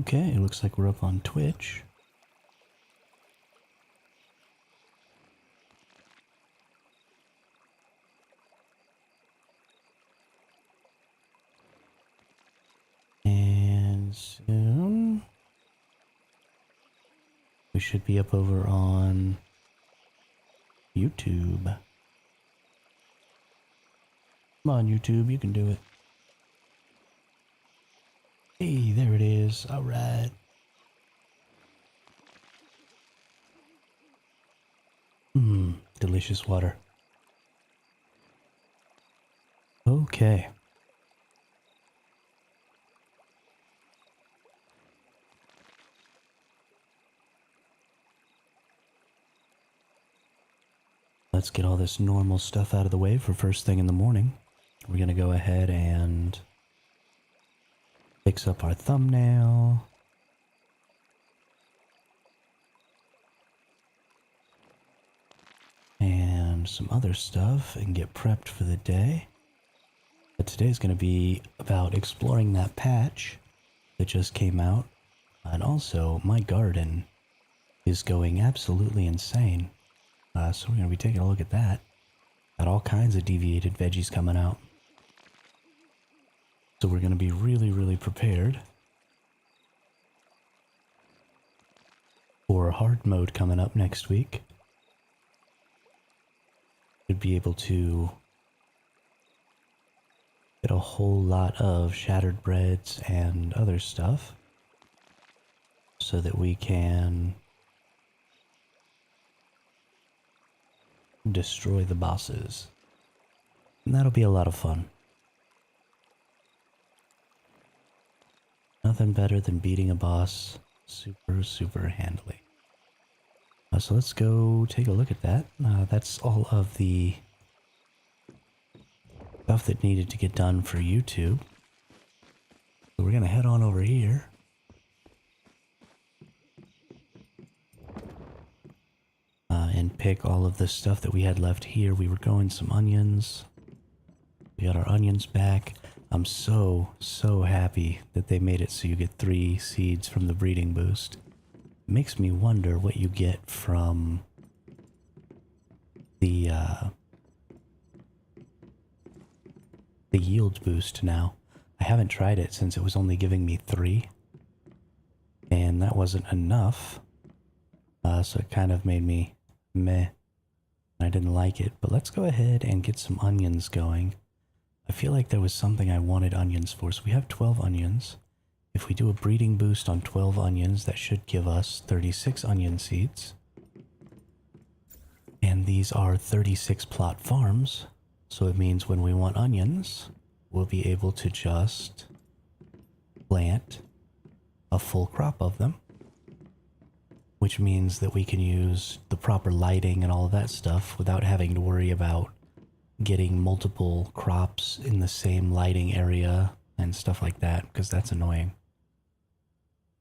Okay, looks like we're up on Twitch. And soon we should be up over on YouTube. Come on, YouTube, you can do it. Hey, there it is. All right. Delicious water. Okay. Let's get all this normal stuff out of the way for first thing in the morning. We're going to go ahead and fix up our thumbnail. And some other stuff and get prepped for the day. But today's going to be about exploring that patch that just came out. And also, my garden is going absolutely insane. So we're going to be taking a look at that. Got all kinds of deviated veggies coming out. So we're going to be really prepared for hard mode coming up next week. Should be able to get a whole lot of shattered breads and other stuff so that we can destroy the bosses. And that'll be a lot of fun. Nothing better than beating a boss super handily. So let's go take a look at that. That's all of the stuff that needed to get done for YouTube. So we're going to head on over here. And pick all of the stuff that we had left here. We were going some onions. We got our onions back. I'm so happy that they made it so you get 3 seeds from the breeding boost. Makes me wonder what you get from the yield boost now. I haven't tried it since it was only giving me 3. And that wasn't enough. So it kind of made me meh. I didn't like it. But let's go ahead and get some onions going. I feel like there was something I wanted onions for. So we have 12 onions. If we do a breeding boost on 12 onions, that should give us 36 onion seeds. And these are 36 plot farms. So it means when we want onions, we'll be able to just plant a full crop of them. Which means that we can use the proper lighting and all of that stuff without having to worry about getting multiple crops in the same lighting area and stuff like that, because that's annoying.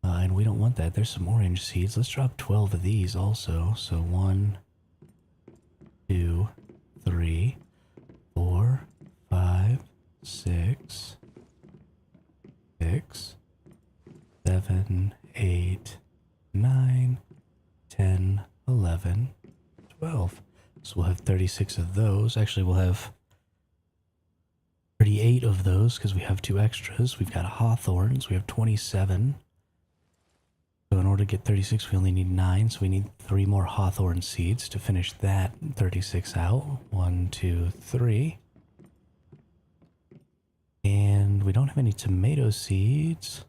And we don't want that. There's some orange seeds. Let's drop 12 of these also. So 1, 2, 3, 4, 5, 6, 7, 8, 9, 10, 11, 12. So we'll have 36 of those. Actually, we'll have 38 of those because we have 2 extras. We've got hawthorns. We have 27. So in order to get 36, we only need 9. So we need 3 more hawthorn seeds to finish that 36 out. 1, 2, 3. And we don't have any tomato seeds.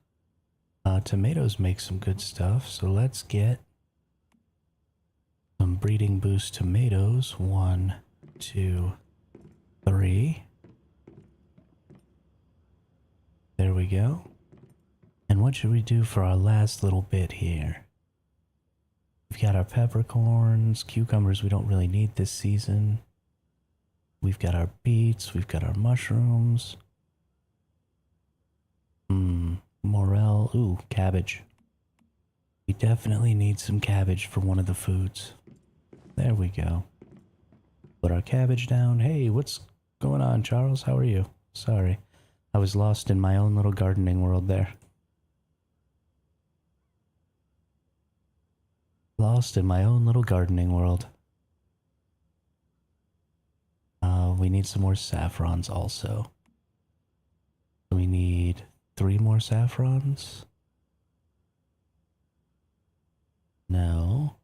Tomatoes make some good stuff. So let's get some breeding boost tomatoes. 1, 2, 3. There we go. And what should we do for our last little bit here? We've got our peppercorns, cucumbers we don't really need this season. We've got our beets, we've got our mushrooms. Morel, ooh, cabbage. We definitely need some cabbage for one of the foods. There we go. Put our cabbage down. Hey, what's going on, Charles? How are you? Sorry, I was lost in my own little gardening world there. Lost in my own little gardening world. We need some more saffrons also. We need 3 more saffrons. No.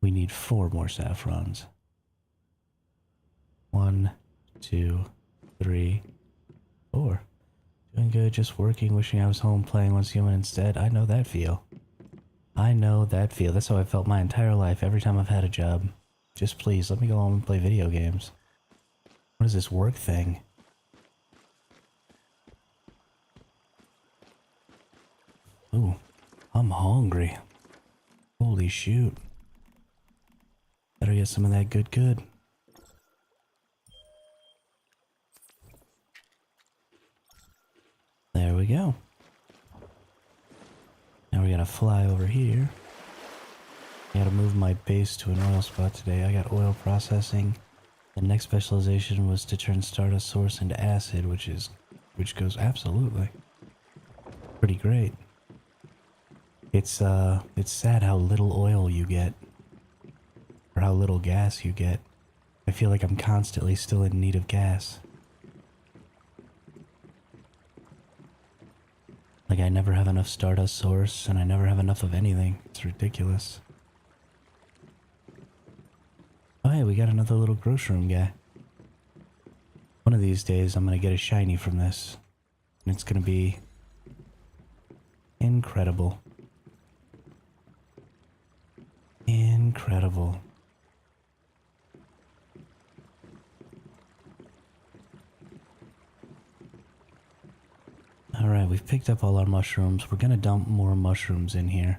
We need 4 more saffrons. 1, 2, 3, 4. Doing good, just working, wishing I was home playing Once Human instead. I know that feel. I know that feel. That's how I felt my entire life every time I've had a job. Just please, let me go home and play video games. What is this work thing? Ooh, I'm hungry. Holy shoot. Better get some of that good. There we go. Now we gotta fly over here. I gotta move my base to an oil spot today. I got oil processing. The next specialization was to turn Stardust Source into acid, which goes absolutely pretty great. It's sad how little oil you get, or how little gas you get. I feel like I'm constantly still in need of gas. Like I never have enough Stardust Source, and I never have enough of anything. It's ridiculous. Oh hey, we got another little grocery room guy. One of these days I'm gonna get a shiny from this. And it's gonna be incredible. Incredible. Alright, we've picked up all our mushrooms. We're gonna dump more mushrooms in here.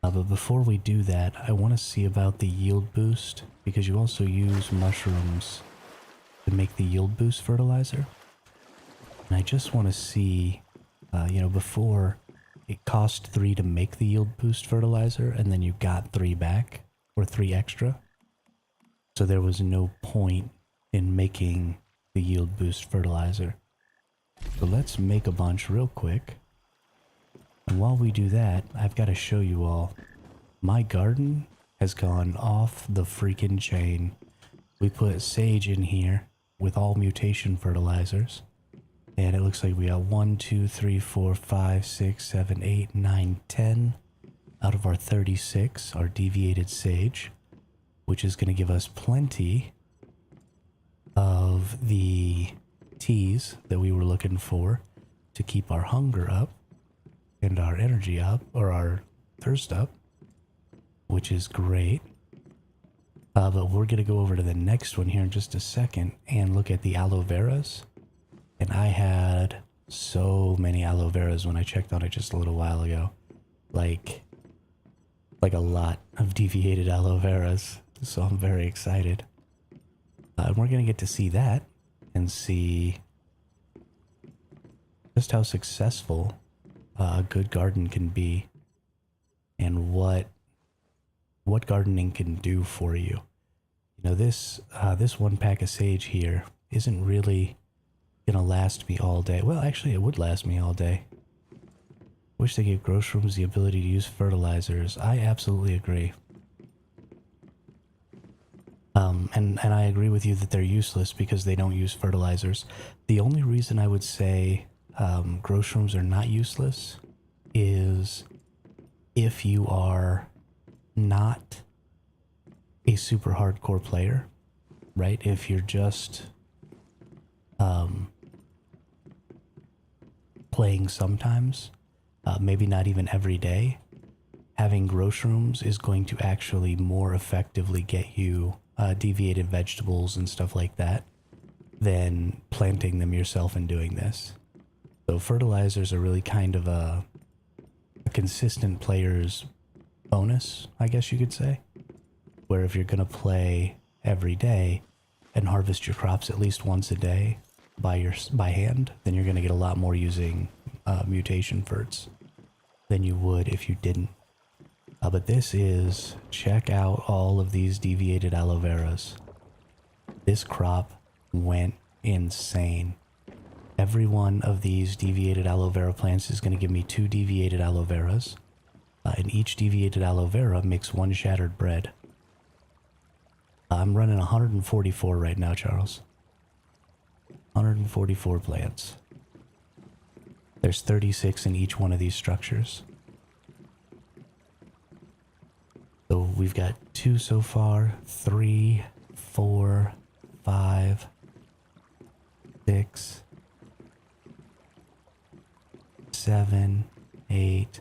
But before we do that, I want to see about the yield boost, because you also use mushrooms to make the yield boost fertilizer. And I just want to see, before it cost 3 to make the yield boost fertilizer, and then you got 3 back, or 3 extra. So there was no point in making the yield boost fertilizer. So let's make a bunch real quick. And while we do that, I've got to show you all. My garden has gone off the freaking chain. We put sage in here with all mutation fertilizers. And it looks like we got 1, 2, 3, 4, 5, 6, 7, 8, 9, 10 out of our 36 are deviated sage, which is going to give us plenty of the teas that we were looking for to keep our hunger up. And our energy up, or our thirst up, which is great. But we're going to go over to the next one here in just a second and look at the aloe veras. And I had so many aloe veras when I checked on it just a little while ago. Like a lot of deviated aloe veras. So I'm very excited. And we're going to get to see that and see just how successful a good garden can be, and what gardening can do for you. You know, this 1 pack of sage here isn't really gonna last me all day. Well, actually, it would last me all day. Wish they gave grocery rooms the ability to use fertilizers. I absolutely agree. And I agree with you that they're useless because they don't use fertilizers. The only reason I would say grocery rooms are not useless is if you are not a super hardcore player, right? If you're just playing sometimes, maybe not even every day, having grocery rooms is going to actually more effectively get you deviated vegetables and stuff like that than planting them yourself and doing this. So fertilizers are really kind of a consistent player's bonus, I guess you could say. Where if you're going to play every day and harvest your crops at least once a day by hand, then you're going to get a lot more using mutation ferts than you would if you didn't. But this is, check out all of these deviated aloe veras. This crop went insane. Every one of these deviated aloe vera plants is going to give me 2 deviated aloe veras. And each deviated aloe vera makes 1 shattered bread. I'm running 144 right now, Charles. 144 plants. There's 36 in each one of these structures. So we've got 2 so far, 3, 4, 5, 6, 7, 8,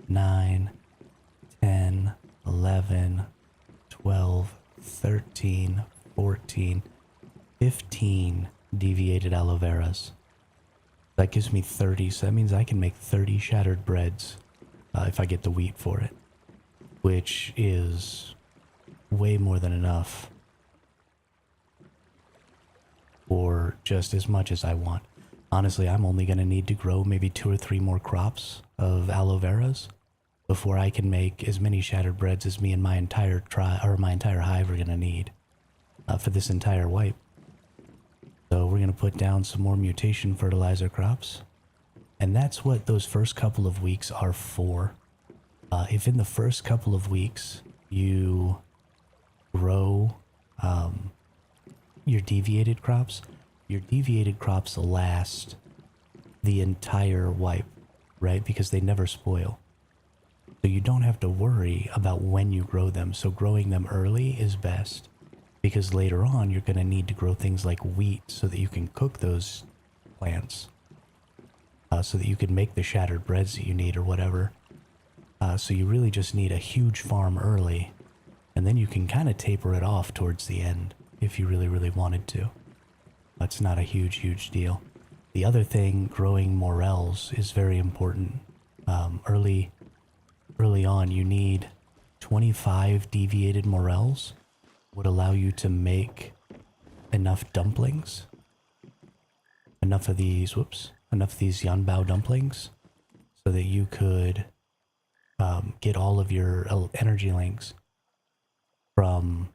9, 10, 11, 12, 13, 14, 15 deviated aloe veras. That gives me 30, so that means I can make 30 shattered breads if I get the wheat for it, which is way more than enough for just as much as I want. Honestly, I'm only going to need to grow maybe 2 or 3 more crops of aloe veras before I can make as many shattered breads as me and my entire hive are going to need for this entire wipe. So we're going to put down some more mutation fertilizer crops. And that's what those first couple of weeks are for. If in the first couple of weeks you grow your deviated crops last the entire wipe, right? Because they never spoil. So you don't have to worry about when you grow them. So growing them early is best, because later on you're going to need to grow things like wheat so that you can cook those plants, so that you can make the shattered breads that you need or whatever. So you really just need a huge farm early, and then you can kind of taper it off towards the end if you really, really wanted to. That's not a huge deal. The other thing, growing morels is very important. Early on, you need 25 deviated morels would allow you to make enough dumplings, enough of these yanbao dumplings, so that you could get all of your energy links from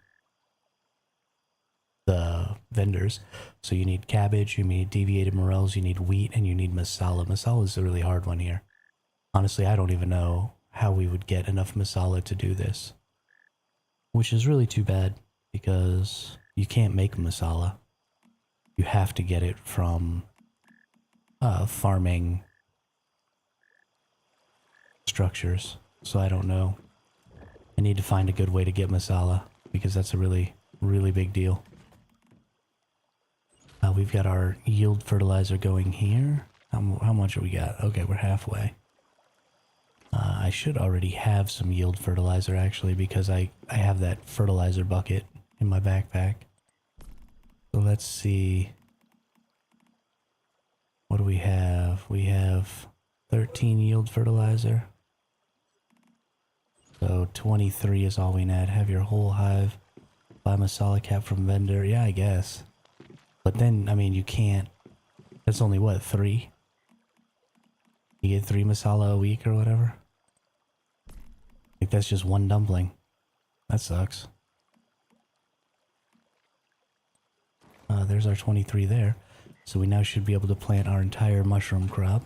the vendors. So you need cabbage, you need deviated morels, you need wheat, and you need masala. Masala is a really hard one here. Honestly, I don't even know how we would get enough masala to do this, which is really too bad, because you can't make masala. You have to get it from farming structures. So I don't know. I need to find a good way to get masala, because that's a really, really big deal. We've got our yield fertilizer going here. How much have we got? Okay, we're halfway. I should already have some yield fertilizer, actually, because I have that fertilizer bucket in my backpack. So let's see. What do we have? We have 13 yield fertilizer. So 23 is all we need. Have your whole hive. Buy masala cap from vendor. Yeah, I guess. But then, I mean, you can't. That's only what, 3? You get 3 masala a week or whatever? Like, that's just 1 dumpling. That sucks. There's our 23 there. So we now should be able to plant our entire mushroom crop.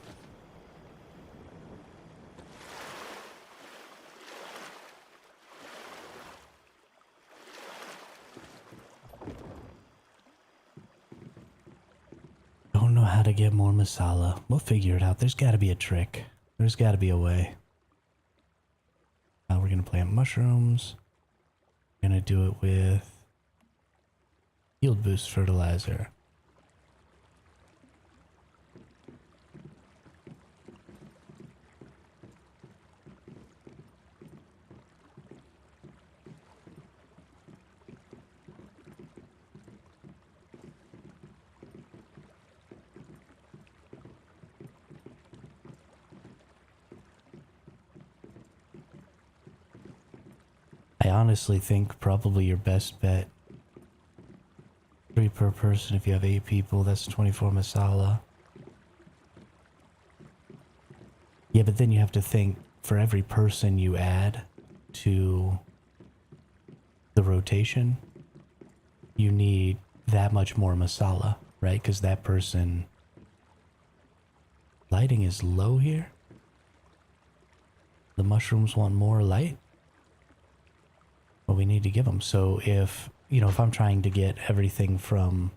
Don't know how to get more masala. We'll figure it out. There's got to be a trick. There's got to be a way. We're going to plant mushrooms. We're going to do it with yield boost fertilizer. I honestly think probably your best bet, 3 per person. If you have 8 people, that's 24 masala. Yeah, but then you have to think, for every person you add to the rotation, you need that much more masala, right? Because that person... Lighting is low here? The mushrooms want more light? Well, we need to give them. So if, you know, if I'm trying to get everything from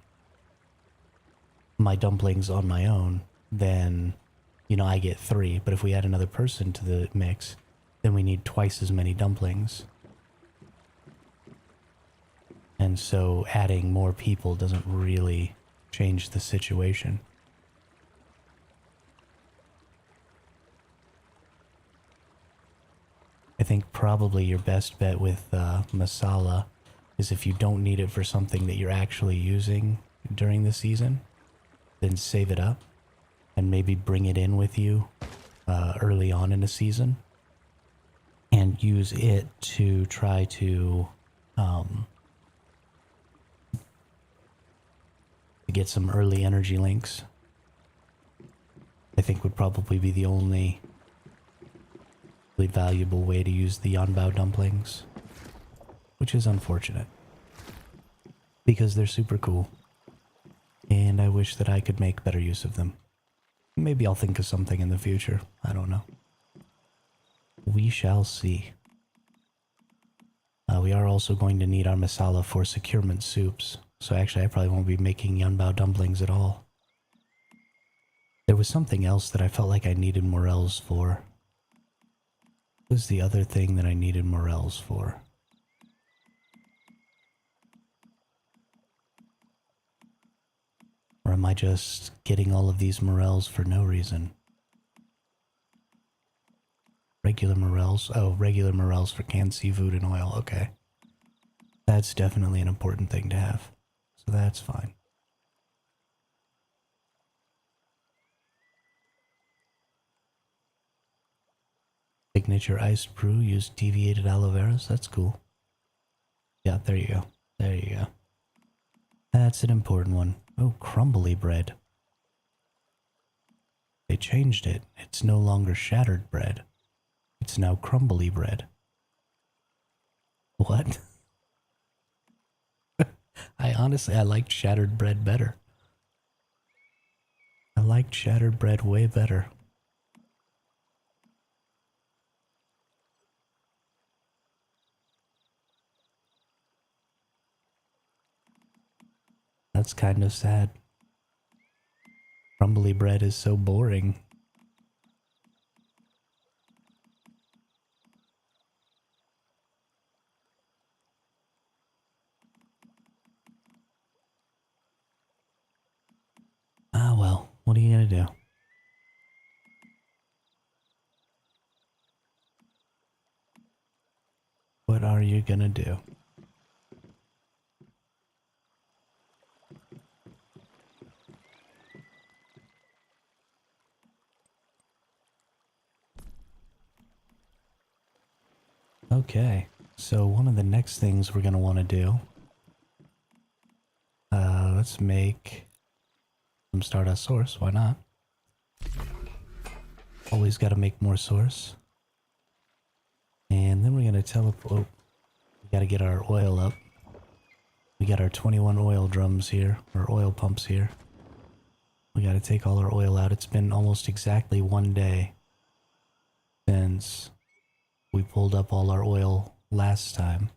my dumplings on my own, then, you know, I get 3. But if we add another person to the mix, then we need twice as many dumplings. And so adding more people doesn't really change the situation. I think probably your best bet with masala is if you don't need it for something that you're actually using during the season, then save it up and maybe bring it in with you early on in the season and use it to try to get some early energy links. I think would probably be the only really valuable way to use the Yanbao dumplings, which is unfortunate because they're super cool and I wish that I could make better use of them. Maybe I'll think of something in the future. I don't know. We shall see. We are also going to need our masala for securement soups. So actually I probably won't be making Yanbao dumplings at all. There was something else that I felt like I needed morels for. What was the other thing that I needed morels for? Or am I just getting all of these morels for no reason? Regular morels? Oh, regular morels for canned seafood and oil. Okay. That's definitely an important thing to have. So that's fine. Signature iced brew, use deviated aloe veras. That's cool. Yeah, there you go. There you go. That's an important one. Oh, crumbly bread. They changed it. It's no longer shattered bread. It's now crumbly bread. What? I liked shattered bread better. I liked shattered bread way better. That's kind of sad. Crumbly bread is so boring. Ah well, what are you gonna do? What are you gonna do? Okay, so one of the next things we're gonna want to do, let's make some Stardust Source. Why not? Always got to make more source. And then we're gonna teleport. Oh, we got to get our oil up. We got our 21 oil drums here, or oil pumps here. We got to take all our oil out. It's been almost exactly 1 day since we pulled up all our oil last time,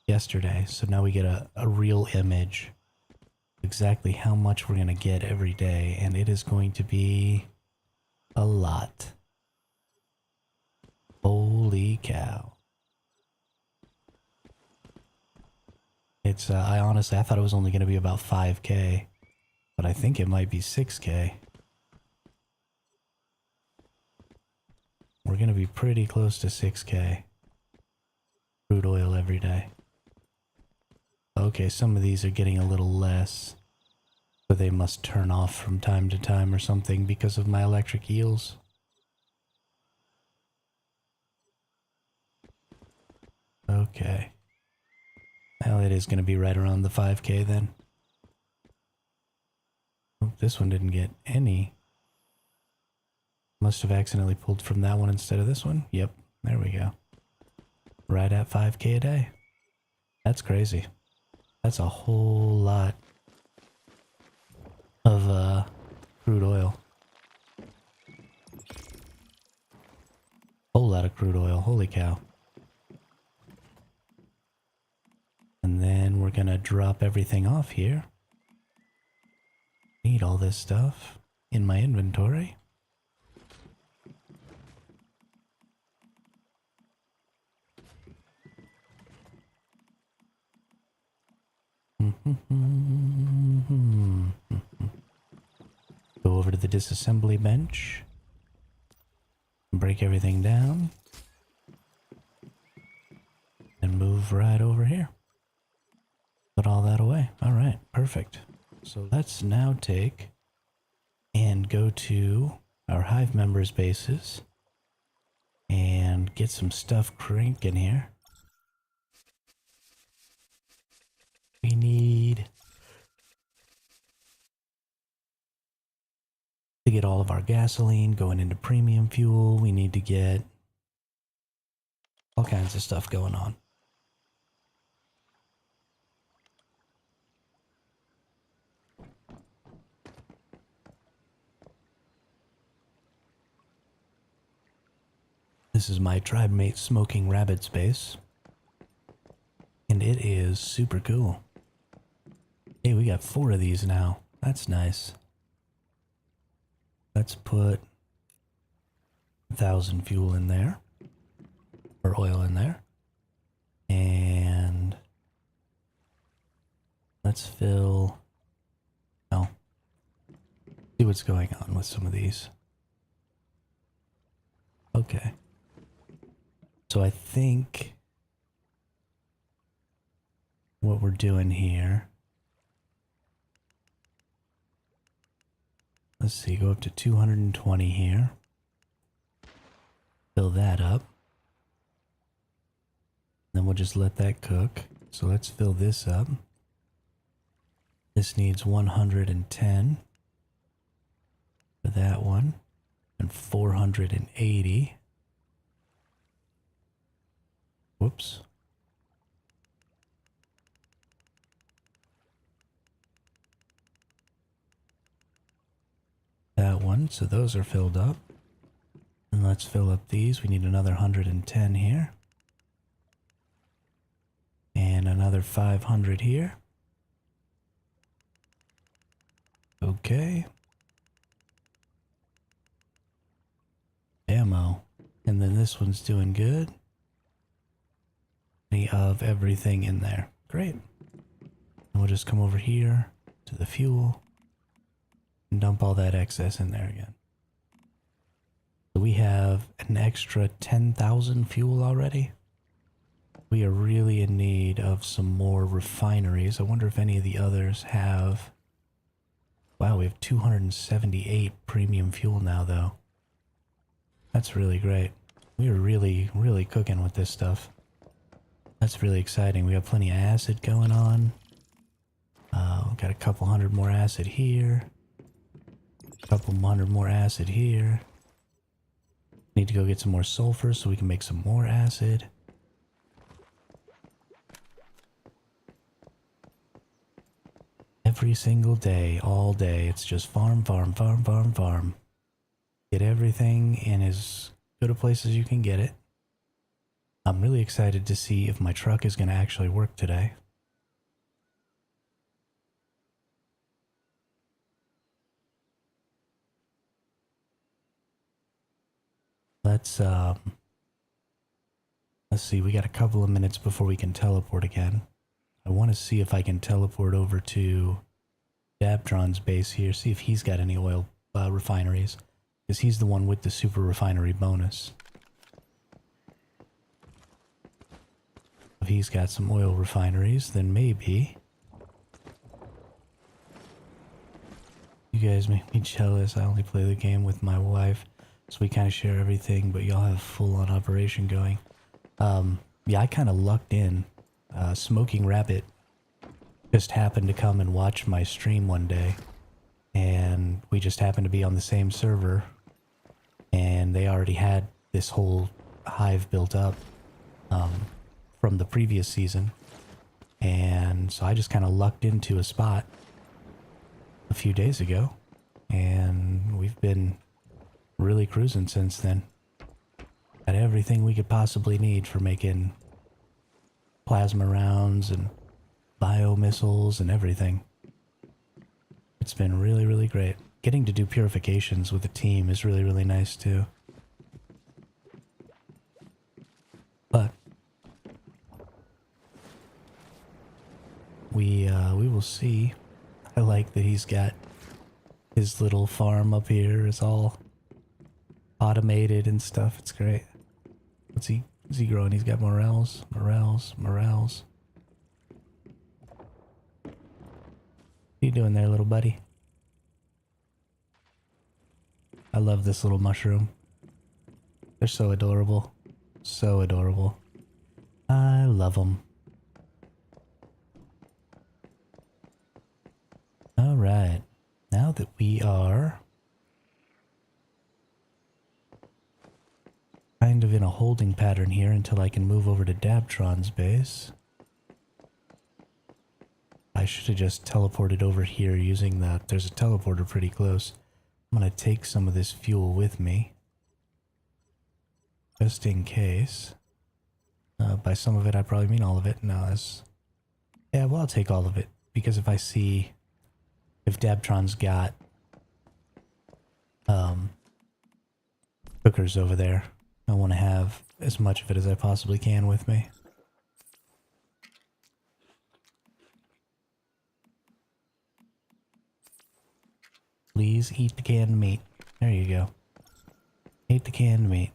yesterday. So now we get a real image of exactly how much we're going to get every day. And it is going to be a lot. Holy cow. It's, I thought it was only going to be about 5K, but I think it might be 6K. We're going to be pretty close to 6K. Crude oil every day. Okay, some of these are getting a little less. So they must turn off from time to time or something because of my electric eels. Okay. Well, it is going to be right around the 5K then. Oh, this one didn't get any. Must have accidentally pulled from that one instead of this one. Yep, there we go. Right at 5K a day. That's crazy. That's a whole lot of crude oil. Whole lot crude oil. Holy cow. And then we're gonna drop everything off here. Need all this stuff in my inventory. Go over to the disassembly bench. Break everything down. And move right over here. Put all that away. Alright, perfect. So let's now take and go to our Hive members' bases and get some stuff cranking here. We need to get all of our gasoline going into premium fuel. We need to get all kinds of stuff going on. This is my tribe mate Smoking Rabbit's base. And it is super cool. Hey, we got 4 of these now. That's nice. Let's put 1,000 fuel in there. Or oil in there. And let's fill... Oh. See what's going on with some of these. Okay. So I think what we're doing here, let's see, go up to 220 here. Fill that up. Then we'll just let that cook. So let's fill this up. This needs 110 for that one, and 480. Whoops. That one, so those are filled up. And let's fill up these. We need another 110 here. And another 500 here. Okay. Ammo. And then this one's doing good. Of everything in there. Great. And we'll just come over here to the fuel and dump all that excess in there again. So we have an extra 10,000 fuel already. We are really in need of some more refineries. I wonder if any of the others have... Wow, we have 278 premium fuel now, though. That's really great. We are really, really cooking with this stuff. That's really exciting. We have plenty of acid going on. Got a couple hundred more acid here. A couple hundred more acid here. Need to go get some more sulfur so we can make some more acid. Every single day, all day, it's just farm, farm, farm, farm, farm. Get everything in as good a place as you can get it. I'm really excited to see if my truck is going to actually work today. Let's see, we got a couple of minutes before we can teleport again. I want to see if I can teleport over to Dabtron's base here, see if he's got any oil refineries, because he's the one with the super refinery bonus. If he's got some oil refineries, then maybe... You guys make me jealous. I only play the game with my wife, so we kind of share everything, but y'all have full-on operation going. Yeah, I kind of lucked in. Smoking Rabbit just happened to come and watch my stream one day, and we just happened to be on the same server, and they already had this whole hive built up from the previous season, and so I just kind of lucked into a spot a few days ago, and we've been really cruising since then. Got everything we could possibly need for making plasma rounds and bio missiles and everything. It's been really, really great. Getting to do purifications with a team is really, really nice too. But we will see. I like that he's got his little farm up here. It's all automated and stuff. It's great. What's he growing? He's got morels. What you doing there, little buddy? I love this little mushroom. They're so adorable. So adorable. I love them. Alright. Now that we are kind of in a holding pattern here until I can move over to Dabtron's base. I should have just teleported over here using that. There's a teleporter pretty close. I'm going to take some of this fuel with me. Just in case. By some of it, I probably mean all of it. No, that's... Yeah, well, I'll take all of it. Because if I see... If Dabtron's got... cookers over there, I want to have as much of it as I possibly can with me. Please eat the canned meat. There you go. Eat the canned meat.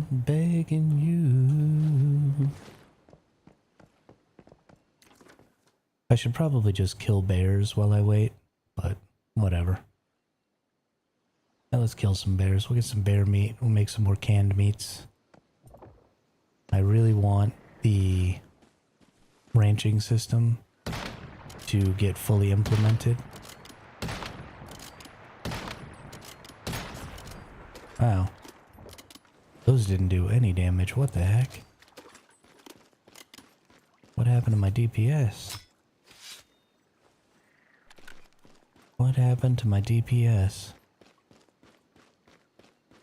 Begging you. I should probably just kill bears while I wait, but whatever. Now let's kill some bears. We'll get some bear meat. We'll make some more canned meats. I really want the ranching system to get fully implemented. Wow. Those didn't do any damage. What the heck? What happened to my DPS? What happened to my DPS?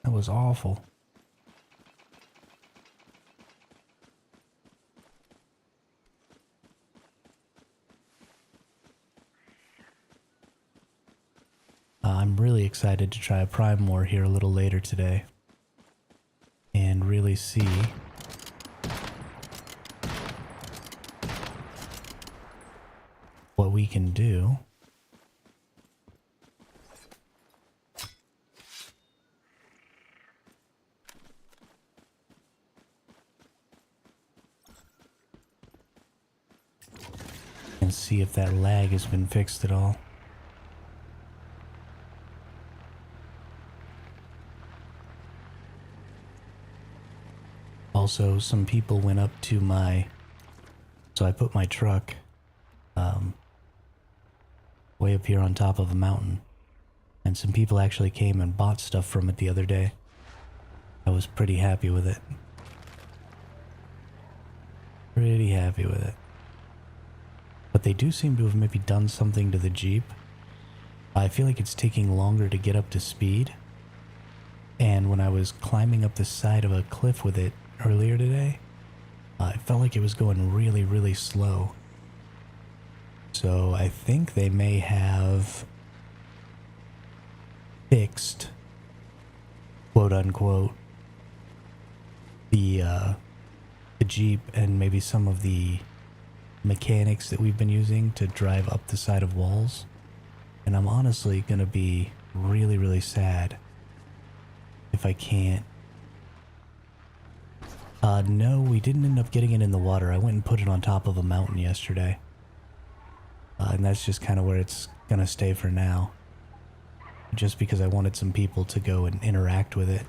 That was awful. I'm really excited to try a Prime War here a little later today. And really see what we can do. And see if that lag has been fixed at all. Also, some people went up to my... So I put my truck way up here on top of a mountain. And some people actually came and bought stuff from it the other day. I was pretty happy with it. Pretty happy with it. But they do seem to have maybe done something to the Jeep. I feel like it's taking longer to get up to speed. And when I was climbing up the side of a cliff with it earlier today, it felt like it was going really, really slow. So I think they may have fixed, quote unquote, the Jeep and maybe some of the mechanics that we've been using to drive up the side of walls. And I'm honestly gonna be really, really sad if I can't. No, we didn't end up getting it in the water. I went and put it on top of a mountain yesterday. And that's just kind of where it's gonna stay for now. Just because I wanted some people to go and interact with it.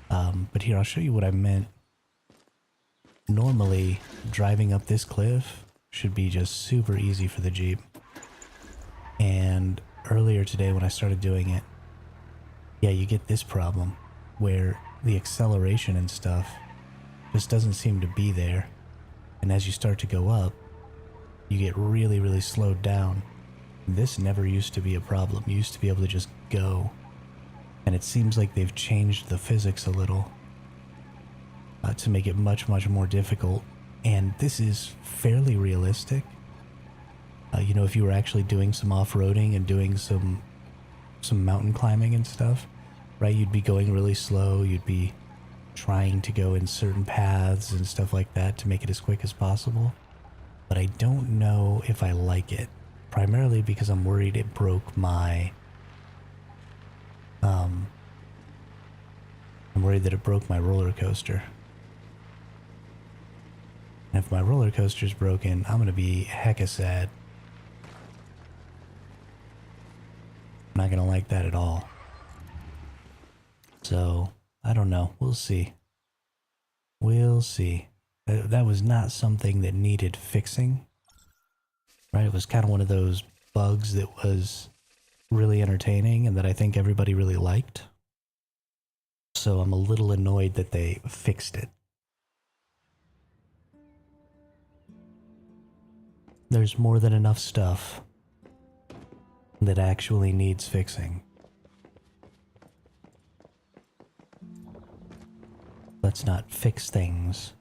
But here, I'll show you what I meant. Normally, driving up this cliff should be just super easy for the Jeep. And earlier today when I started doing it, yeah, you get this problem where the acceleration and stuff just doesn't seem to be there. And as you start to go up, you get really, really slowed down. This never used to be a problem. You used to be able to just go. And it seems like they've changed the physics a little to make it much, much more difficult. And this is fairly realistic. You know, if you were actually doing some off-roading and doing some mountain climbing and stuff, right, you'd be going really slow. You'd be trying to go in certain paths and stuff like that to make it as quick as possible. But I don't know if I like it. Primarily because I'm worried it broke my... I'm worried that it broke my roller coaster. And if my roller coaster's broken, I'm gonna be hecka sad. I'm not gonna like that at all. So, I don't know. We'll see. We'll see. That was not something that needed fixing. Right? It was kind of one of those bugs that was really entertaining and that I think everybody really liked. So I'm a little annoyed that they fixed it. There's more than enough stuff that actually needs fixing. Let's not fix things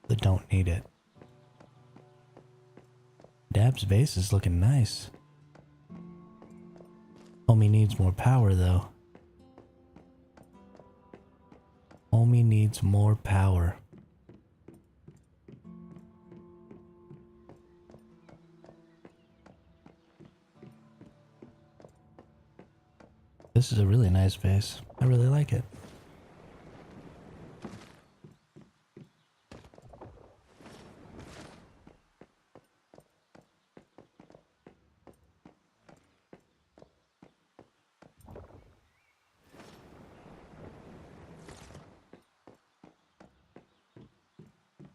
that don't need it. Dab's base is looking nice. Homie needs more power though. Homie needs more power. This is a really nice base. I really like it.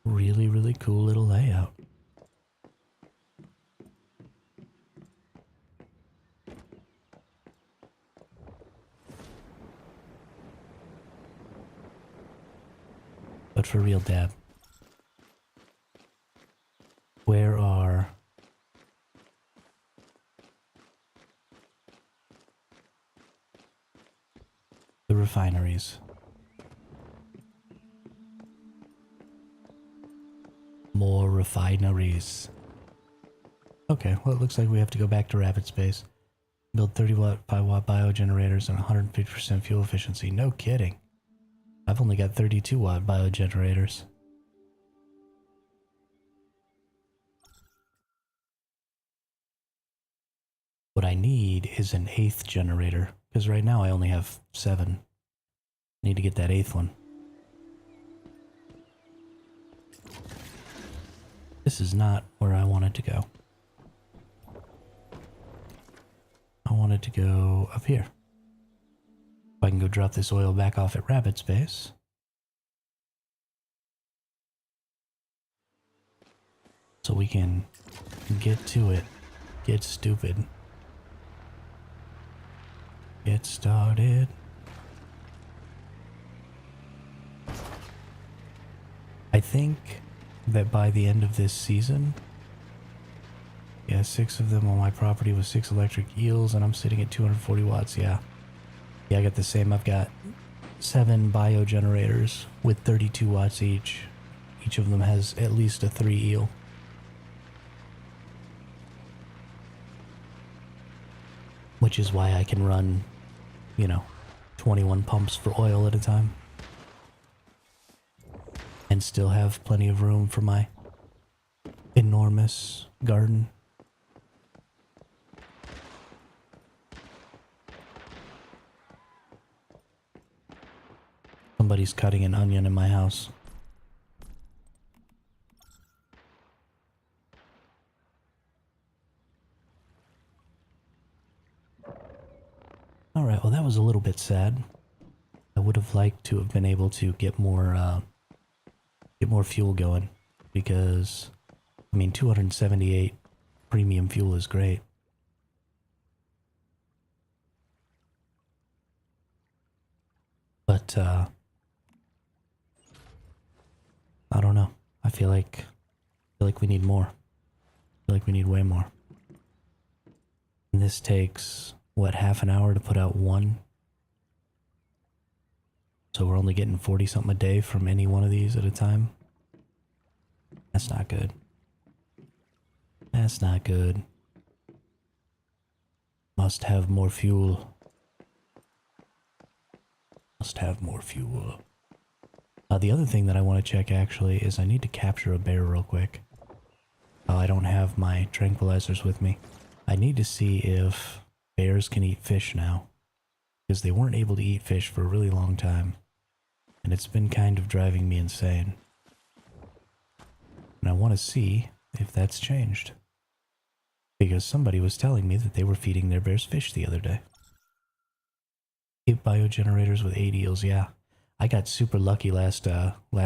Really, really cool little layout. But for real, Dab, where are the refineries? More refineries. Okay, well it looks like we have to go back to Rapid Space. Build 30-watt, 5-watt biogenerators and 150% fuel efficiency. No kidding. I've only got 32-watt biogenerators. What I need is an 8th generator, because right now I only have 7. Need to get that 8th one. This is not where I wanted to go. I wanted to go up here. If I can go drop this oil back off at Rapid Space. So we can get to it. Get stupid. Get started. I think that by the end of this season, yeah, 6 of them on my property with 6 electric eels, and I'm sitting at 240 watts, yeah. Yeah, I got the same. I've got 7 biogenerators with 32 watts each. Each of them has at least a 3 eel. Which is why I can run, you know, 21 pumps for oil at a time. And still have plenty of room for my enormous garden. Somebody's cutting an onion in my house. Alright, well that was a little bit sad. I would have liked to have been able to get more fuel going, because I mean, 278 premium fuel is great. But, I don't know. I feel like we need more. I feel like we need way more. And this takes, what, half an hour to put out one? So we're only getting 40 something a day from any one of these at a time? That's not good. That's not good. Must have more fuel. Must have more fuel. The other thing that I want to check actually is I need to capture a bear real quick. I don't have my tranquilizers with me. I need to see if bears can eat fish now. Because they weren't able to eat fish for a really long time. And it's been kind of driving me insane. And I want to see if that's changed. Because somebody was telling me that they were feeding their bears fish the other day. 8 biogenerators with 8 eels, yeah. I got super lucky last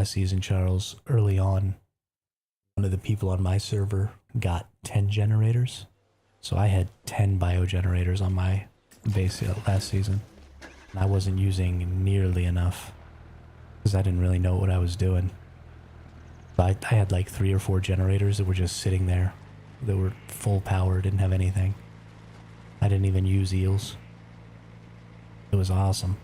season, Charles. Early on, one of the people on my server got 10 generators. So I had 10 biogenerators on my base last season. And I wasn't using nearly enough. Because I didn't really know what I was doing. But I had like 3 or 4 generators that were just sitting there. That were full power, didn't have anything. I didn't even use eels. It was awesome.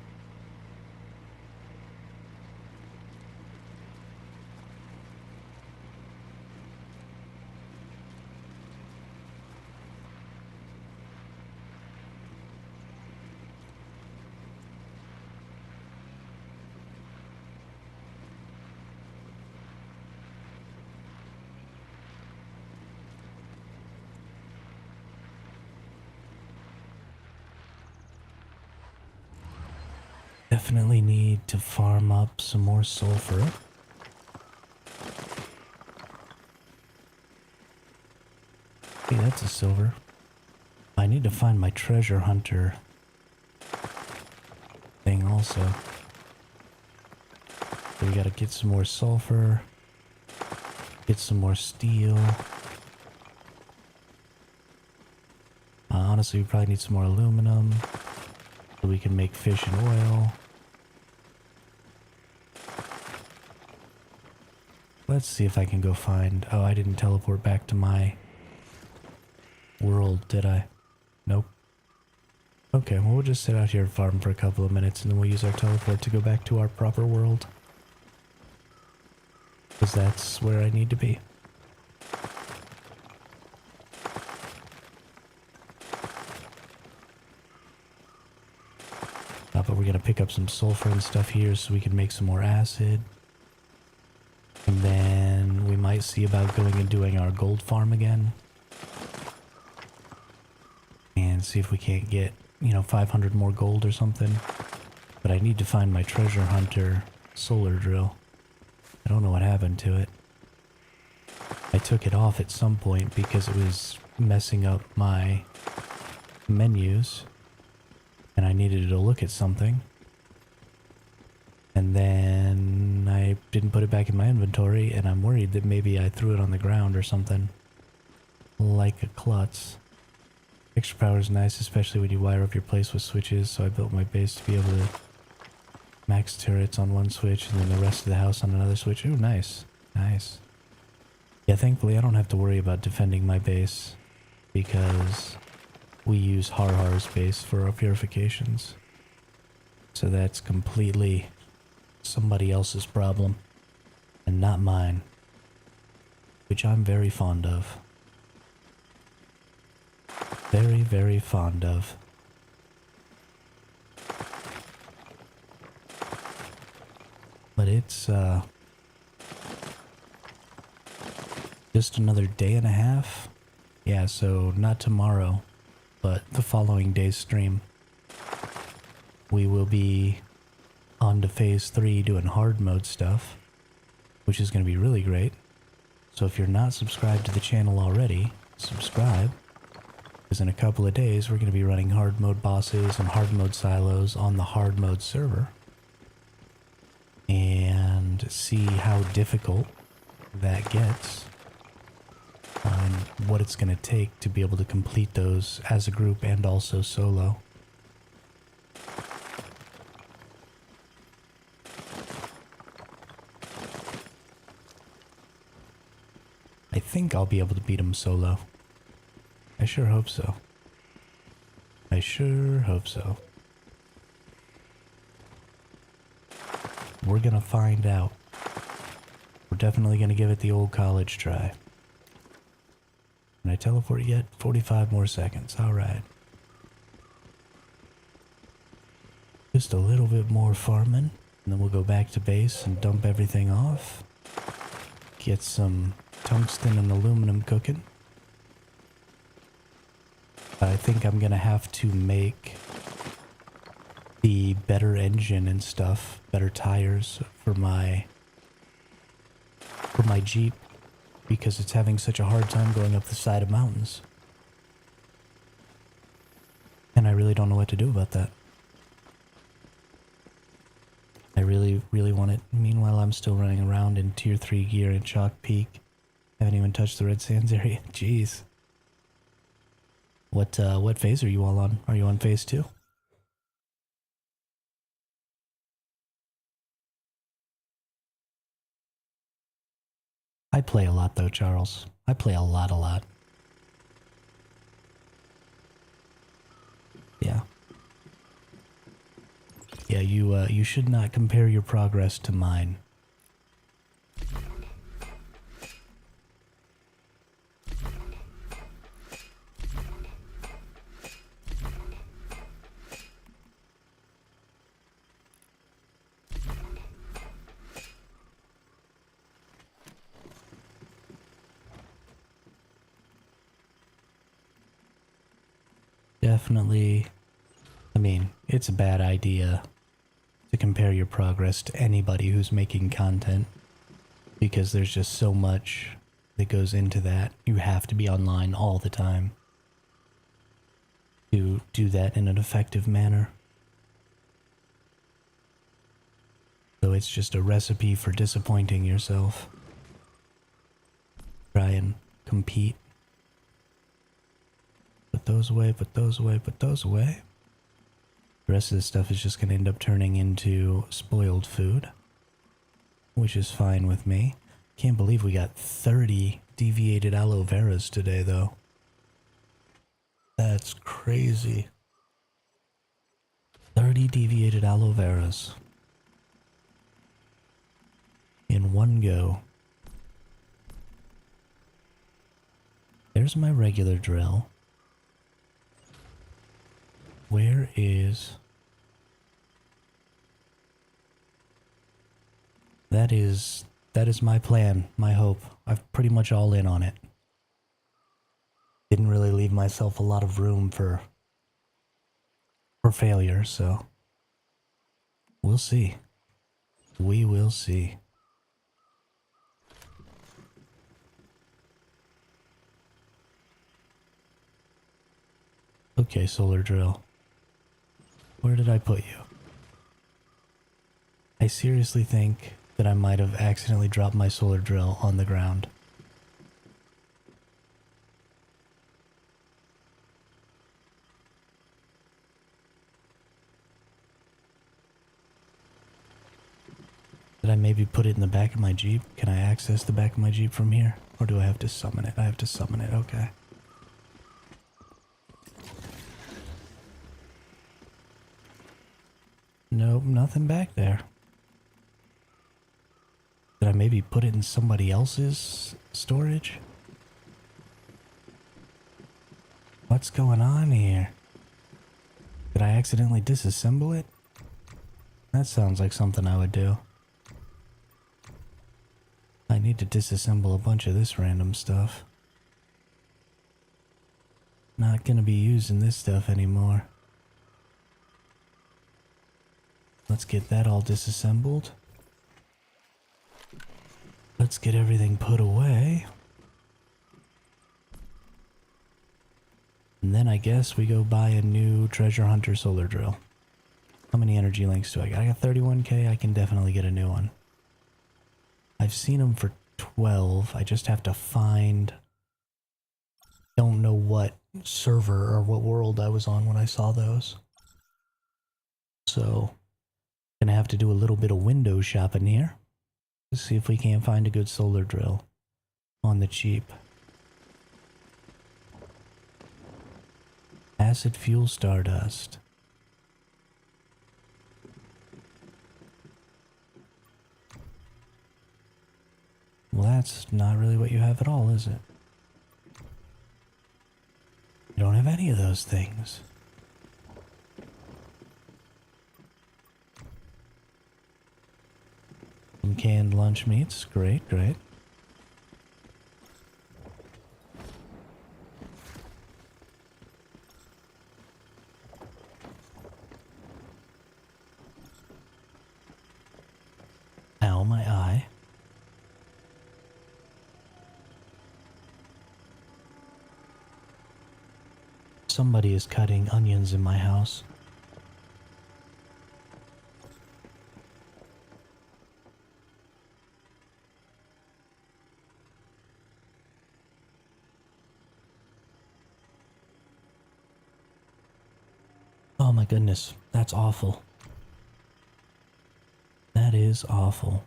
Definitely need to farm up some more sulfur. Hey, that's a silver. I need to find my treasure hunter thing also. So we gotta get some more sulfur. Get some more steel. Honestly, we probably need some more aluminum. So we can make fish and oil. Let's see if I can go find... Oh, I didn't teleport back to my world, did I? Nope. Okay, well, we'll just sit out here and farm for a couple of minutes, and then we'll use our teleport to go back to our proper world. Because that's where I need to be. But we're going to pick up some sulfur and stuff here so we can make some more acid. And then we might see about going and doing our gold farm again. And see if we can't get, 500 more gold or something. But I need to find my treasure hunter solar drill. I don't know what happened to it. I took it off at some point because it was messing up my menus. And I needed to look at something. And then I didn't put it back in my inventory, and I'm worried that maybe I threw it on the ground or something. Like a klutz. Extra power is nice, especially when you wire up your place with switches, so I built my base to be able to max turrets on one switch and then the rest of the house on another switch. Ooh, nice. Nice. Yeah, thankfully I don't have to worry about defending my base because we use Harhar's base for our purifications. So that's completely somebody else's problem and not mine, which I'm very fond of. Very, very fond of. But it's just another day and a half. Yeah, so not tomorrow, but the following day's stream. We will be on to phase 3 doing hard mode stuff, which is going to be really great. So if you're not subscribed to the channel already, subscribe. Because in a couple of days, we're going to be running hard mode bosses and hard mode silos on the hard mode server. And see how difficult that gets. and what it's going to take to be able to complete those as a group and also solo. I think I'll be able to beat him solo. I sure hope so. I sure hope so. We're gonna find out. We're definitely gonna give it the old college try. Can I teleport yet? 45 more seconds. Alright. Just a little bit more farming, and then we'll go back to base and dump everything off. Get some tungsten and aluminum cooking. I think I'm gonna have to make the better engine and stuff, better tires for my Jeep, because it's having such a hard time going up the side of mountains. And I really don't know what to do about that. I really, really want it. Meanwhile, I'm still running around in tier 3 gear in Chalk Peak. Haven't even touched the Red Sands area. Jeez. What phase are you all on? Are you on phase 2? I play a lot though, Charles. I play a lot. Yeah. Yeah, you should not compare your progress to mine. Definitely, I mean, it's a bad idea to compare your progress to anybody who's making content, because there's just so much that goes into that. You have to be online all the time to do that in an effective manner. So it's just a recipe for disappointing yourself. Try and compete. Put those away, put those away, put those away. The rest of this stuff is just going to end up turning into spoiled food, which is fine with me. Can't believe we got 30 deviated aloe veras today, though. That's crazy. 30 deviated aloe veras in one go. There's my regular drill. Where is... That is my plan, my hope. I'm pretty much all in on it. Didn't really leave myself a lot of room for failure, so we'll see. We will see. Okay, solar drill. Where did I put you? I seriously think that I might have accidentally dropped my solar drill on the ground. Did I maybe put it in the back of my Jeep? Can I access the back of my Jeep from here? Or do I have to summon it? I have to summon it, okay. Nope, nothing back there. Did I maybe put it in somebody else's storage? What's going on here? Did I accidentally disassemble it? That sounds like something I would do. I need to disassemble a bunch of this random stuff. Not gonna be using this stuff anymore. Let's get that all disassembled. Let's get everything put away. And then I guess we go buy a new Treasure Hunter solar drill. How many energy links do I got? I got 31k. I can definitely get a new one. I've seen them for 12. I just have to find don't know what server or what world I was on when I saw those. So, gonna have to do a little bit of window shopping here to see if we can't find a good solar drill on the cheap. Acid fuel stardust. Well, that's not really what you have at all, is it? You don't have any of those things. Some canned lunch meats. Great, great. Ow, my eye. Somebody is cutting onions in my house. Oh my goodness, that's awful. That is awful.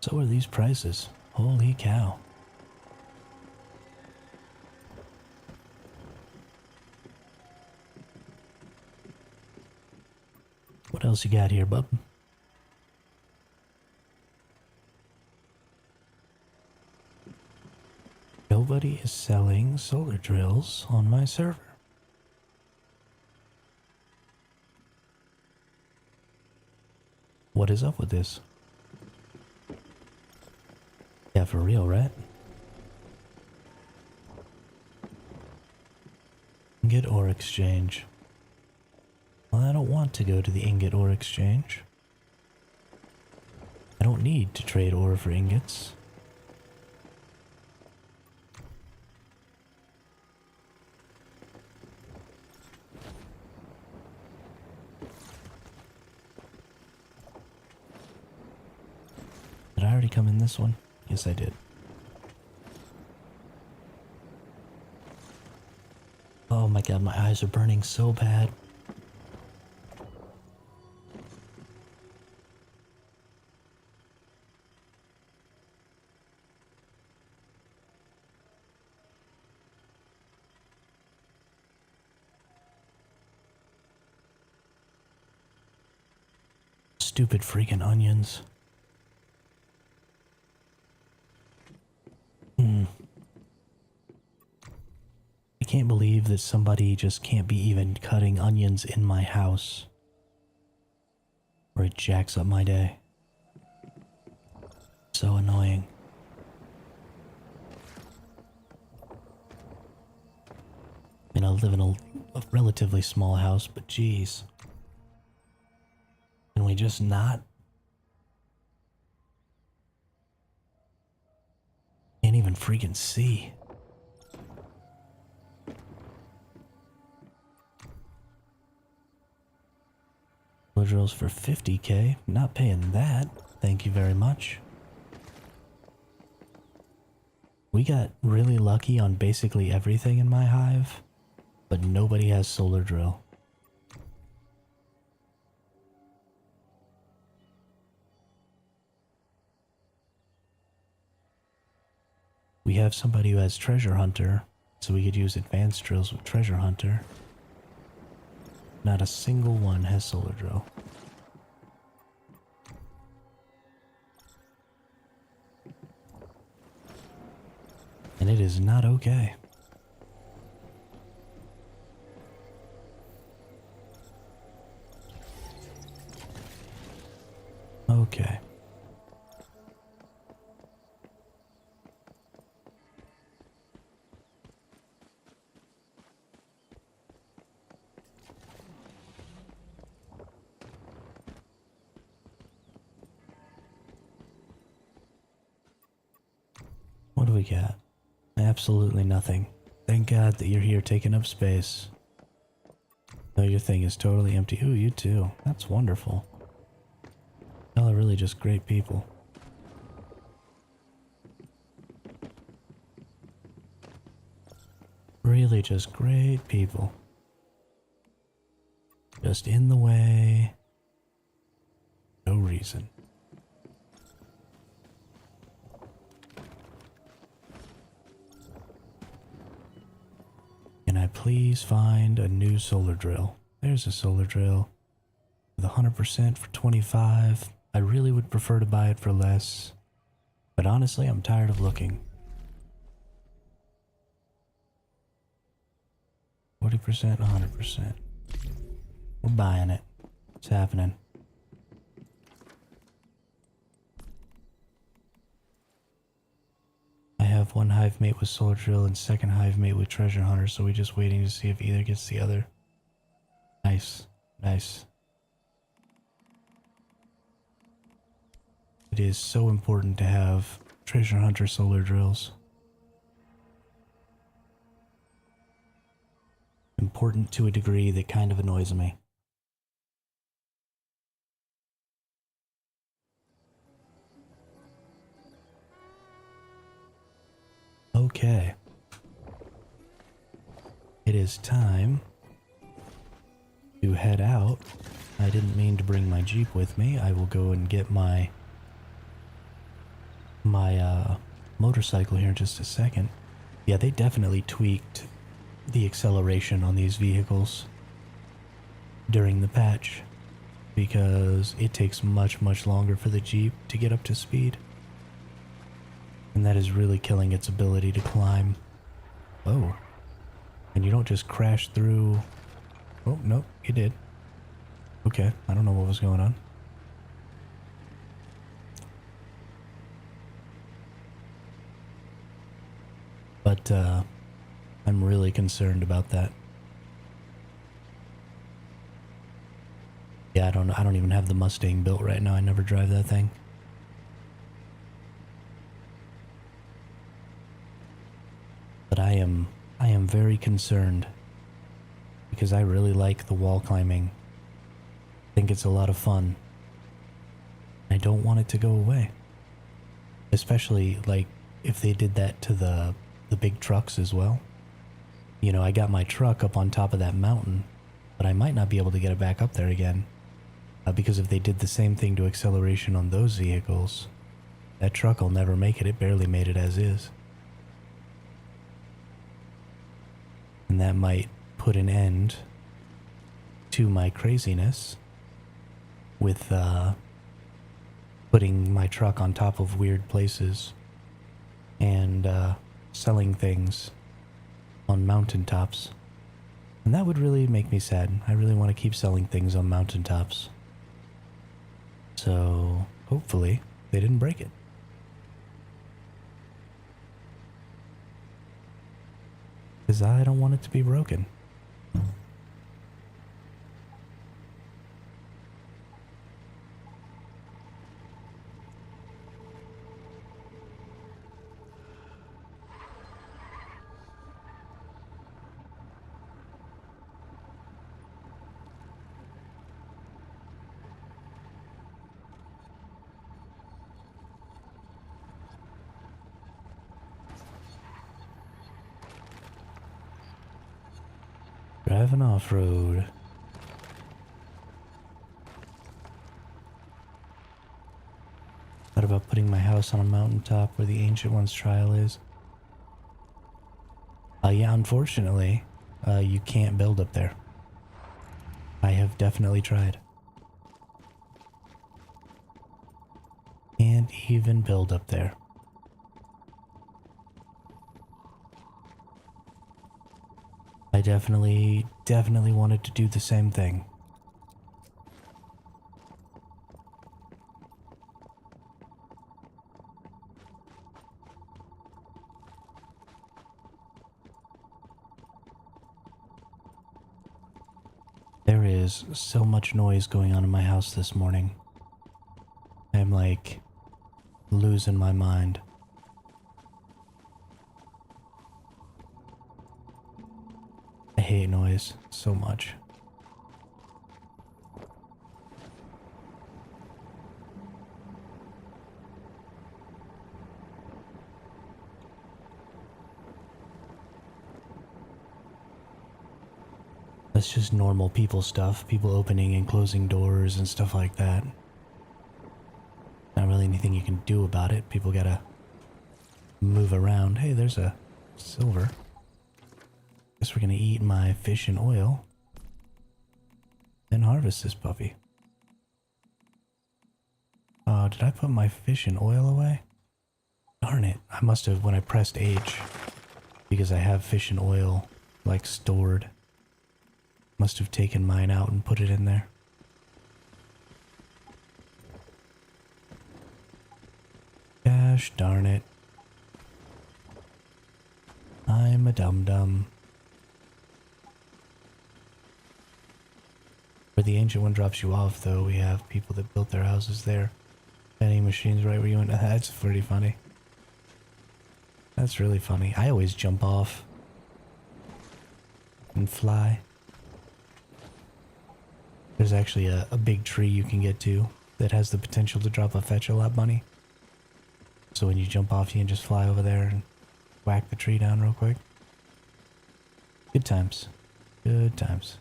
So are these prices. Holy cow. What else you got here, bub? Nobody is selling solar drills on my server. What is up with this? Yeah, for real, right? Ingot ore exchange. Well, I don't want to go to the ingot ore exchange. I don't need to trade ore for ingots. Did I already come in this one? Yes, I did. Oh my god, my eyes are burning so bad. Stupid freaking onions. I can't believe that somebody just can't be even cutting onions in my house. Or it jacks up my day. So annoying. I mean, I live in a relatively small house, but geez. Can we just not? Can't even freaking see. Drills for 50k. Not paying that. Thank you very much. We got really lucky on basically everything in my hive, but nobody has solar drill. We have somebody who has treasure hunter, so we could use advanced drills with treasure hunter. Not a single one has solar drill. And it is not okay. Okay. What do we got? Absolutely nothing. Thank God that you're here taking up space. No, your thing is totally empty. Ooh, you too. That's wonderful. Y'all are really just great people. Really just great people. Just in the way. No reason. Can I please find a new solar drill? There's a solar drill with 100% for 25. I really would prefer to buy it for less, but honestly, I'm tired of looking. 40%, 100%. We're buying it. It's happening. I have one hive mate with solar drill and second hive mate with treasure hunter, so we're just waiting to see if either gets the other. Nice. Nice. It is so important to have treasure hunter solar drills. Important to a degree that kind of annoys me. Okay. It is time to head out. I didn't mean to bring my Jeep with me. I will go and get my motorcycle here in just a second. Yeah, they definitely tweaked the acceleration on these vehicles during the patch because it takes much longer for the Jeep to get up to speed. And that is really killing its ability to climb. Oh. And you don't just crash through... Oh, nope, you did. Okay, I don't know what was going on. But, I'm really concerned about that. Yeah, I don't even have the Mustang built right now. I never drive that thing. But I am very concerned because I really like the wall climbing. I think it's a lot of fun. I don't want it to go away. Especially like if they did that to the big trucks as well. You know, I got my truck up on top of that mountain, but I might not be able to get it back up there again. Because if they did the same thing to acceleration on those vehicles, that truck will never make it. It barely made it as is. And that might put an end to my craziness with putting my truck on top of weird places and selling things on mountaintops. And that would really make me sad. I really want to keep selling things on mountaintops. So hopefully they didn't break it. Because I don't want it to be broken. Driving off-road. Thought about putting my house on a mountaintop where the Ancient One's trial is. Yeah, unfortunately, you can't build up there. I have definitely tried. Can't even build up there. I definitely wanted to do the same thing. There is so much noise going on in my house this morning. I'm like losing my mind. I hate noise so much. That's just normal people stuff. People opening and closing doors and stuff like that. Not really anything you can do about it. People gotta move around. Hey, there's a silver. Guess we're gonna eat my fish and oil. Then harvest this puppy. Oh, did I put my fish and oil away? Darn it. I must have when I pressed H. Because I have fish and oil, like, stored. Must have taken mine out and put it in there. Gosh darn it. I'm a dum-dum. Where the ancient one drops you off, though, we have people that built their houses there. Vending machines right where you went. That's pretty funny. That's really funny. I always jump off and fly. There's actually a big tree you can get to that has the potential to drop a fetch-a-lot money. So when you jump off, you can just fly over there and whack the tree down real quick. Good times. Good times.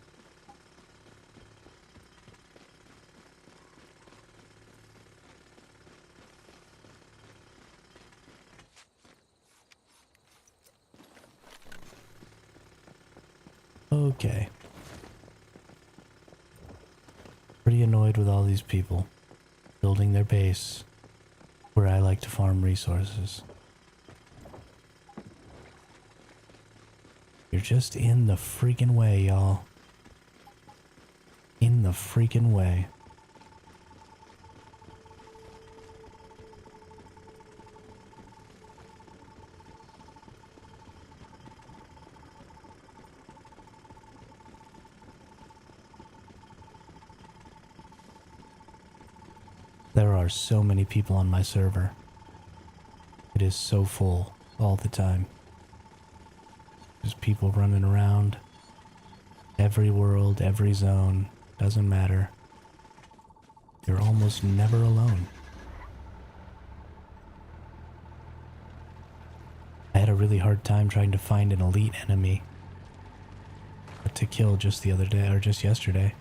Okay. Pretty annoyed with all these people building their base where I like to farm resources. You're just in the freaking way, y'all. In the freaking way. There are so many people on my server. It is so full all the time. There's people running around. Every world, every zone, doesn't matter. You're almost never alone. I had a really hard time trying to find an elite enemy to kill just the other day, or just yesterday.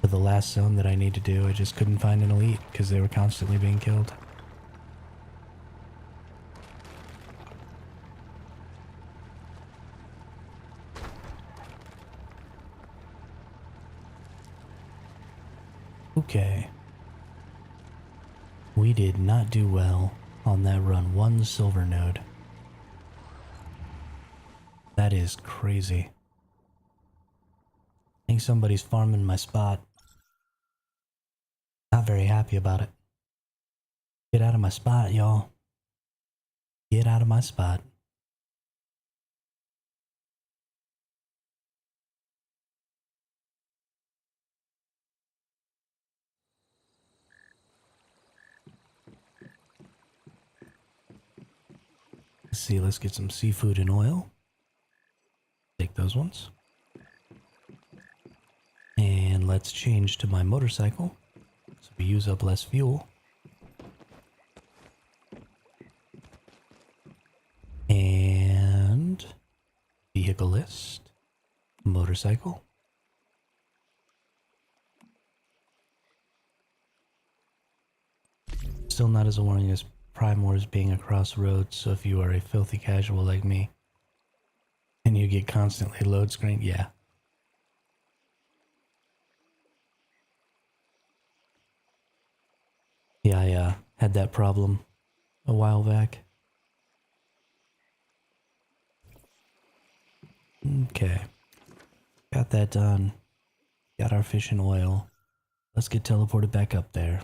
For the last zone that I need to do, I just couldn't find an elite because they were constantly being killed. Okay. We did not do well on that run. 1 silver node. That is crazy. I think somebody's farming my spot. Not very happy about it. Get out of my spot, y'all. Get out of my spot. Let's see, let's get some seafood and oil. Take those ones. And let's change to my motorcycle so we use up less fuel. And vehicle list, motorcycle. Still not as warning as Prime Wars being across roads, so if you are a filthy casual like me and you get constantly load screened, yeah. Yeah, I had that problem a while back. Okay. Got that done. Got our fish and oil. Let's get teleported back up there.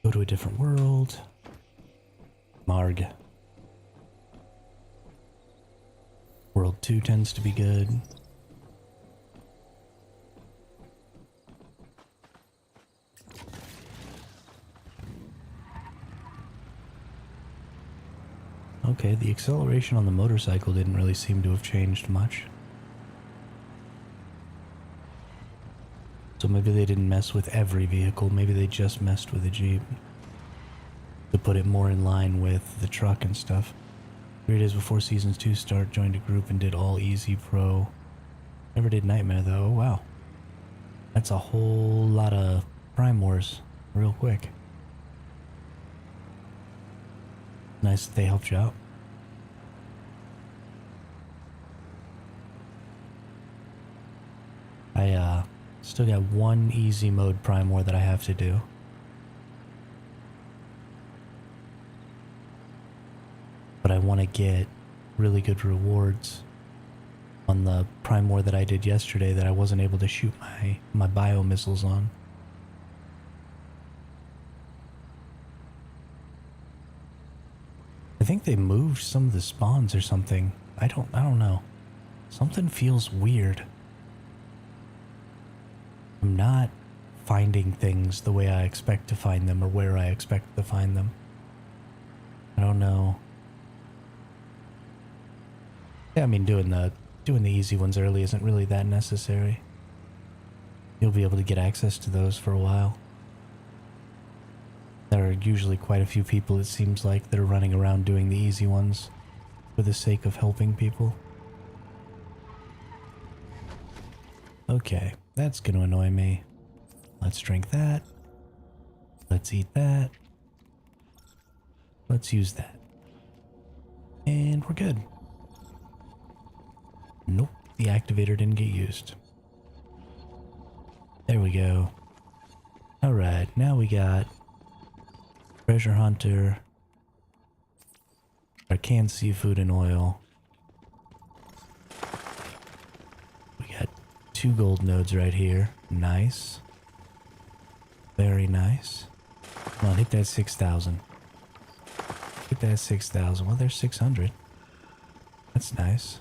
Go to a different world. Marg. World 2 tends to be good. Okay, the acceleration on the motorcycle didn't really seem to have changed much. So maybe they didn't mess with every vehicle, maybe they just messed with the Jeep to put it more in line with the truck and stuff. 3 days before Seasons 2 start, joined a group and did all easy pro. Never did Nightmare though. Oh, wow. That's a whole lot of Prime Wars real quick. Nice that they helped you out. I still got one easy mode Prime War that I have to do. But I want to get really good rewards on the Prime War that I did yesterday that I wasn't able to shoot my bio missiles on. I think they moved some of the spawns or something. I don't know. Something feels weird. I'm not finding things the way I expect to find them or where I expect to find them. I don't know. Yeah, I mean doing the easy ones early isn't really that necessary. You'll be able to get access to those for a while. There are usually quite a few people, it seems like, that are running around doing the easy ones for the sake of helping people. Okay, that's gonna annoy me. Let's drink that. Let's eat that. Let's use that. And we're good. Nope, the activator didn't get used. There we go. Alright, now we got Treasure Hunter, our canned seafood and oil. We got 2 gold nodes right here. Nice. Very nice. Come on, hit that 6,000. Hit that 6,000. Well, there's 600. That's nice.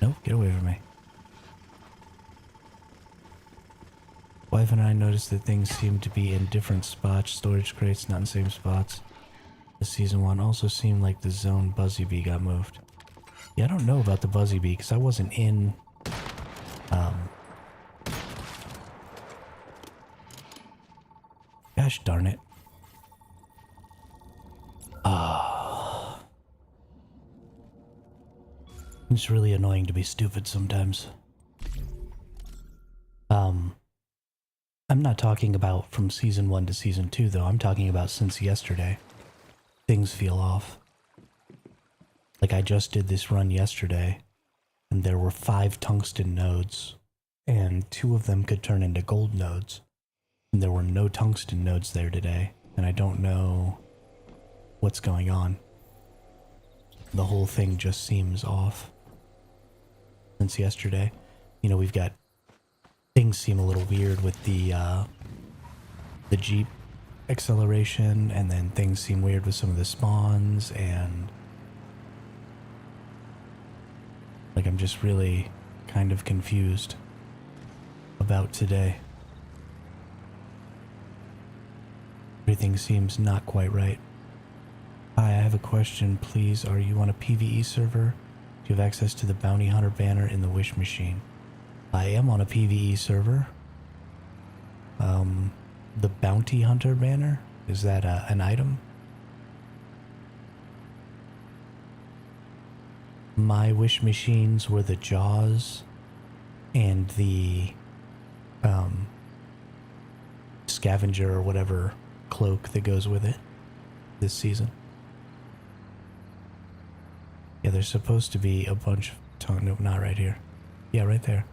Nope, get away from me. Wife and I noticed that things seem to be in different spots. Storage crates, not in the same spots. The season 1 also seemed like the zone Buzzy Bee got moved. Yeah, I don't know about the Buzzy Bee because I wasn't in... Gosh darn it. It's really annoying to be stupid sometimes. I'm not talking about from season 1 to season 2 though. I'm talking about since yesterday. Things feel off. Like I just did this run yesterday and there were 5 tungsten nodes and 2 of them could turn into gold nodes. And there were no tungsten nodes there today and I don't know what's going on. The whole thing just seems off. Since yesterday, you know, we've got things seem a little weird with the Jeep acceleration, and then things seem weird with some of the spawns, and like I'm just really kind of confused about today. Everything seems not quite right. Hi, I have a question, please. Are you on a PvE server? Do you have access to the Bounty Hunter banner in the Wish Machine? I am on a PvE server. The Bounty Hunter banner? Is that an item? My Wish Machines were the Jaws and the Scavenger or whatever cloak that goes with it this season. Yeah, there's supposed to be a bunch of... No, not right here. Yeah, right there.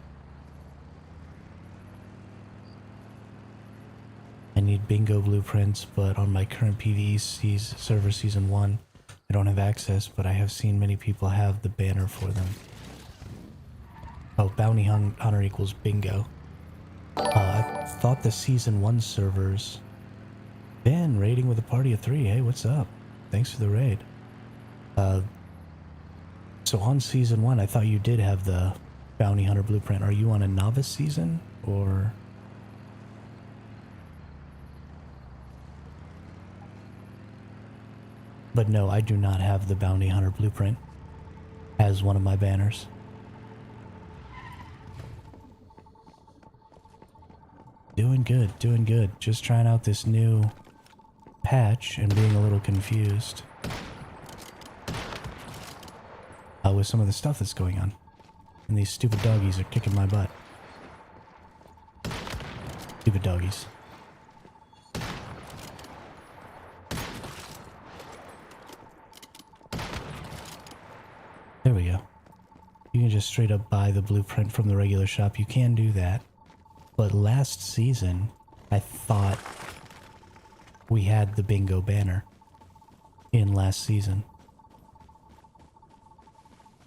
I need bingo blueprints, but on my current PvE server season 1, I don't have access, but I have seen many people have the banner for them. Oh, Bounty Hunter equals bingo. I thought the season 1 servers... Ben, raiding with a party of 3. Hey, what's up? Thanks for the raid. So on season 1, I thought you did have the Bounty Hunter blueprint. Are you on a novice season, or...? But no, I do not have the Bounty Hunter blueprint as one of my banners. Doing good, doing good. Just trying out this new patch and being a little confused with some of the stuff that's going on. And these stupid doggies are kicking my butt. Stupid doggies. There we go. You can just straight up buy the blueprint from the regular shop. You can do that. But last season, I thought we had the bingo banner in last season.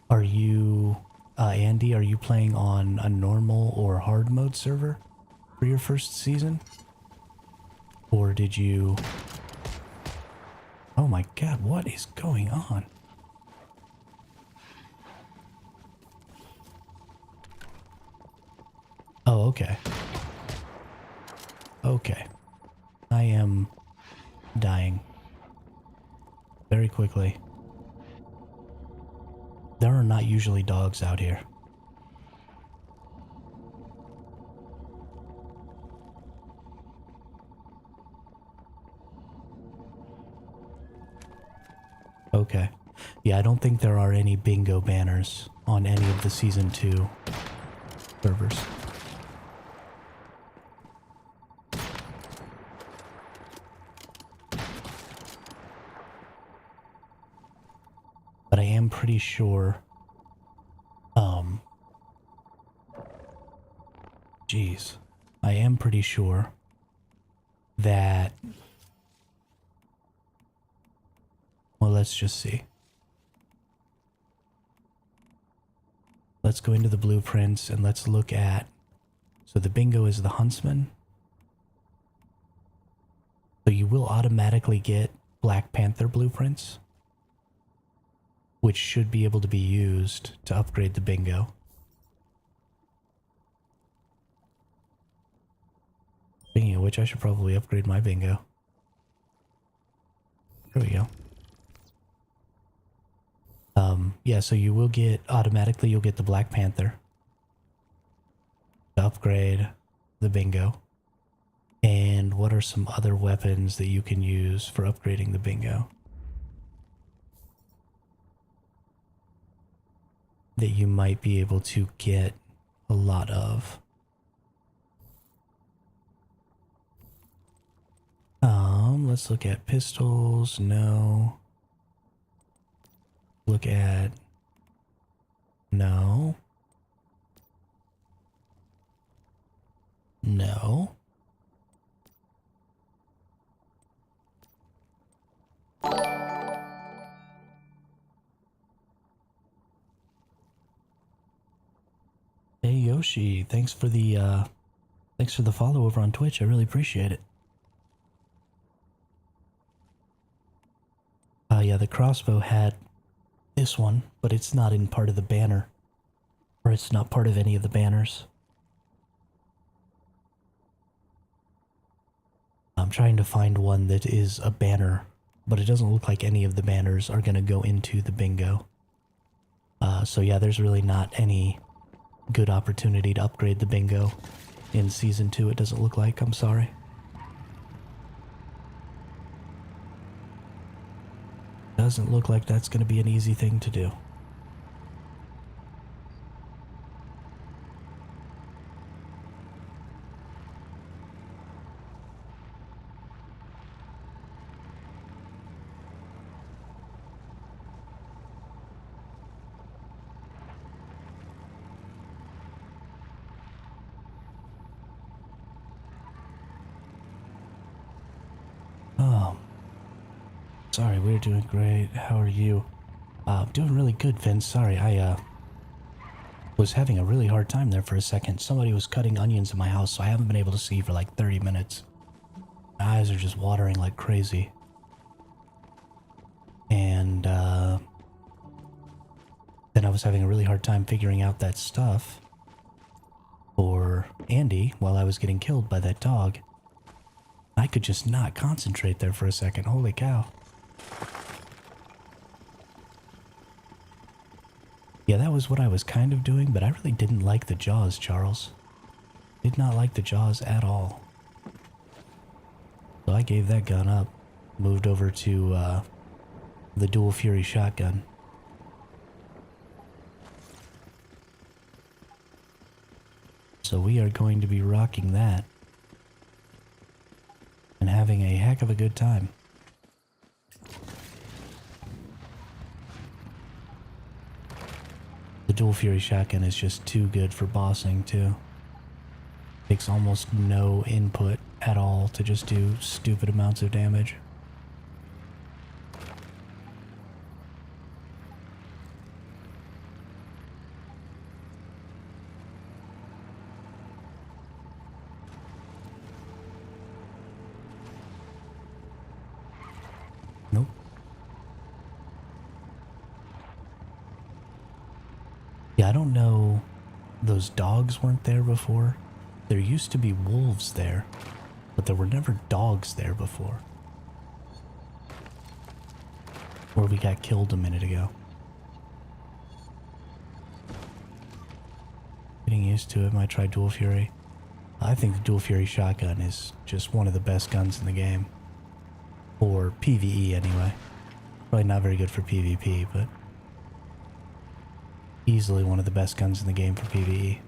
Are you, Andy, are you playing on a normal or hard mode server for your first season? Or did you... Oh my god, what is going on? Oh, okay. Okay. I am dying very quickly. There are not usually dogs out here. Okay. Yeah, I don't think there are any bingo banners on any of the Season 2 servers. But I am pretty sure, geez, I am pretty sure that, well, let's just see. Let's go into the blueprints and let's look at, so the bingo is the huntsman. So you will automatically get Black Panther blueprints, which should be able to be used to upgrade the bingo. Speaking of which, I should probably upgrade my bingo. There we go. Yeah, so you will get, automatically you'll get the Black Panther to upgrade the bingo. And what are some other weapons that you can use for upgrading the bingo that you might be able to get a lot of? Let's look at pistols. No. Look at... No. No. Hey Yoshi, thanks for the follow over on Twitch. I really appreciate it. Yeah, the crossbow had this one, but it's not in part of the banner. Or it's not part of any of the banners. I'm trying to find one that is a banner, but it doesn't look like any of the banners are going to go into the bingo. So yeah, there's really not any good opportunity to upgrade the bingo in Season 2, it doesn't look like. I'm sorry. Doesn't look like that's going to be an easy thing to do. Sorry, we're doing great. How are you? Doing really good, Vince. Sorry, I was having a really hard time there for a second. Somebody was cutting onions in my house, so I haven't been able to see for like 30 minutes. My eyes are just watering like crazy. And then I was having a really hard time figuring out that stuff for Andy while I was getting killed by that dog. I could just not concentrate there for a second. Holy cow. Yeah, that was what I was kind of doing, but I really didn't like the jaws, Charles. Did not like the jaws at all. So I gave that gun up. moved over to the Dual Fury shotgun. So we are going to be rocking that and having a heck of a good time. The Dual Fury shotgun is just too good for bossing too. Takes almost no input at all to just do stupid amounts of damage. Nope. Yeah, I don't know. Those dogs weren't there before. There used to be wolves there, but there were never dogs there before. Where we got killed a minute ago. Getting used to it, might try Dual Fury. I think the Dual Fury shotgun is just one of the best guns in the game. For PvE anyway. Probably not very good for PvP, but easily one of the best guns in the game for PvE.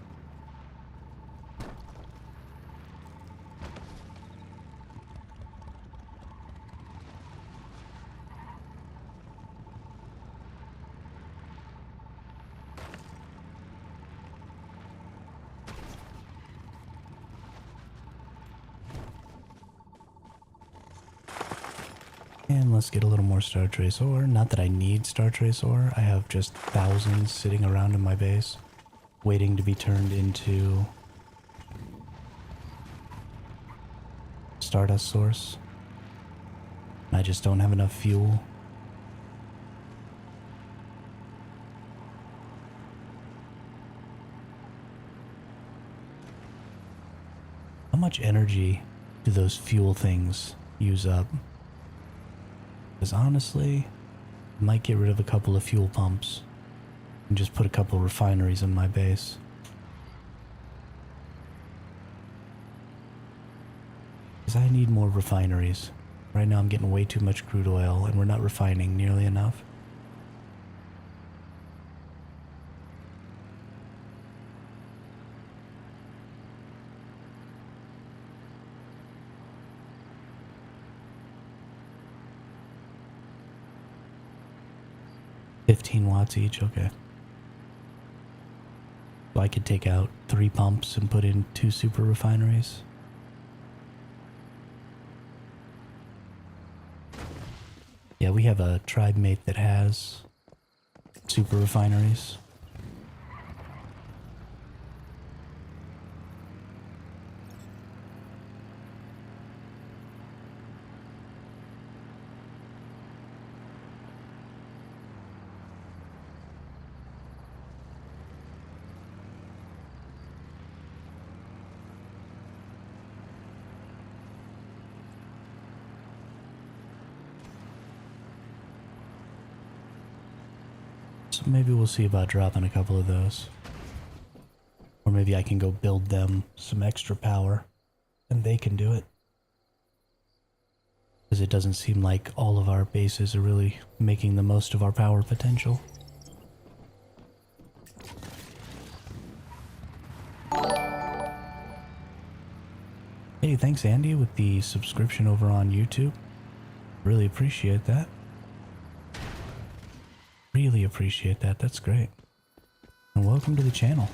And let's get a little more Star Trace ore. Not that I need Star Trace ore. I have just thousands sitting around in my base, waiting to be turned into Stardust Source. I just don't have enough fuel. How much energy do those fuel things use up? Because honestly, I might get rid of a couple of fuel pumps and just put a couple of refineries in my base. Because I need more refineries. Right now I'm getting way too much crude oil and we're not refining nearly enough. $15 each, okay. So I could take out 3 pumps and put in 2 super refineries. Yeah, we have a tribe mate that has super refineries. So maybe we'll see about dropping a couple of those. Or maybe I can go build them some extra power and they can do it. Because it doesn't seem like all of our bases are really making the most of our power potential. Hey, thanks Andy with the subscription over on YouTube. Really appreciate that. Really appreciate that. That's great. And welcome to the channel.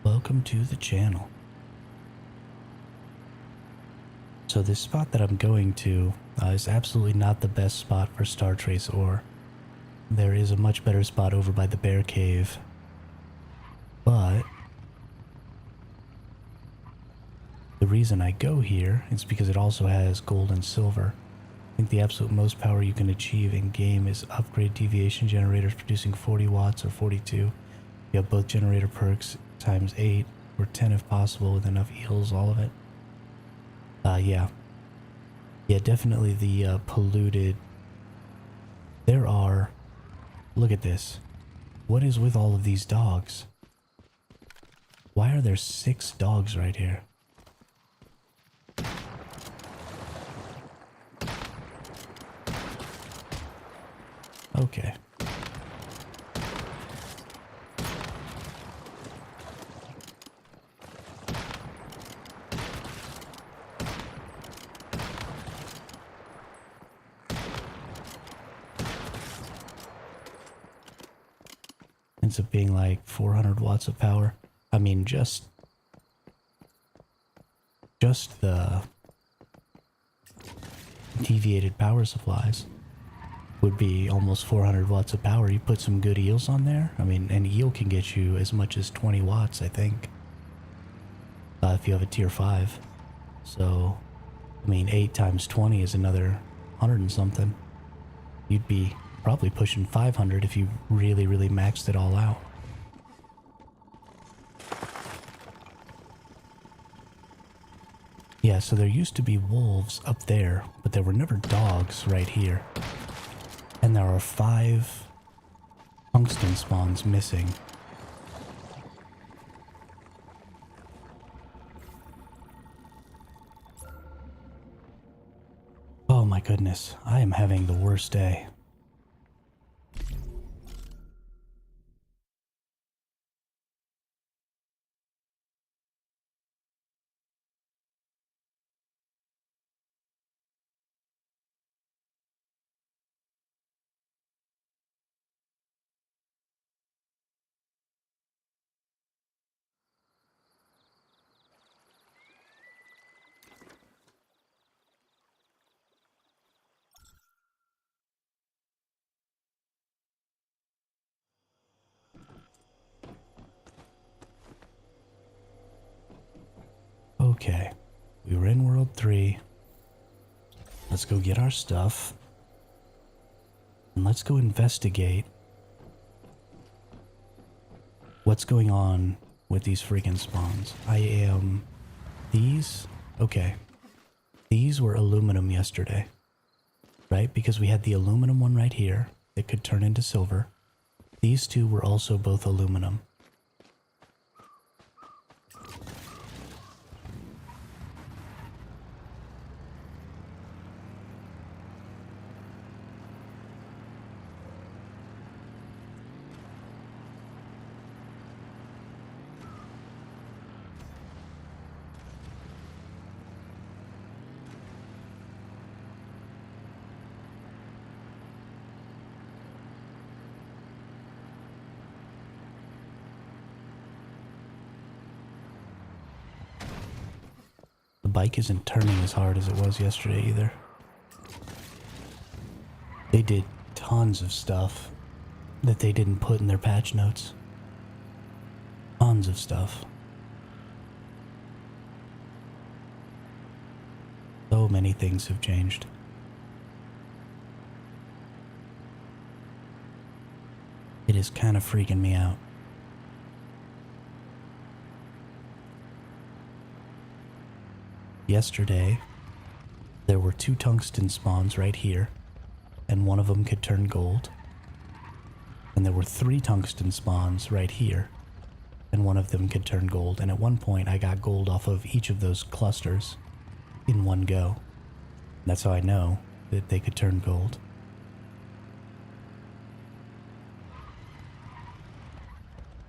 Welcome to the channel. So this spot that I'm going to is absolutely not the best spot for Star Trace ore. There is a much better spot over by the Bear Cave. But The reason I go here is because it also has gold and silver. I think the absolute most power you can achieve in game is upgrade deviation generators producing 40 watts or 42. You have both generator perks times 8 or 10 if possible with enough eels, all of it. Yeah. Yeah, definitely the polluted. There are... Look at this. What is with all of these dogs? Why are there 6 dogs right here? Okay. Ends up being like 400 watts of power. I mean, just the deviated power supplies would be almost 400 watts of power. You put some good eels on there. I mean, an eel can get you as much as 20 watts, I think. If you have a tier 5. So, I mean, 8 times 20 is another 100 and something. You'd be probably pushing 500 if you really, really maxed it all out. Yeah, so there used to be wolves up there, but there were never dogs right here. And there are 5 tungsten spawns missing. Oh my goodness, I am having the worst day. Okay, we were in World 3. Let's go get our stuff. And let's go investigate what's going on with these freaking spawns. These? Okay. These were aluminum yesterday, right? Because we had the aluminum one right here that could turn into silver. These 2 were also both aluminum. The bike isn't turning as hard as it was yesterday either. They did tons of stuff that they didn't put in their patch notes. Tons of stuff. So many things have changed. It is kind of freaking me out. Yesterday, there were 2 tungsten spawns right here, and one of them could turn gold. And there were 3 tungsten spawns right here, and one of them could turn gold. And at one point, I got gold off of each of those clusters in one go. That's how I know that they could turn gold.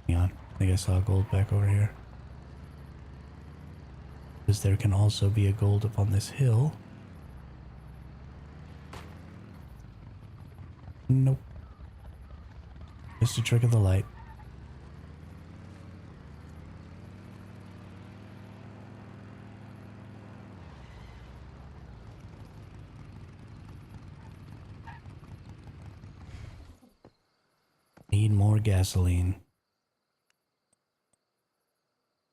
Hang on, I think I saw gold back over here. Because there can also be a gold up on this hill. Nope. Just a trick of the light. Need more gasoline.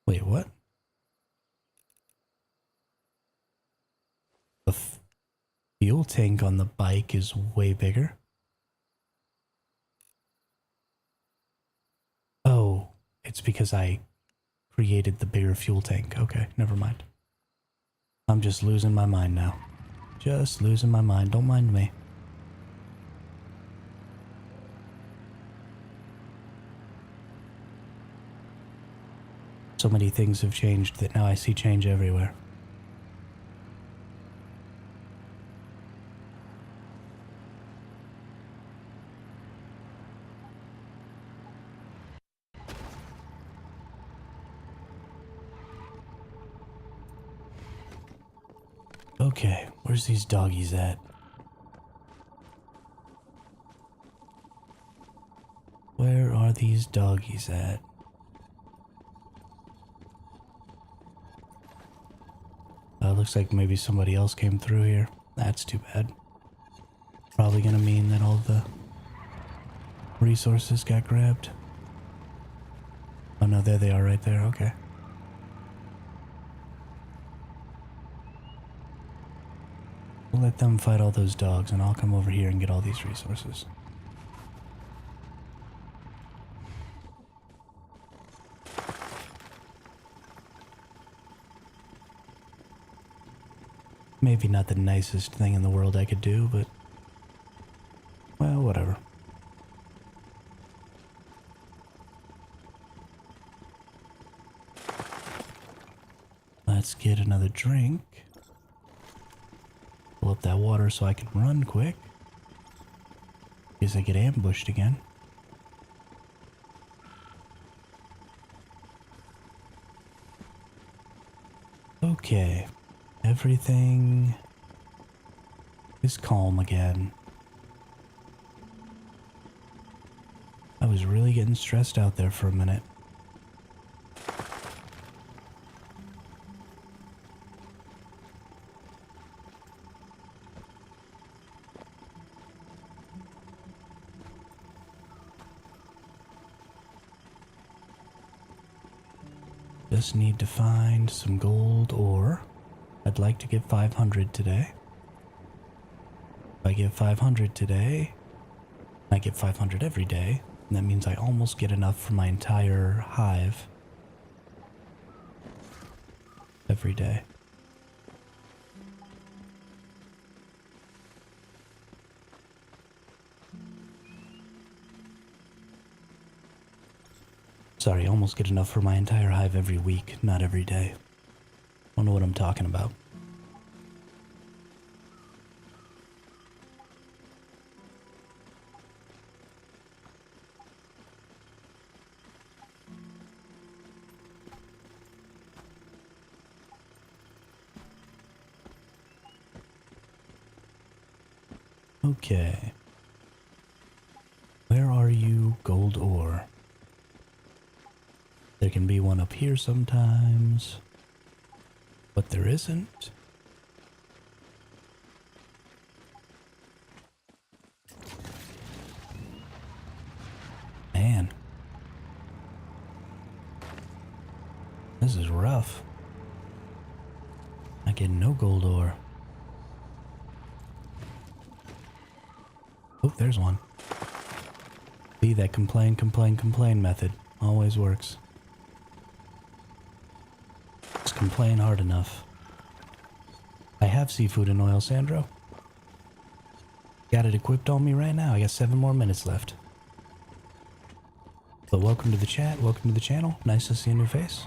Wait, what? Fuel tank on the bike is way bigger. Oh, it's because I created the bigger fuel tank. Okay, never mind. I'm just losing my mind now. Just losing my mind. Don't mind me. So many things have changed that now I see change everywhere. Okay, where's these doggies at? Where are these doggies at? Looks like maybe somebody else came through here. That's too bad. Probably gonna mean that all the resources got grabbed. Oh no, there they are right there, okay. We'll let them fight all those dogs and I'll come over here and get all these resources. Maybe not the nicest thing in the world I could do, but... well, whatever. Let's get another drink. Pull up that water so I can run quick. In case I get ambushed again. Okay. Everything is calm again. I was really getting stressed out there for a minute. Just need to find some gold ore. I'd like to get 500 today. If I get 500 today, I get 500 every day, and that means I almost get enough for my entire hive every day. Sorry, almost get enough for my entire hive every week, not every day. Don't know what I'm talking about. Okay. Where are you, gold ore? There can be one up here sometimes, but there isn't. Man. This is rough. I get no gold ore. Oh, there's one. See, that complain method always works. Just complain hard enough. I have seafood and oil, Sandro. Got it equipped on me right now. I got 7 more minutes left. But welcome to the chat. Welcome to the channel. Nice to see a new face.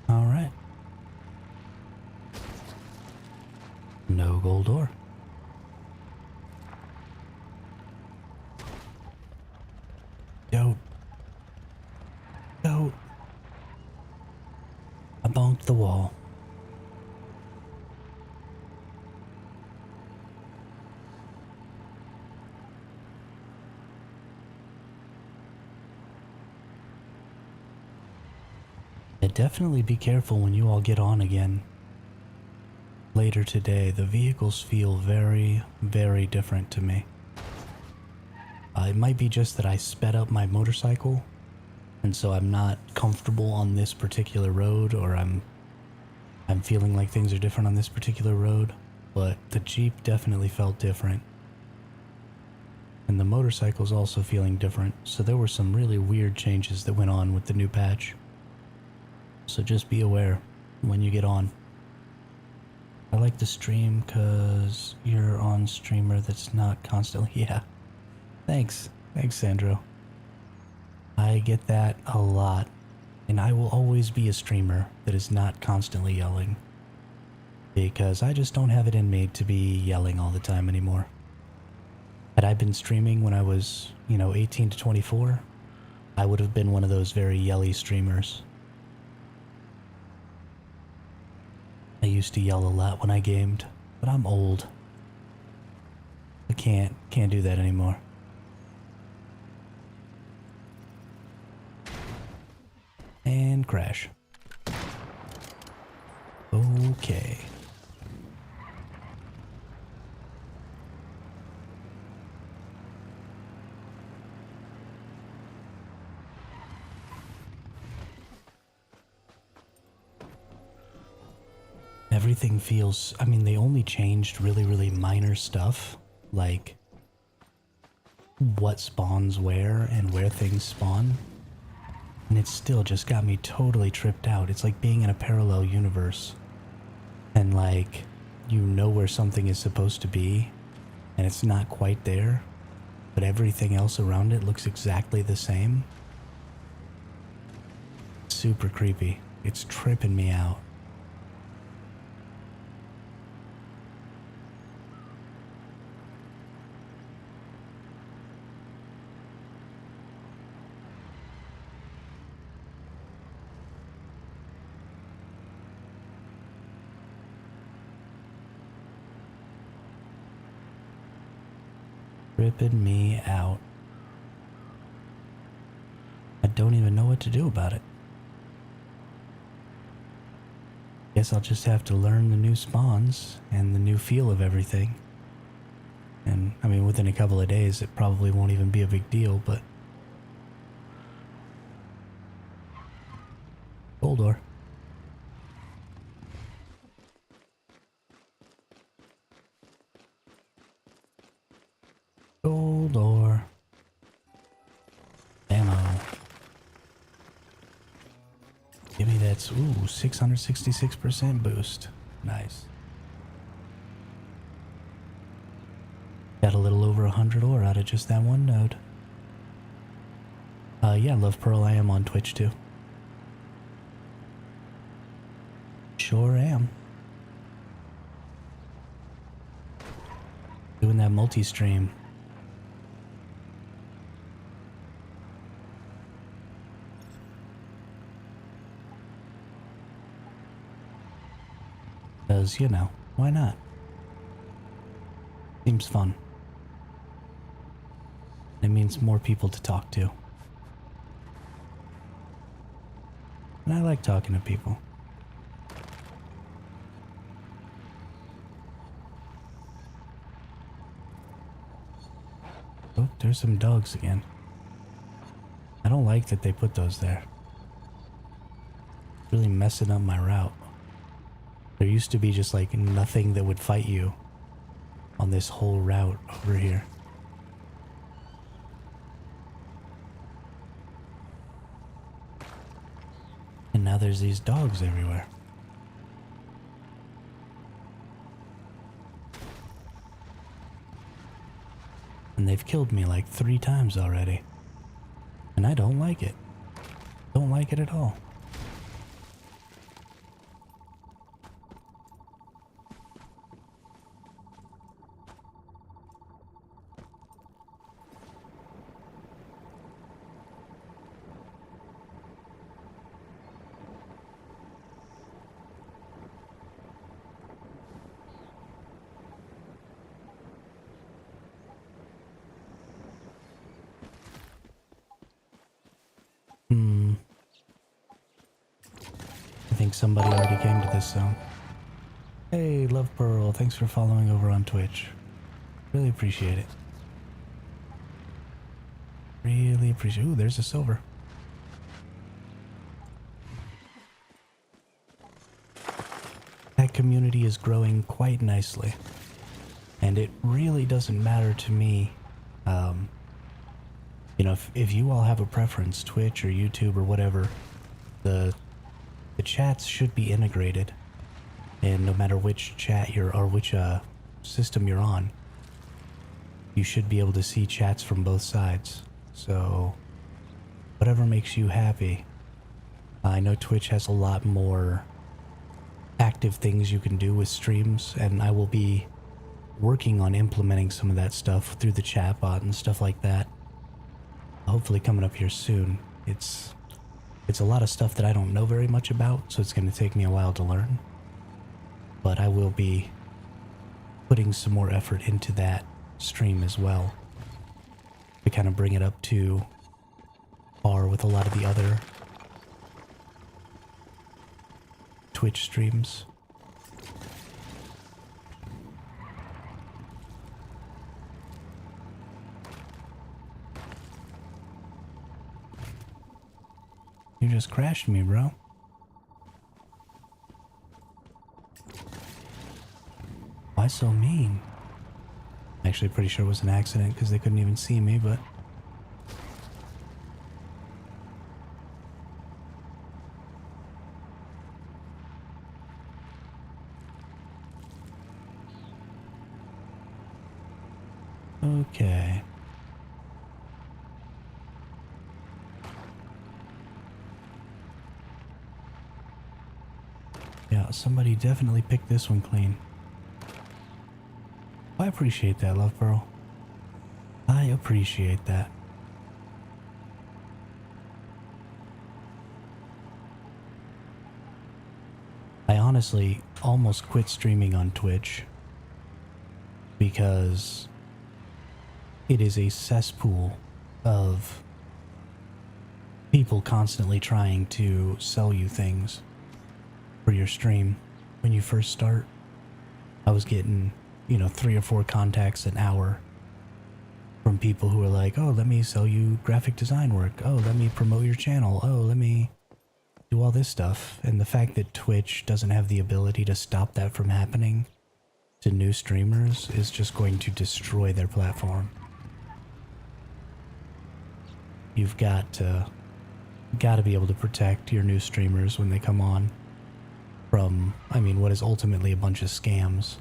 Alright. No gold ore. the wall. And definitely be careful when you all get on again. Later today, the vehicles feel very, very different to me. It might be just that I sped up my motorcycle, and so I'm not comfortable on this particular road, or I'm feeling like things are different on this particular road, but the Jeep definitely felt different. And the motorcycle's also feeling different, so there were some really weird changes that went on with the new patch. So just be aware when you get on. I like the stream because you're on streamer that's not constantly... Yeah. Thanks, Sandro. I get that a lot. And I will always be a streamer that is not constantly yelling. Because I just don't have it in me to be yelling all the time anymore. Had I been streaming when I was, 18 to 24, I would have been one of those very yelly streamers. I used to yell a lot when I gamed, but I'm old. I can't do that anymore. And crash. Okay. Everything feels, they only changed really, really minor stuff, like what spawns where and where things spawn. And it still just got me totally tripped out. It's like being in a parallel universe. And like, you know where something is supposed to be, and it's not quite there, but everything else around it looks exactly the same. Super creepy. It's tripping me out. Tripping me out. I don't even know what to do about it. Guess I'll just have to learn the new spawns and the new feel of everything. And, within a couple of days, it probably won't even be a big deal, but... Goldor. Goldor. Ammo. Give me that, 666% boost. Nice. Got a little over 100 ore out of just that one node. Yeah, Love Pearl, I am on Twitch too. Sure am. Doing that multi-stream. Because, why not? Seems fun. It means more people to talk to. And I like talking to people. Oh, there's some dogs again. I don't like that they put those there. Really messing up my route. There used to be just like nothing that would fight you on this whole route over here. And now there's these dogs everywhere. And they've killed me like 3 times already. And I don't like it. Don't like it at all. Hmm. I think somebody already came to this zone. Hey, Love Pearl, thanks for following over on Twitch. Really appreciate it. Really appreciate it. Ooh, there's a silver. That community is growing quite nicely. And it really doesn't matter to me. You know, if you all have a preference, Twitch or YouTube or whatever, the chats should be integrated. And no matter which chat you're, or which system you're on, you should be able to see chats from both sides. So, whatever makes you happy. I know Twitch has a lot more active things you can do with streams, and I will be working on implementing some of that stuff through the chatbot and stuff like that. Hopefully coming up here soon. It's a lot of stuff that I don't know very much about, so it's going to take me a while to learn. But I will be putting some more effort into that stream as well, to kind of bring it up to par with a lot of the other Twitch streams. You just crashed me, bro. Why so mean? Actually, pretty sure it was an accident because they couldn't even see me, but... Okay. Yeah, somebody definitely picked this one clean. I appreciate that, Love Pearl. I appreciate that. I honestly almost quit streaming on Twitch because it is a cesspool of people constantly trying to sell you things for your stream. When you first start, I was getting, you know, 3 or 4 contacts an hour from people who are like, oh, let me sell you graphic design work. Oh, let me promote your channel. Oh, let me do all this stuff. And the fact that Twitch doesn't have the ability to stop that from happening to new streamers is just going to destroy their platform. You've got to be able to protect your new streamers when they come on from, I mean, what is ultimately a bunch of scams.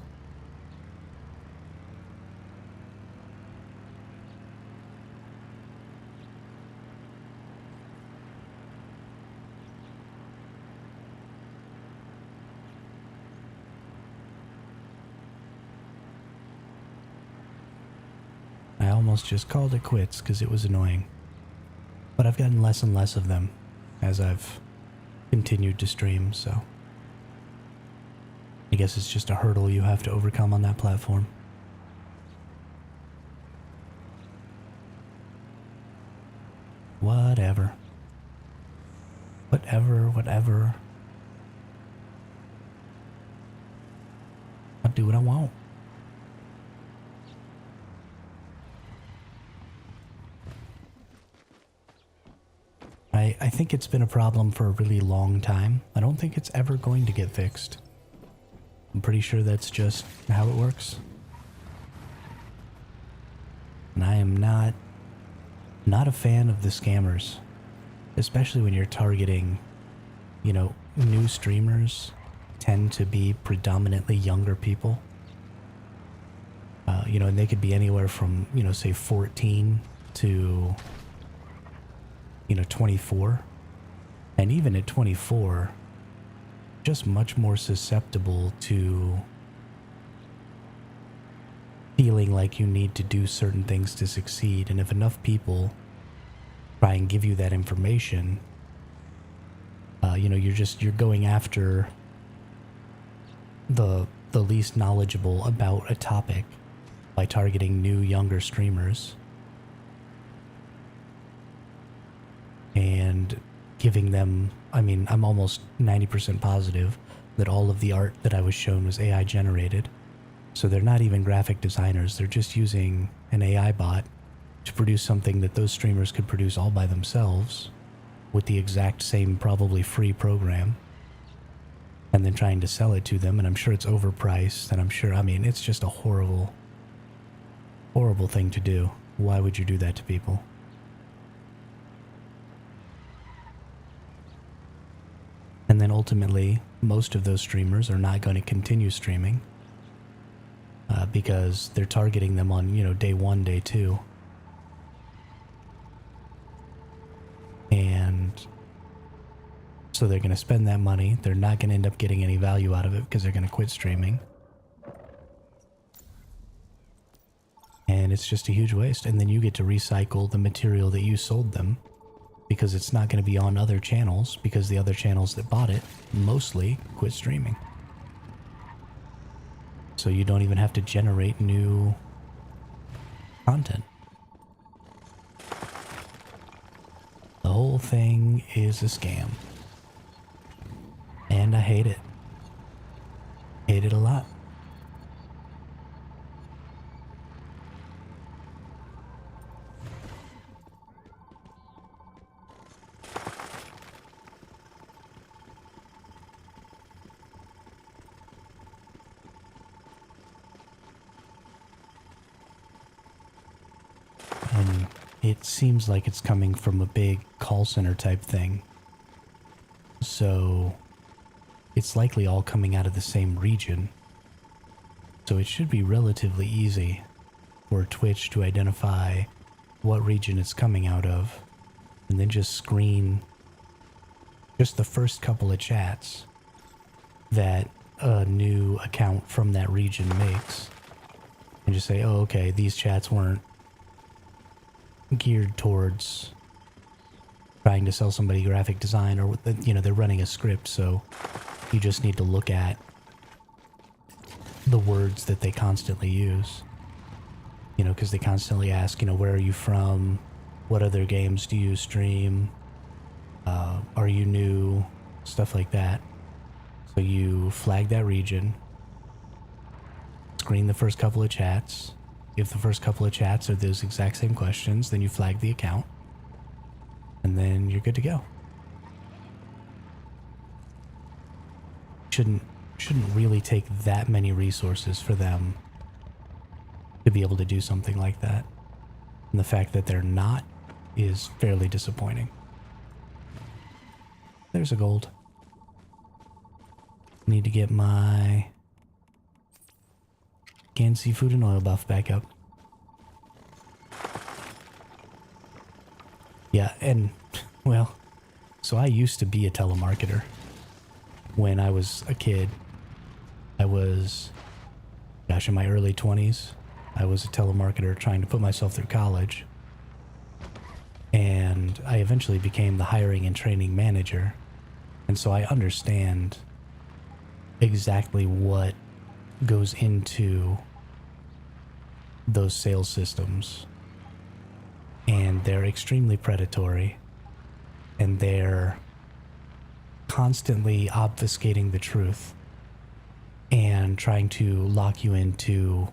I almost just called it quits because it was annoying. But I've gotten less and less of them as I've continued to stream, so I guess it's just a hurdle you have to overcome on that platform. Whatever. Whatever. I'll do what I want. I think it's been a problem for a really long time. I don't think it's ever going to get fixed. I'm pretty sure that's just how it works. And I am not a fan of the scammers, especially when you're targeting, you know, new streamers tend to be predominantly younger people. You know, and they could be anywhere from, you know, say 14 to, you know, 24. And even at 24, just much more susceptible to feeling like you need to do certain things to succeed. And if enough people try and give you that information, you know, you're going after the least knowledgeable about a topic by targeting new, younger streamers. And giving them, I mean, I'm almost 90% positive that all of the art that I was shown was AI generated. So they're not even graphic designers. They're just using an AI bot to produce something that those streamers could produce all by themselves with the exact same probably free program, and then trying to sell it to them. And I'm sure it's overpriced, and I'm sure, I mean, it's just a horrible, horrible thing to do. Why would you do that to people? And then ultimately, most of those streamers are not going to continue streaming because they're targeting them on, you know, day 1, day 2. And so they're going to spend that money. They're not going to end up getting any value out of it because they're going to quit streaming. And it's just a huge waste. And then you get to recycle the material that you sold them because it's not going to be on other channels because the other channels that bought it mostly quit streaming. So you don't even have to generate new content. The whole thing is a scam. And I hate it. Hate it a lot. And it seems like it's coming from a big call center type thing. So it's likely all coming out of the same region. So it should be relatively easy for Twitch to identify what region it's coming out of and then just screen just the first couple of chats that a new account from that region makes and just say, oh, okay, these chats weren't geared towards trying to sell somebody graphic design, or, you know, they're running a script, so you just need to look at the words that they constantly use, you know, because they constantly ask, you know, where are you from, what other games do you stream, are you new, stuff like that. So you flag that region, screen the first couple of chats. If the first couple of chats are those exact same questions, then you flag the account, and then you're good to go. Shouldn't really take that many resources for them to be able to do something like that. And the fact that they're not is fairly disappointing. There's a gold. Need to get my canned seafood and oil buff back up. Yeah, and, well, so I used to be a telemarketer. When I was a kid, I was, gosh, in my early 20s, I was a telemarketer trying to put myself through college. And I eventually became the hiring and training manager. And so I understand exactly what goes into those sales systems. And they're extremely predatory. And they're constantly obfuscating the truth and trying to lock you into,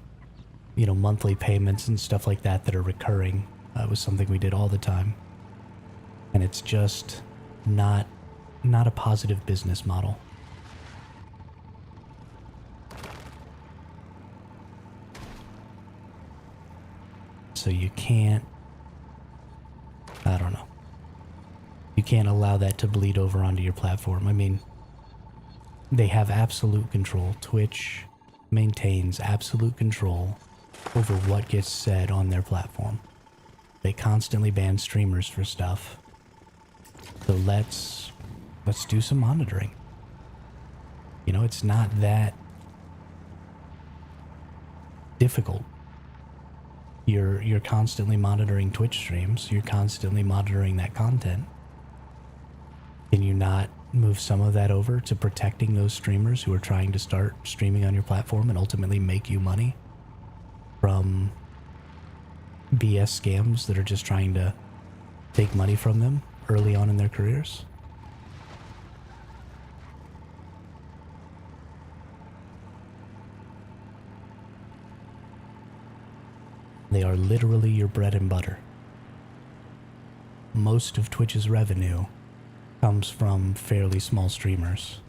you know, monthly payments and stuff like that that are recurring. It was something we did all the time. And it's just not a positive business model. So you can't, I don't know. You can't allow that to bleed over onto your platform. I mean, they have absolute control. Twitch maintains absolute control over what gets said on their platform. They constantly ban streamers for stuff. So let's do some monitoring. You know, it's not that difficult. You're constantly monitoring Twitch streams. You're constantly monitoring that content. Can you not move some of that over to protecting those streamers who are trying to start streaming on your platform and ultimately make you money from BS scams that are just trying to take money from them early on in their careers? They are literally your bread and butter. Most of Twitch's revenue comes from fairly small streamers.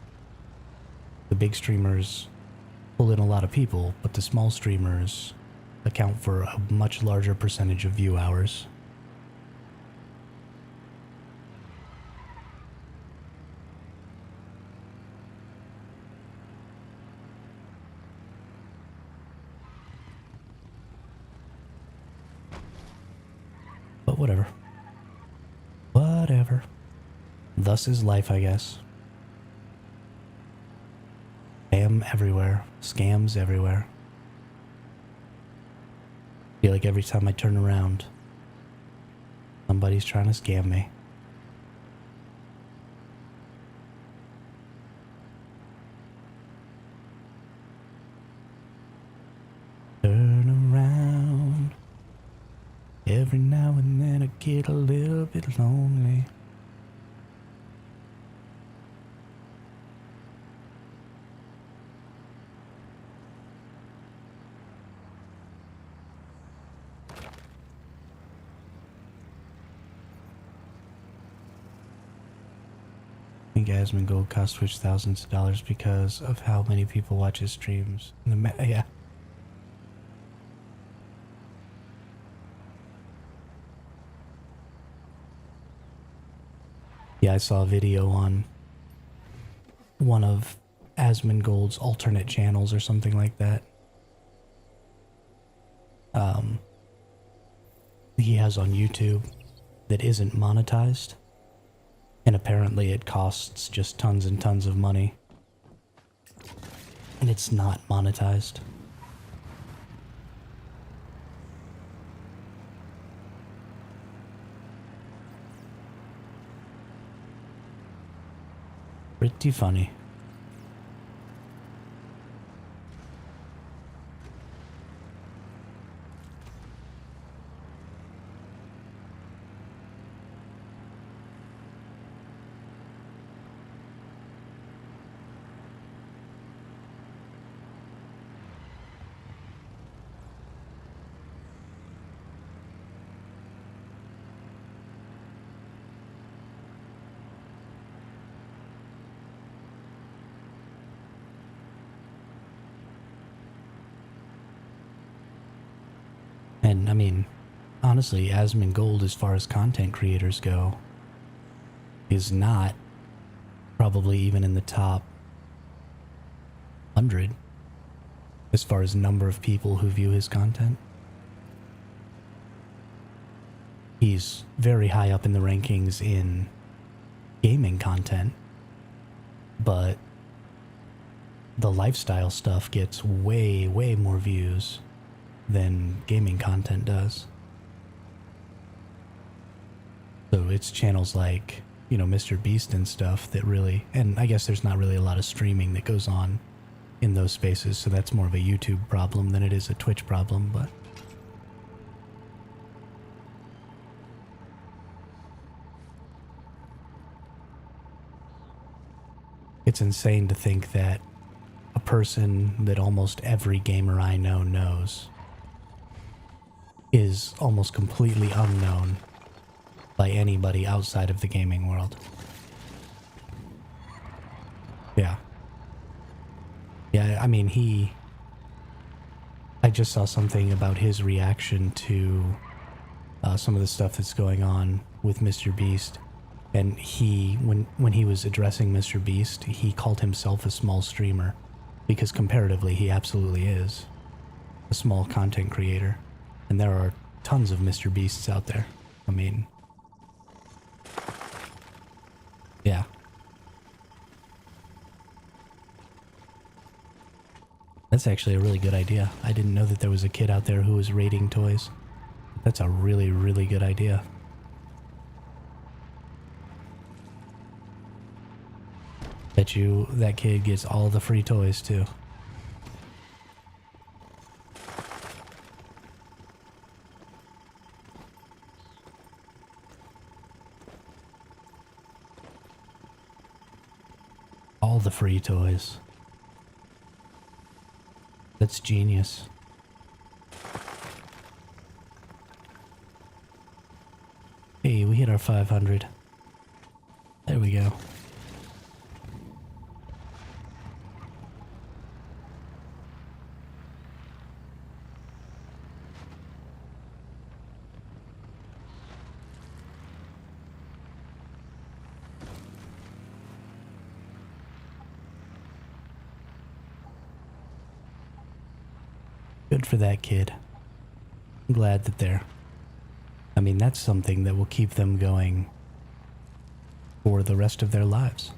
The big streamers pull in a lot of people, but the small streamers account for a much larger percentage of view hours. But whatever. Whatever. Thus is life, I guess. Spam everywhere. Scams everywhere. Feel like every time I turn around, somebody's trying to scam me. Turn around. Every now and then I get a little bit lonely. I think Asmongold costs Twitch thousands of dollars because of how many people watch his streams. Yeah. Yeah, I saw a video on one of Asmongold's alternate channels or something like that. He has on YouTube that isn't monetized. And apparently it costs just tons and tons of money. And it's not monetized. Pretty funny. And I mean, honestly, Asmongold, as far as content creators go, is not probably even in the top 100 as far as number of people who view his content. He's very high up in the rankings in gaming content, but the lifestyle stuff gets way, way more views than gaming content does. So it's channels like, you know, Mr. Beast and stuff that really, and I guess there's not really a lot of streaming that goes on in those spaces, so that's more of a YouTube problem than it is a Twitch problem, but it's insane to think that a person that almost every gamer I know knows is almost completely unknown by anybody outside of the gaming world. Yeah. Yeah, I mean, I just saw something about his reaction to some of the stuff that's going on with Mr. Beast. And when he was addressing Mr. Beast, he called himself a small streamer. Because comparatively, he absolutely is a small content creator. And there are tons of Mr. Beasts out there. I mean, yeah. That's actually a really good idea. I didn't know that there was a kid out there who was raiding toys. That's a really, really good idea. Bet you that kid gets all the free toys too. All the free toys. That's genius. hit our 500. There we go. Good for that kid. I'm glad that I mean, that's something that will keep them going for the rest of their lives.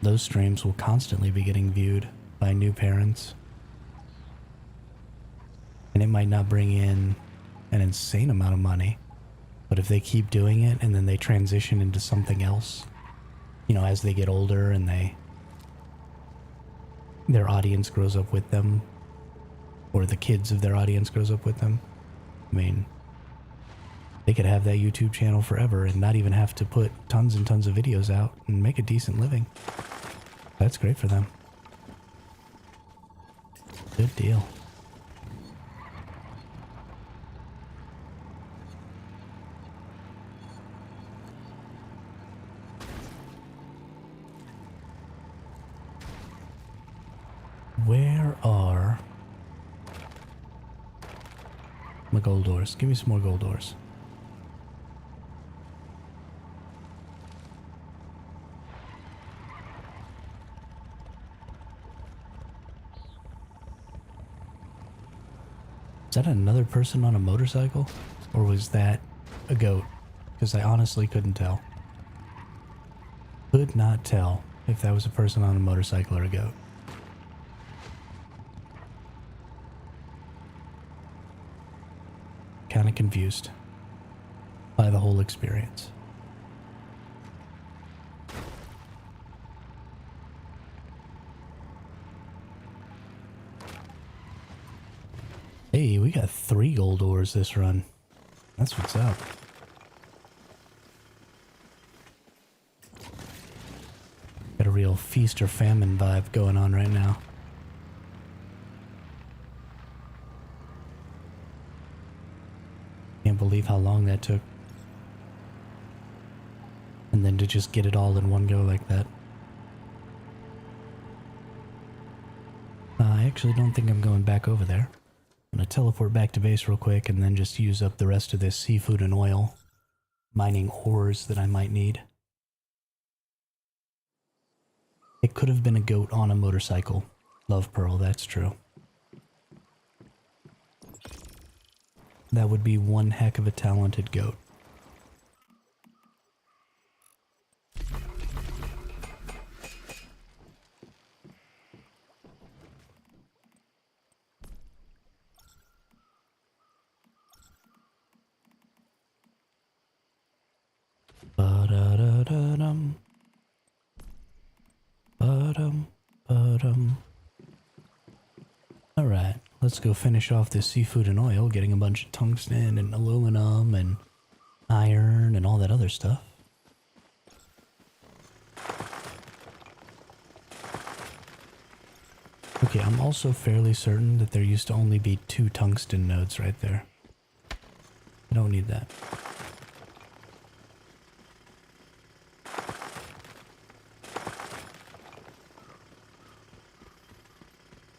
Those streams will constantly be getting viewed by new parents. And it might not bring in an insane amount of money, but if they keep doing it and then they transition into something else, you know, as they get older and their audience grows up with them, or the kids of their audience grows up with them, I mean, they could have that YouTube channel forever and not even have to put tons and tons of videos out and make a decent living. That's great for them. Good deal. Where are my gold ores? Give me some more gold ores. Is that another person on a motorcycle? Or was that a goat? Because I honestly couldn't tell. Could not tell if that was a person on a motorcycle or a goat. Kind of confused by the whole experience. Hey, we got 3 gold ores this run. That's what's up. Got a real feast or famine vibe going on right now. Can't believe how long that took. And then to just get it all in one go like that. I actually don't think I'm going back over there. I'm gonna teleport back to base real quick and then just use up the rest of this seafood and oil mining ores that I might need. It could have been a goat on a motorcycle. Love Pearl, that's true. That would be one heck of a talented goat. Ba-da-da-da-dum. Ba-dum, ba-dum. Alright, let's go finish off this seafood and oil, getting a bunch of tungsten and aluminum and iron and all that other stuff. Okay, I'm also fairly certain that there used to only be 2 tungsten nodes right there. I don't need that.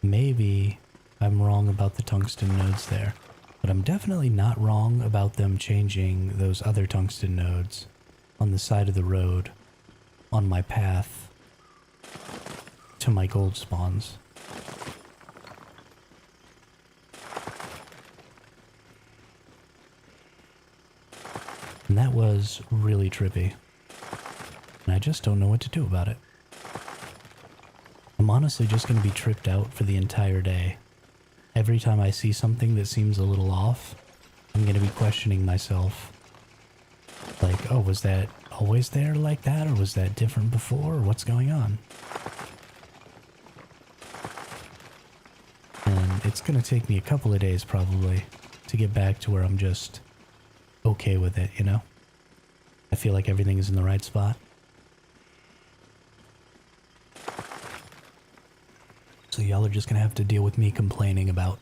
Maybe I'm wrong about the tungsten nodes there, but I'm definitely not wrong about them changing those other tungsten nodes on the side of the road on my path to my gold spawns. And that was really trippy, and I just don't know what to do about it. I'm honestly just going to be tripped out for the entire day. Every time I see something that seems a little off, I'm going to be questioning myself. Like, oh, was that always there like that? Or was that different before? Or what's going on? And it's going to take me a couple of days probably to get back to where I'm just okay with it, you know? I feel like everything is in the right spot. So y'all are just gonna have to deal with me complaining about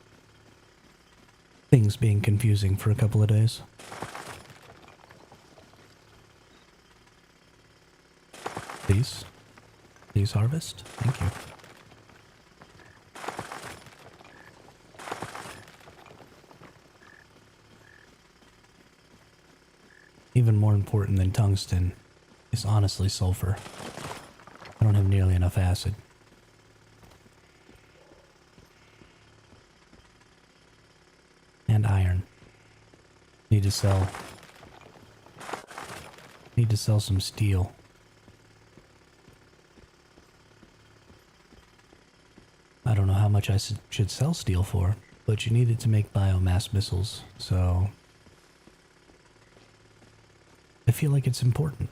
things being confusing for a couple of days. Please. Please harvest. Thank you. Even more important than tungsten is honestly sulfur. I don't have nearly enough acid. And iron. Need to sell some steel. I don't know how much I should sell steel for, but you need it to make biomass missiles, so I feel like it's important.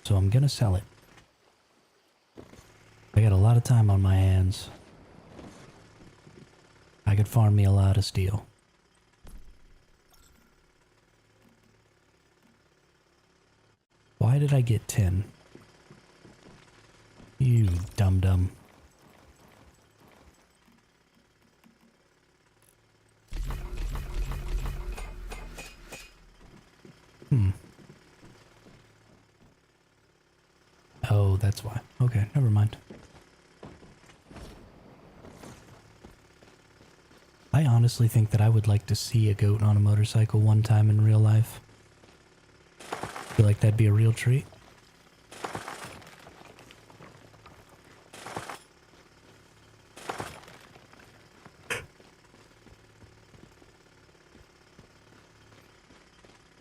So I'm gonna sell it. I got a lot of time on my hands. I could farm me a lot of steel. Why did I get tin? You dum-dum. Oh, that's why. Okay, never mind. I honestly think that I would like to see a goat on a motorcycle one time in real life. Feel like that'd be a real treat.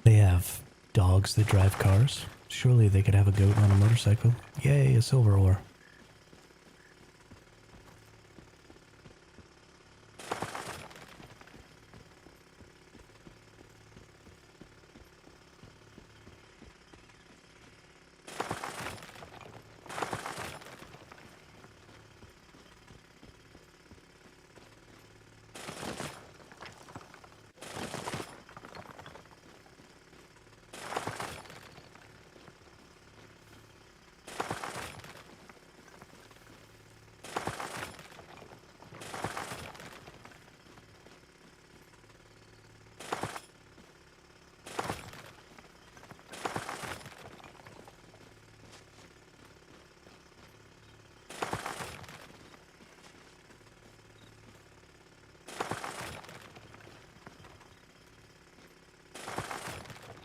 They have dogs that drive cars. Surely they could have a goat on a motorcycle. Yay, a silver ore.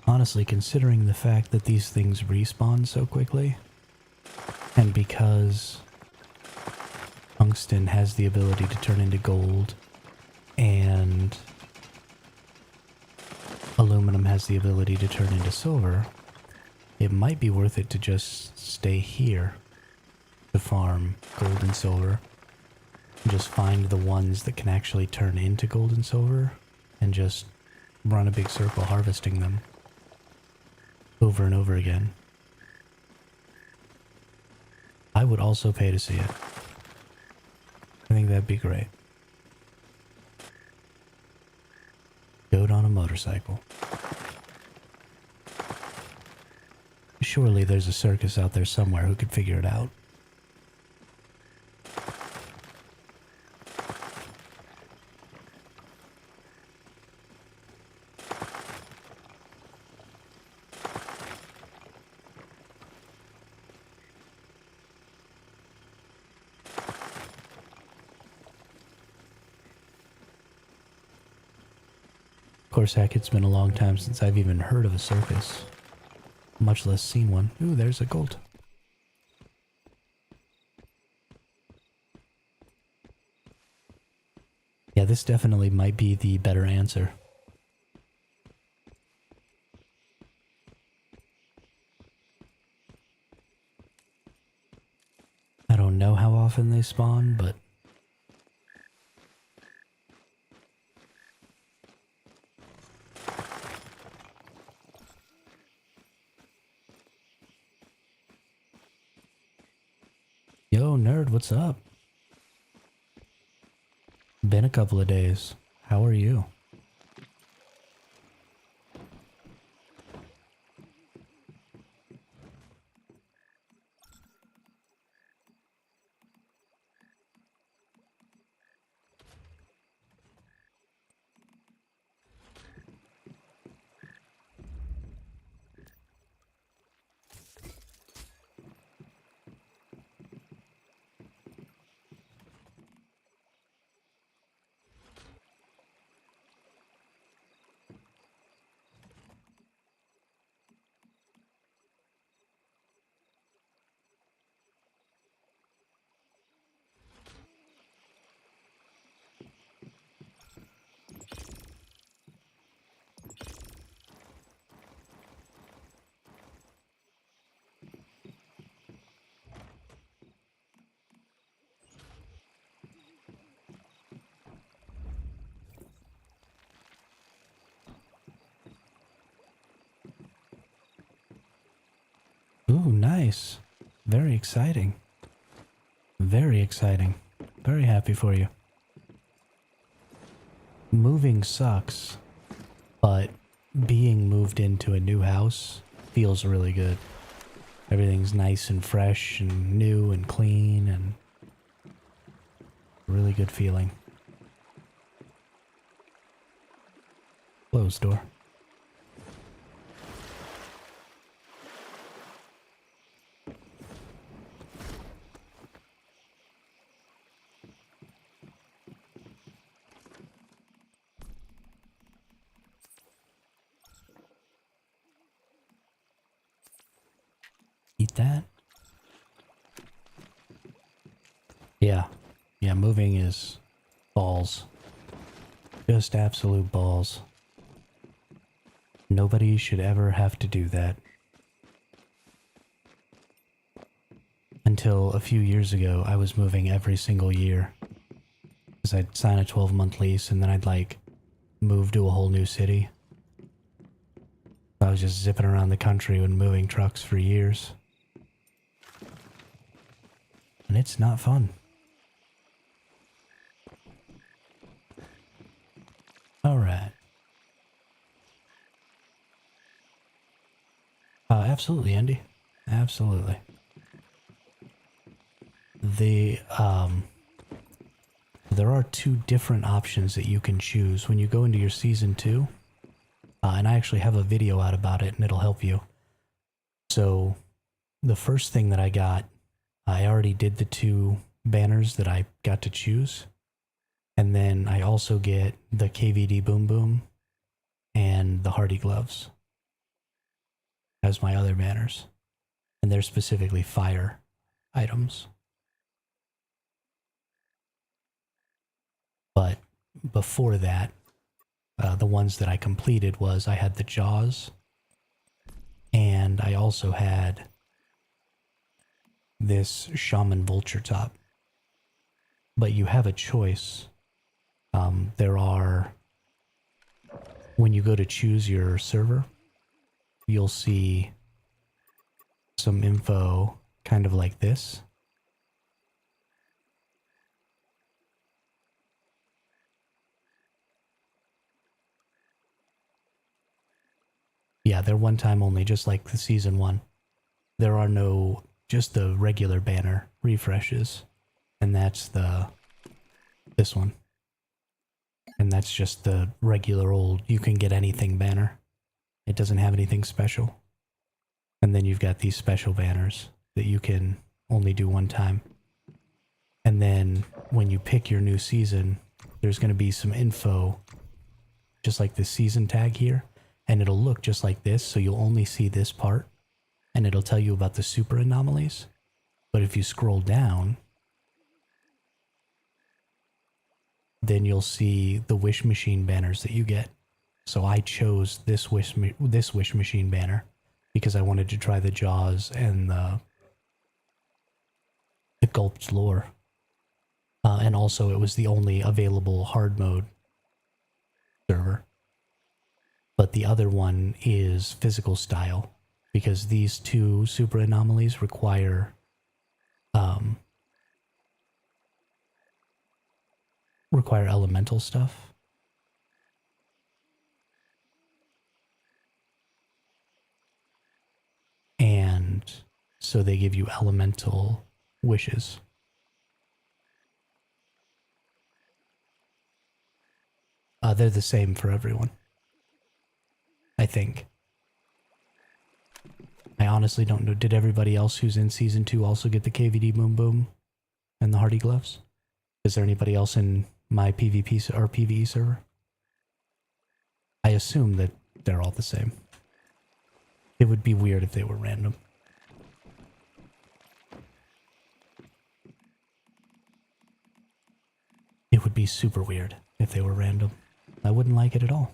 Honestly, considering the fact that these things respawn so quickly, and because tungsten has the ability to turn into gold, and aluminum has the ability to turn into silver, it might be worth it to just stay here to farm gold and silver. Just find the ones that can actually turn into gold and silver, and just run a big circle harvesting them over and over again. I would also pay to see it. I think that'd be great. Goat on a motorcycle. Surely there's a circus out there somewhere who could figure it out. Of course, heck, it's been a long time since I've even heard of a circus, much less seen one. Ooh, there's a gold. Yeah, this definitely might be the better answer. I don't know how often they spawn, but yo, nerd, what's up? Been a couple of days. How are you? Ooh, nice. Very exciting. Very exciting. Very happy for you. Moving sucks, but being moved into a new house feels really good. Everything's nice and fresh and new and clean and a really good feeling. Closed door. Eat that. Yeah. Yeah, moving is balls. Just absolute balls. Nobody should ever have to do that. Until a few years ago, I was moving every single year. Because I'd sign a 12-month lease and then I'd like move to a whole new city. I was just zipping around the country with moving trucks for years. And it's not fun. Alright. Absolutely, Andy. Absolutely. There are two different options that you can choose when you go into your Season 2. And I actually have a video out about it and it'll help you. So, the first thing that I got, I already did the 2 banners that I got to choose. And then I also get the KVD Boom Boom and the Hardy Gloves as my other banners. And they're specifically fire items. But before that, the ones that I completed was I had the Jaws, and I also had this Shaman Vulture top. But you have a choice. There are, when you go to choose your server, you'll see some info kind of like this. Yeah, they're one time only, just like the Season 1. There are no, just the regular banner refreshes. And that's this one. And that's just the regular old, you can get anything banner. It doesn't have anything special. And then you've got these special banners that you can only do one time. And then when you pick your new season, there's going to be some info, just like the season tag here. And it'll look just like this, so you'll only see this part. And it'll tell you about the super anomalies. But if you scroll down, then you'll see the Wish Machine banners that you get. So I chose this Wish Machine banner because I wanted to try the Jaws and the Gulped Lore. And also it was the only available hard mode server. But the other one is physical style, because these 2 super anomalies require elemental stuff. And so they give you elemental wishes. They're the same for everyone, I think. I honestly don't know. Did everybody else who's in Season 2 also get the KVD Boom Boom and the Hardy Gloves? Is there anybody else in my PvP or PvE server? I assume that they're all the same. It would be weird if they were random. It would be super weird if they were random. I wouldn't like it at all.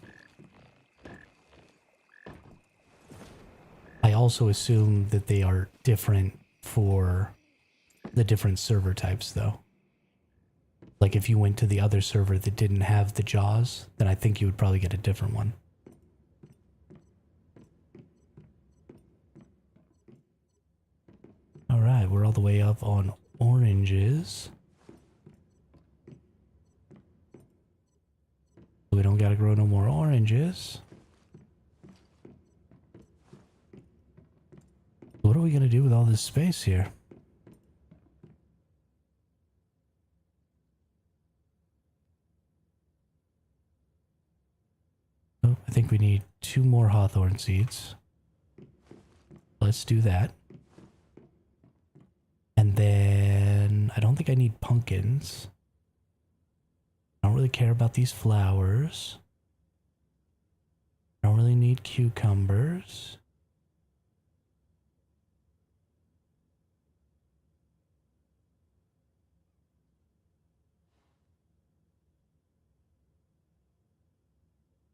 I also assume that they are different for the different server types, though. Like if you went to the other server that didn't have the Jaws, then I think you would probably get a different one. Alright, we're all the way up on oranges. We don't gotta grow no more oranges. What are we gonna do with all this space here? Oh, I think we need 2 more hawthorn seeds. Let's do that. And then I don't think I need pumpkins. I don't really care about these flowers. I don't really need cucumbers.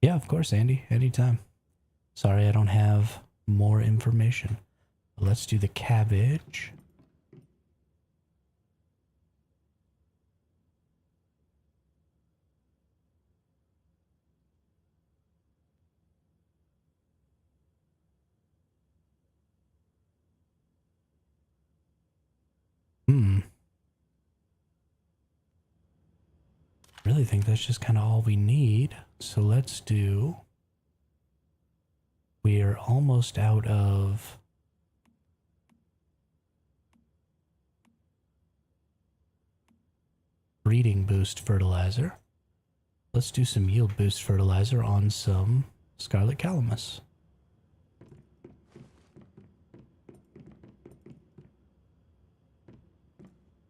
Yeah, of course, Andy. Anytime. Sorry, I don't have more information. Let's do the cabbage. Really think that's just kind of all we need. So let's do... We are almost out of... breeding boost fertilizer. Let's do some yield boost fertilizer on some Scarlet Calamus.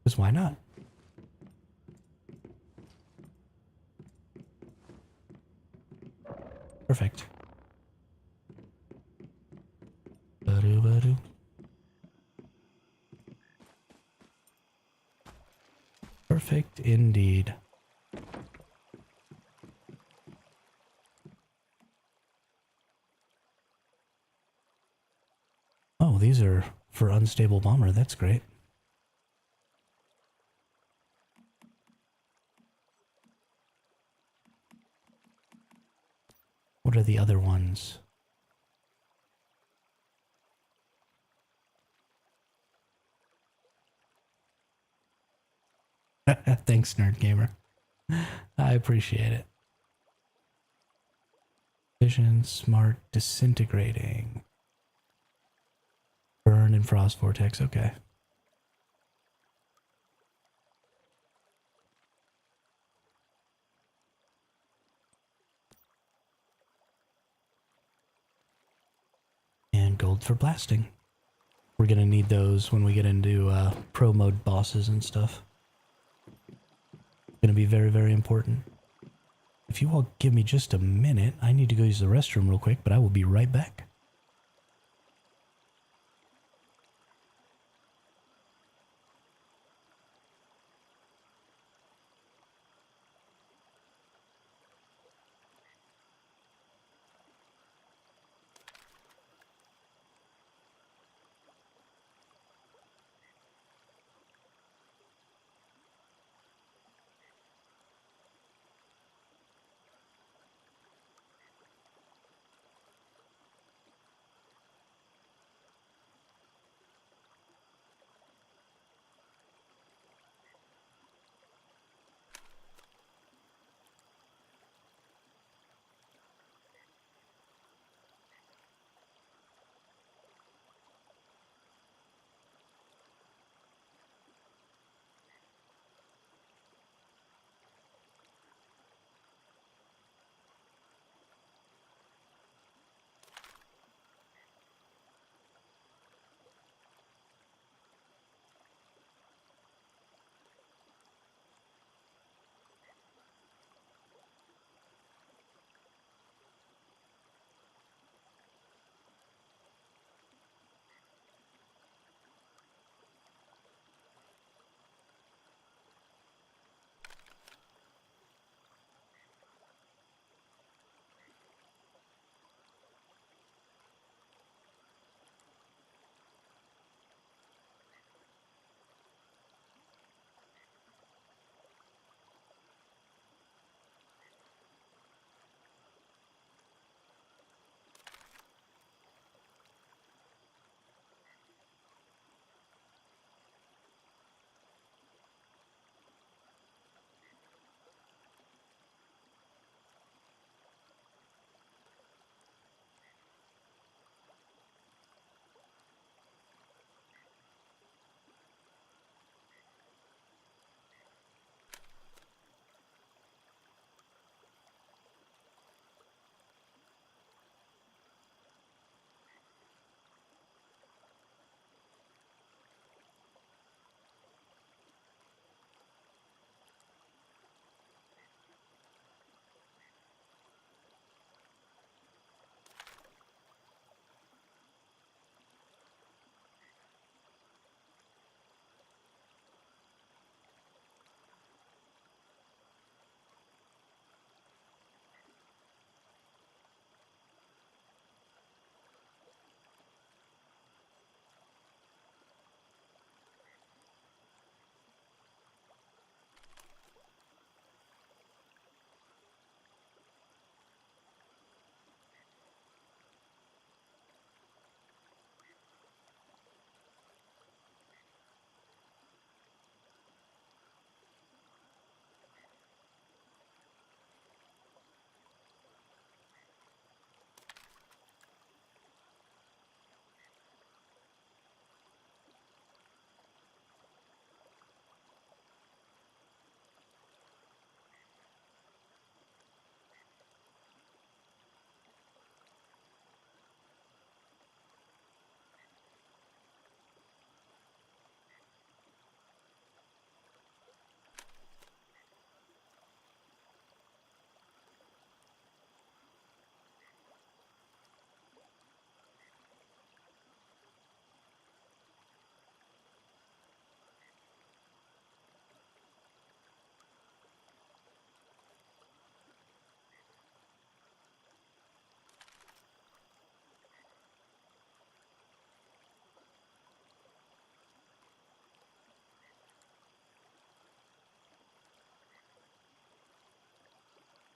Because why not? Perfect. Ba-do-ba-do. Perfect indeed. Oh, these are for unstable bomber. That's great. What are the other ones? Thanks, Nerd Gamer. I appreciate it. Vision, smart, disintegrating. Burn and frost vortex, okay. And gold for blasting. We're gonna need those when we get into pro mode bosses and stuff. Gonna be very, very important. If you all give me just a minute, I need to go use the restroom real quick, but I will be right back.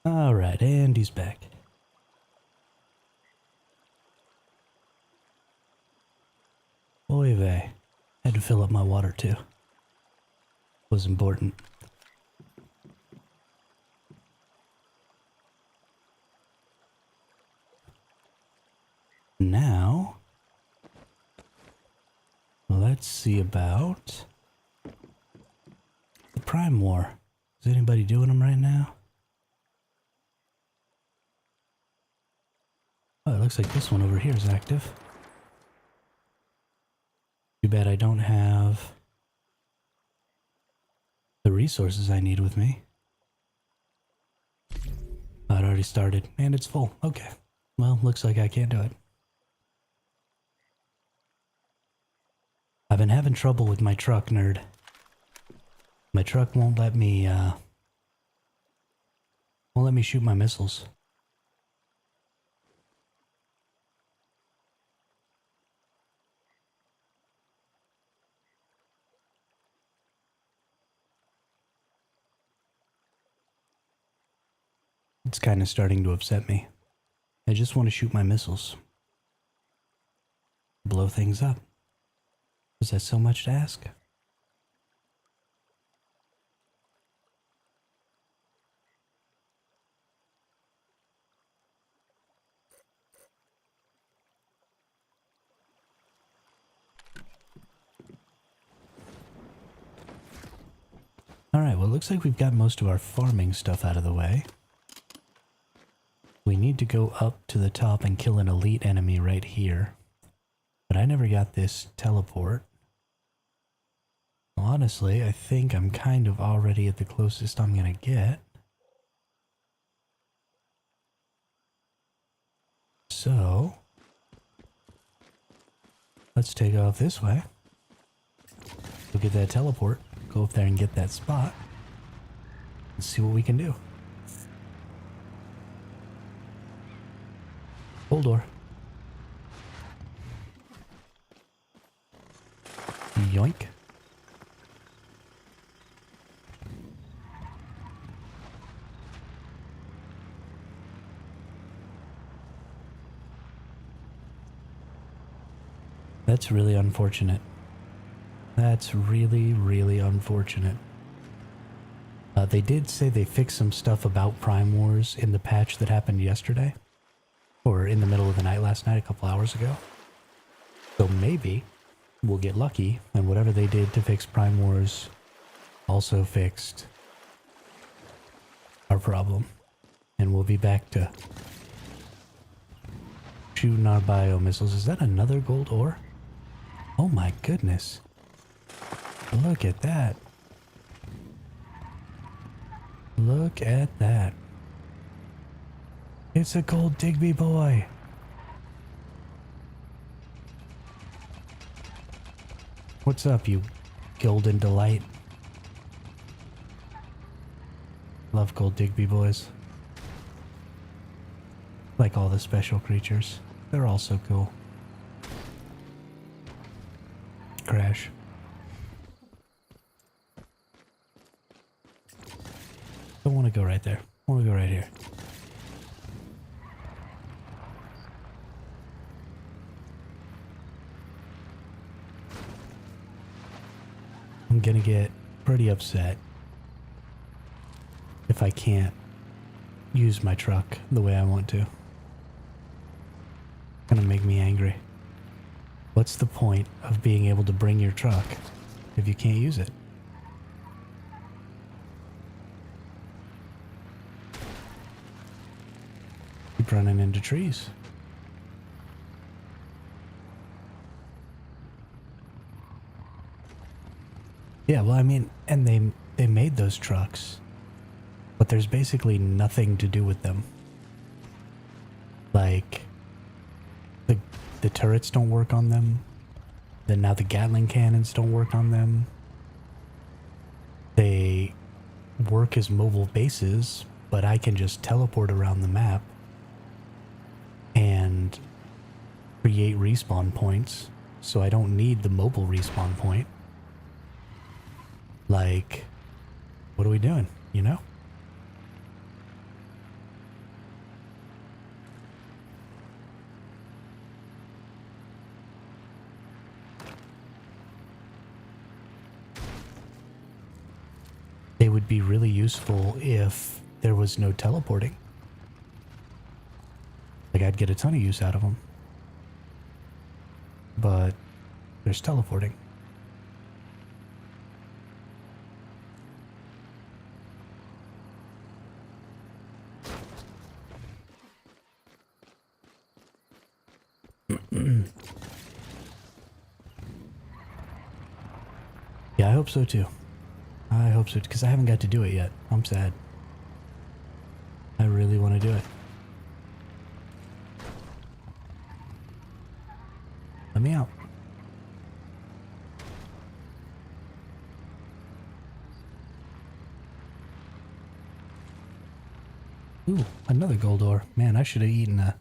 Alright, and he's back. Oy vey. Had to fill up my water too. Was important. Now, let's see about the Prime War. Is anybody doing them right now? Oh, it looks like this one over here is active. Too bad I don't have the resources I need with me. Oh, it already started, and it's full. Okay. Well, looks like I can't do it. I've been having trouble with my truck, nerd. My truck won't let me shoot my missiles. It's kind of starting to upset me. I just want to shoot my missiles. Blow things up. Was that so much to ask? Alright, well it looks like we've got most of our farming stuff out of the way. We need to go up to the top and kill an elite enemy right here. But I never got this teleport. Honestly, I think I'm kind of already at the closest I'm gonna get. So, let's take off this way. We'll get that teleport, go up there and get that spot. And see what we can do. Full door. Yoink. That's really unfortunate. That's really, really unfortunate. They did say they fixed some stuff about Prime Wars in the patch that happened yesterday. Or in the middle of the night last night, a couple hours ago. So maybe we'll get lucky and whatever they did to fix Prime Wars also fixed our problem. And we'll be back to shooting our bio missiles. Is that another gold ore? Oh my goodness. Look at that. Look at that. It's a gold Digby boy. What's up, you golden delight? Love gold Digby boys. Like all the special creatures. They're all so cool. Crash. Don't want to go right there. I want to go right here. I'm gonna get pretty upset if I can't use my truck the way I want to. It's gonna make me angry. What's the point of being able to bring your truck if you can't use it? Keep running into trees. Yeah, well, I mean, and they made those trucks, but there's basically nothing to do with them. Like, the turrets don't work on them. Then now the Gatling cannons don't work on them. They work as mobile bases, but I can just teleport around the map and create respawn points, so I don't need the mobile respawn point. Like, what are we doing, you know? would be really useful if there was no teleporting. Like, I'd get a ton of use out of them. But there's teleporting. Yeah, I hope so too. I hope so, because I haven't got to do it yet. I'm sad. I really want to do it. Let me out. Ooh, another gold ore. Man, I should have eaten a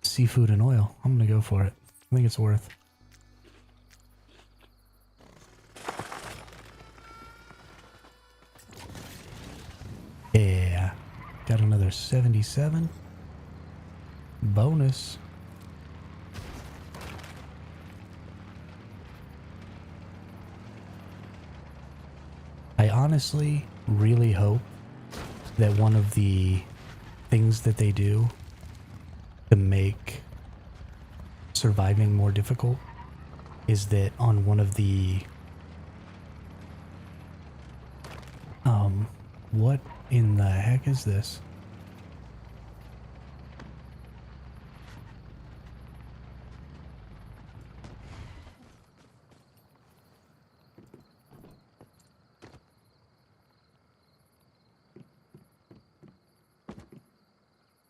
seafood and oil. I'm gonna go for it. I think it's worth. Yeah. Got another 77. Bonus. I honestly really hope that one of the things that they do to make surviving more difficult is that on one of the what in the heck is this?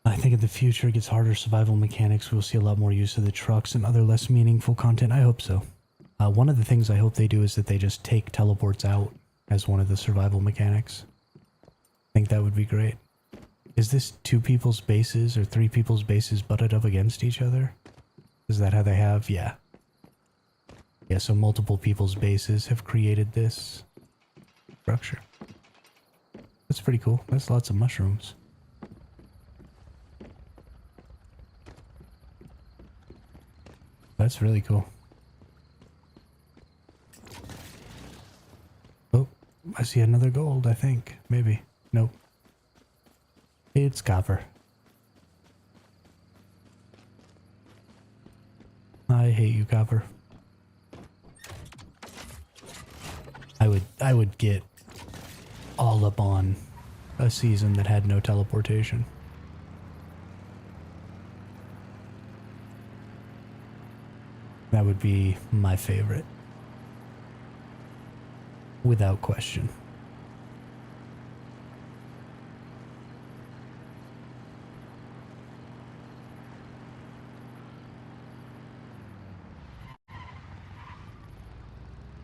I think in the future it gets harder survival mechanics. We'll see a lot more use of the trucks and other less meaningful content. I hope so. One of the things I hope they do is that they just take teleports out as one of the survival mechanics. I think that would be great. Is this 2 people's bases or 3 people's bases butted up against each other? Is that how they have? Yeah. Yeah, so multiple people's bases have created this structure. That's pretty cool. That's lots of mushrooms. That's really cool. Oh, I see another gold, I think. Maybe. Nope. It's copper. I hate you, copper. I would get all up on a season that had no teleportation. That would be my favorite. Without question.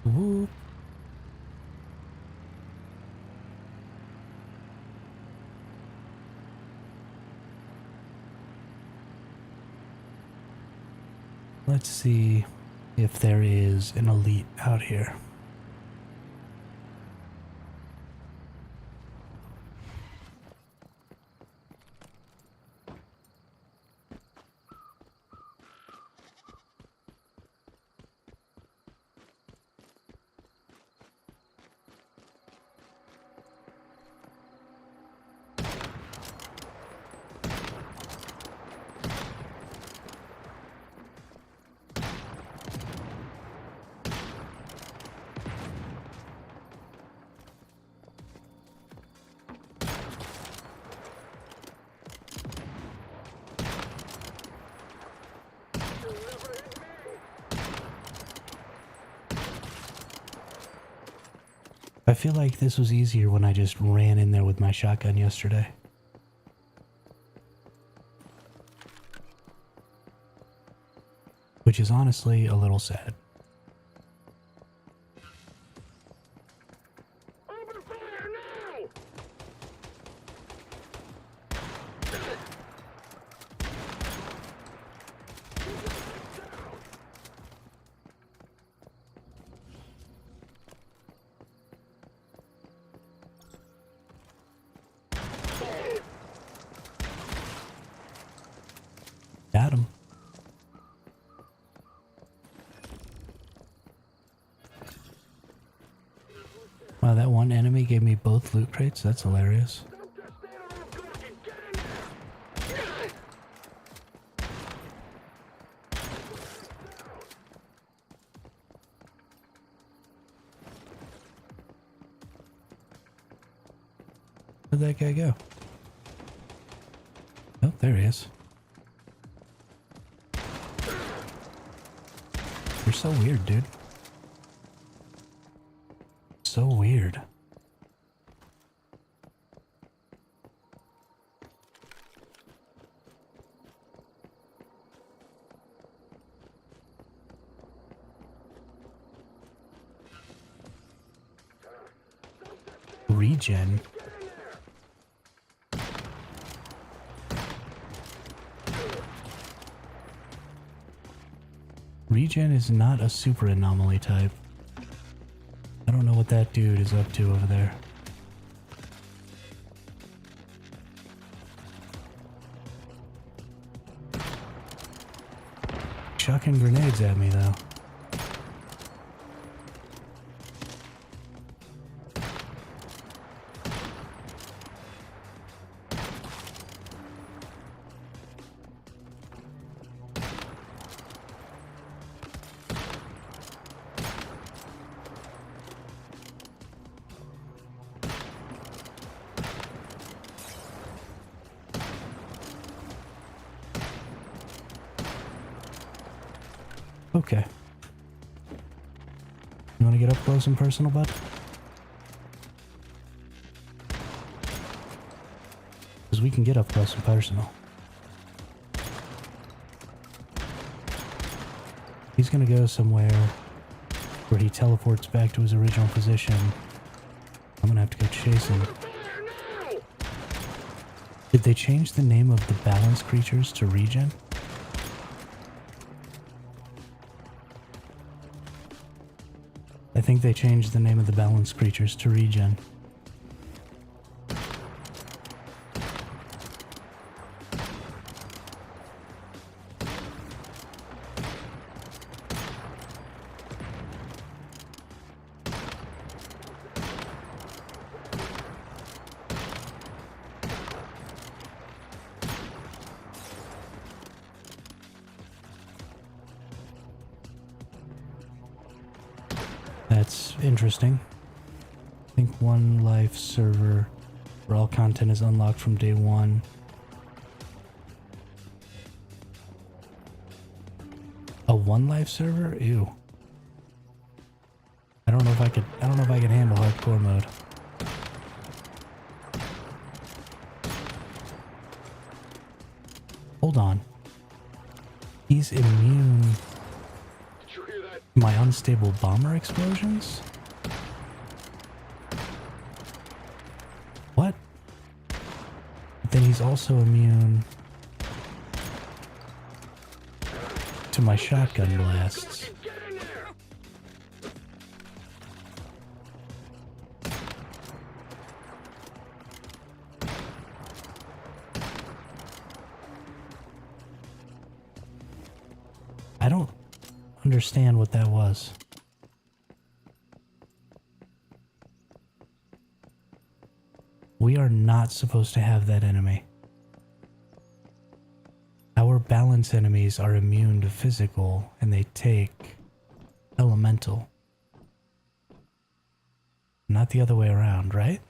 Whoop. Let's see if there is an elite out here. I feel like this was easier when I just ran in there with my shotgun yesterday. Which is honestly a little sad. Open fire now! Got him. Wow, that one enemy gave me both loot crates. That's hilarious. Don't just stand around talking. Get in there! Where'd that guy go? Oh, there he is. You're so weird, dude. So weird. Regen. Regen is not a super anomaly type. I don't know what that dude is up to over there. Chucking grenades at me though. Okay. You want to get up close and personal, bud? Because we can get up close and personal. He's going to go somewhere where he teleports back to his original position. I'm going to have to go chase him. Did they change the name of the balance creatures to regen? I think they changed the name of the balance creatures to regen. That's interesting. I think one life server where all content is unlocked from day one. A one life server? Ew. I don't know if I can handle hardcore mode. Hold on. He's immune Did you hear that? to my unstable bomber explosions? What? But then he's also immune to my shotgun blasts. Get in there! I don't understand what that was. We are not supposed to have that enemy. Our balance enemies are immune to physical and they take elemental. Not the other way around, right?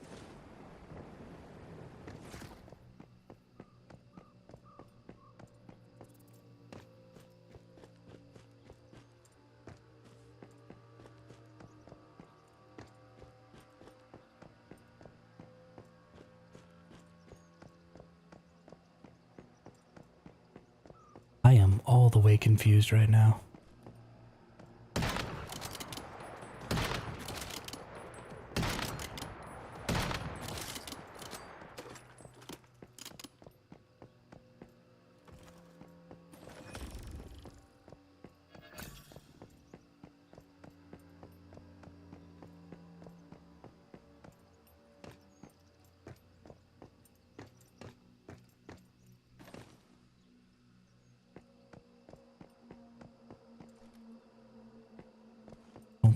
I am all the way confused right now.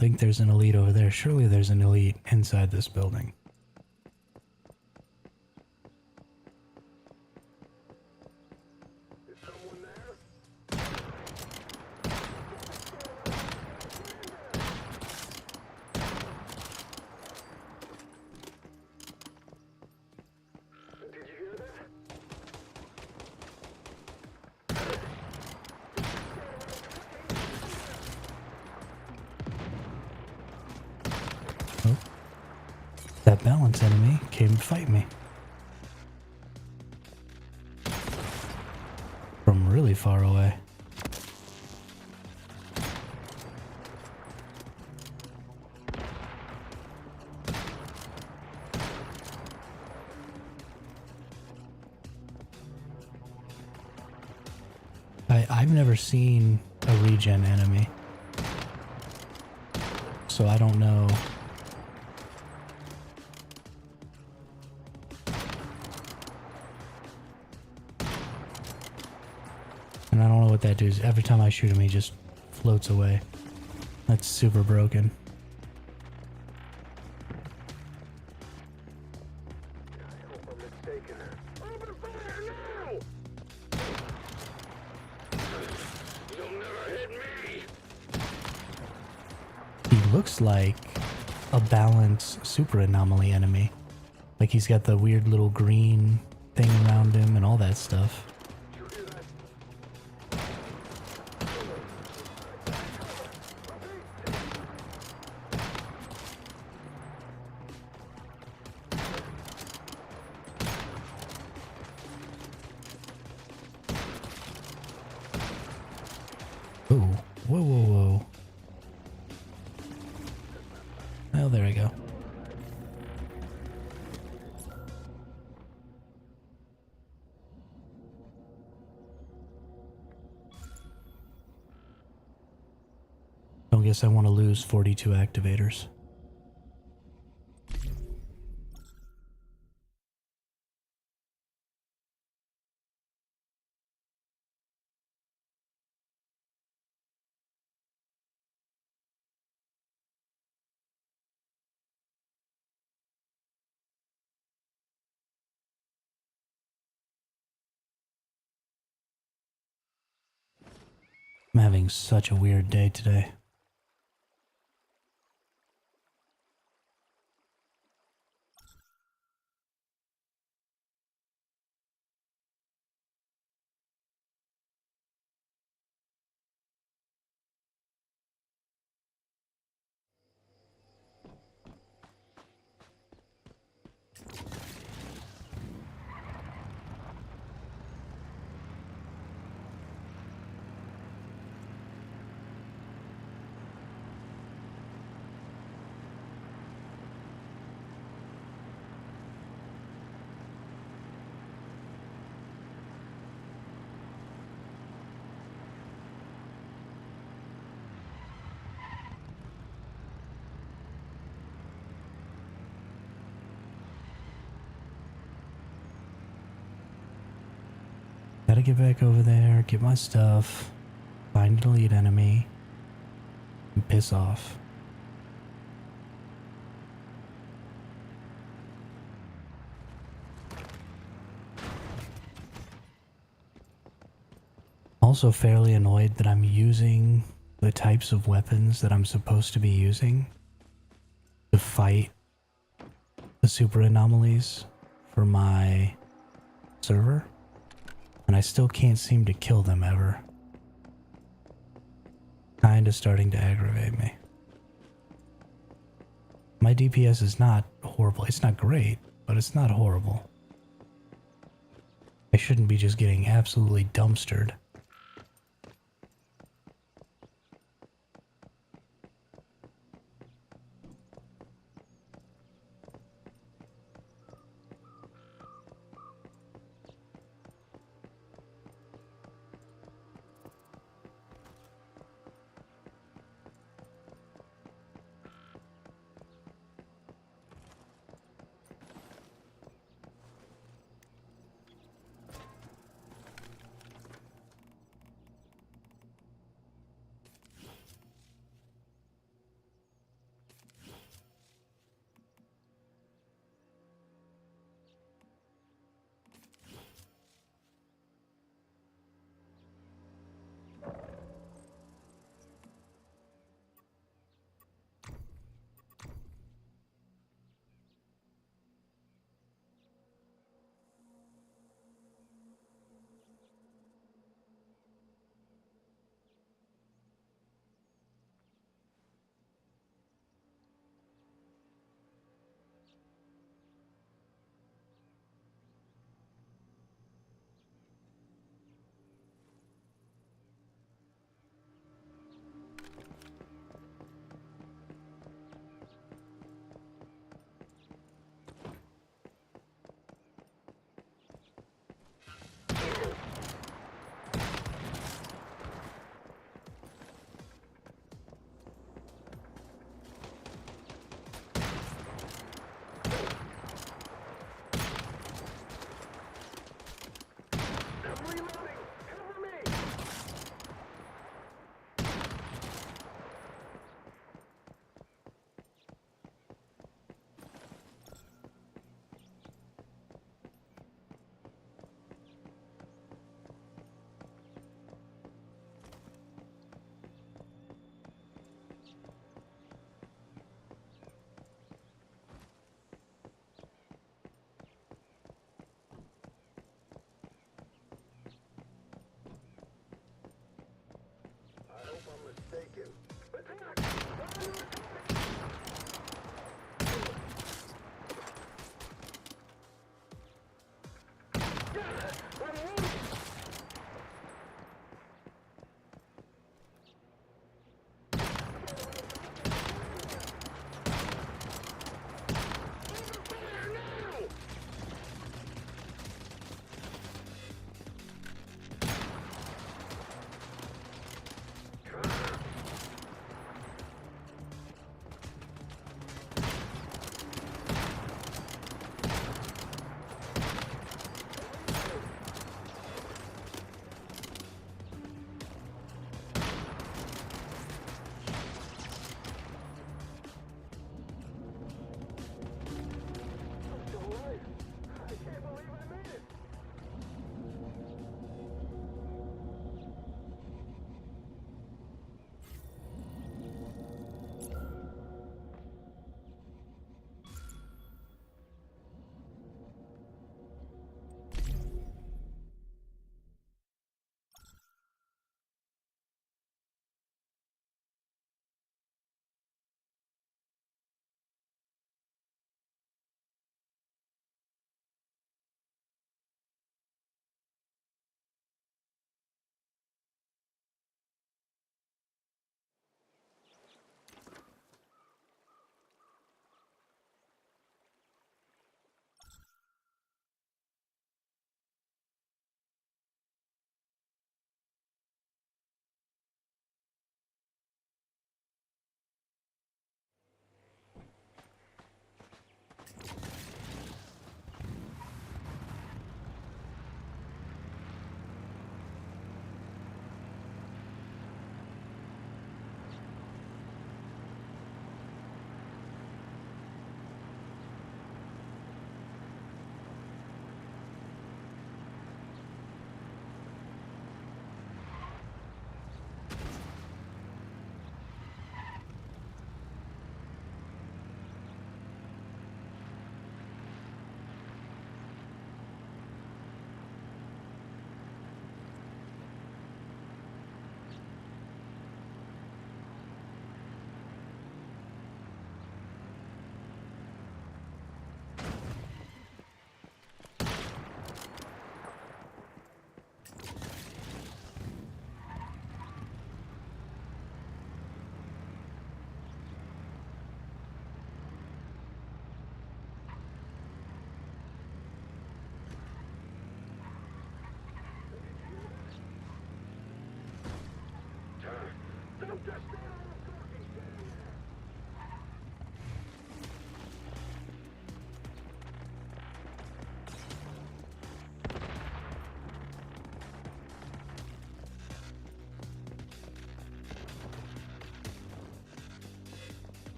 think there's an elite over there. Surely there's an elite inside this building. Is someone there? Did you hear that? Oh. That balance enemy came to fight me. From really far away. I've never seen a regen enemy, so I don't know. And I don't know what that does. Every time I shoot him, he just floats away. That's super broken. I hope I'm mistaken. Open fire now! You'll never hit me! He looks like a balanced super anomaly enemy. Like he's got the weird little green thing around him and all that stuff. You hear that? Ooh, whoa, whoa, whoa. Oh, there we go. Don't guess I want to lose 42 activators. I'm having such a weird day today. Gotta get back over there, get my stuff, find an elite enemy, and piss off. Also fairly annoyed that I'm using the types of weapons that I'm supposed to be using to fight the super anomalies for my server, and I still can't seem to kill them ever. Kinda starting to aggravate me. My DPS is not horrible. It's not great, but it's not horrible. I shouldn't be just getting absolutely dumpstered.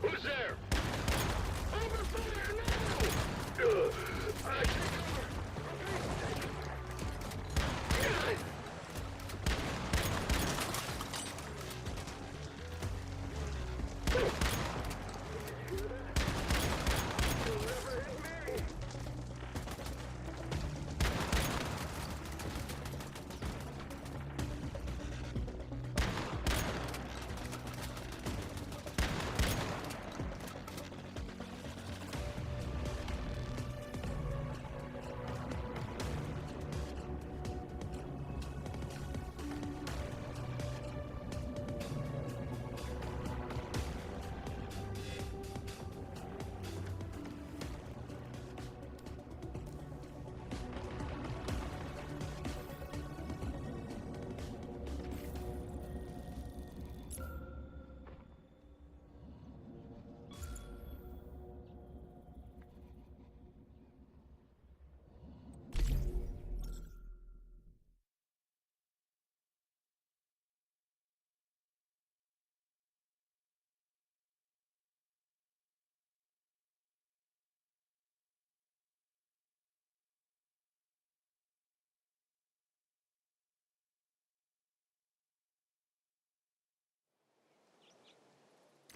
Who's there? Over fire now! I take cover! Okay, you'll never hit me!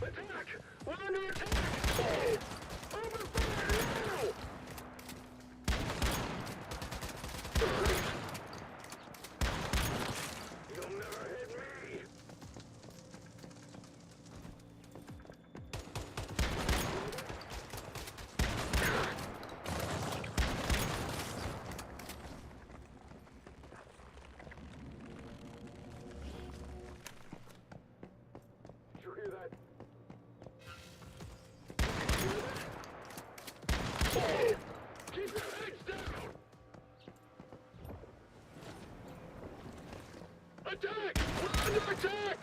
Attack! We're under attack! Over fire now! You'll never hit me! Did you hear that? Keep your heads down! Attack! We're under attack!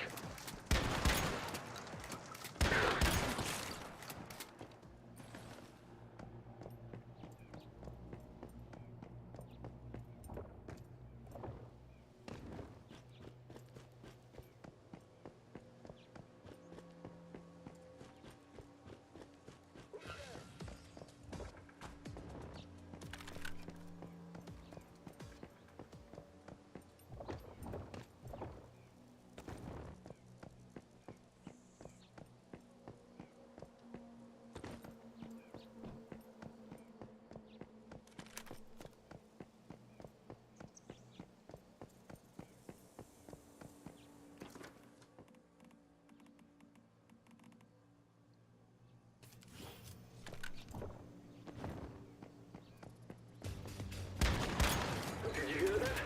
Did you hear that?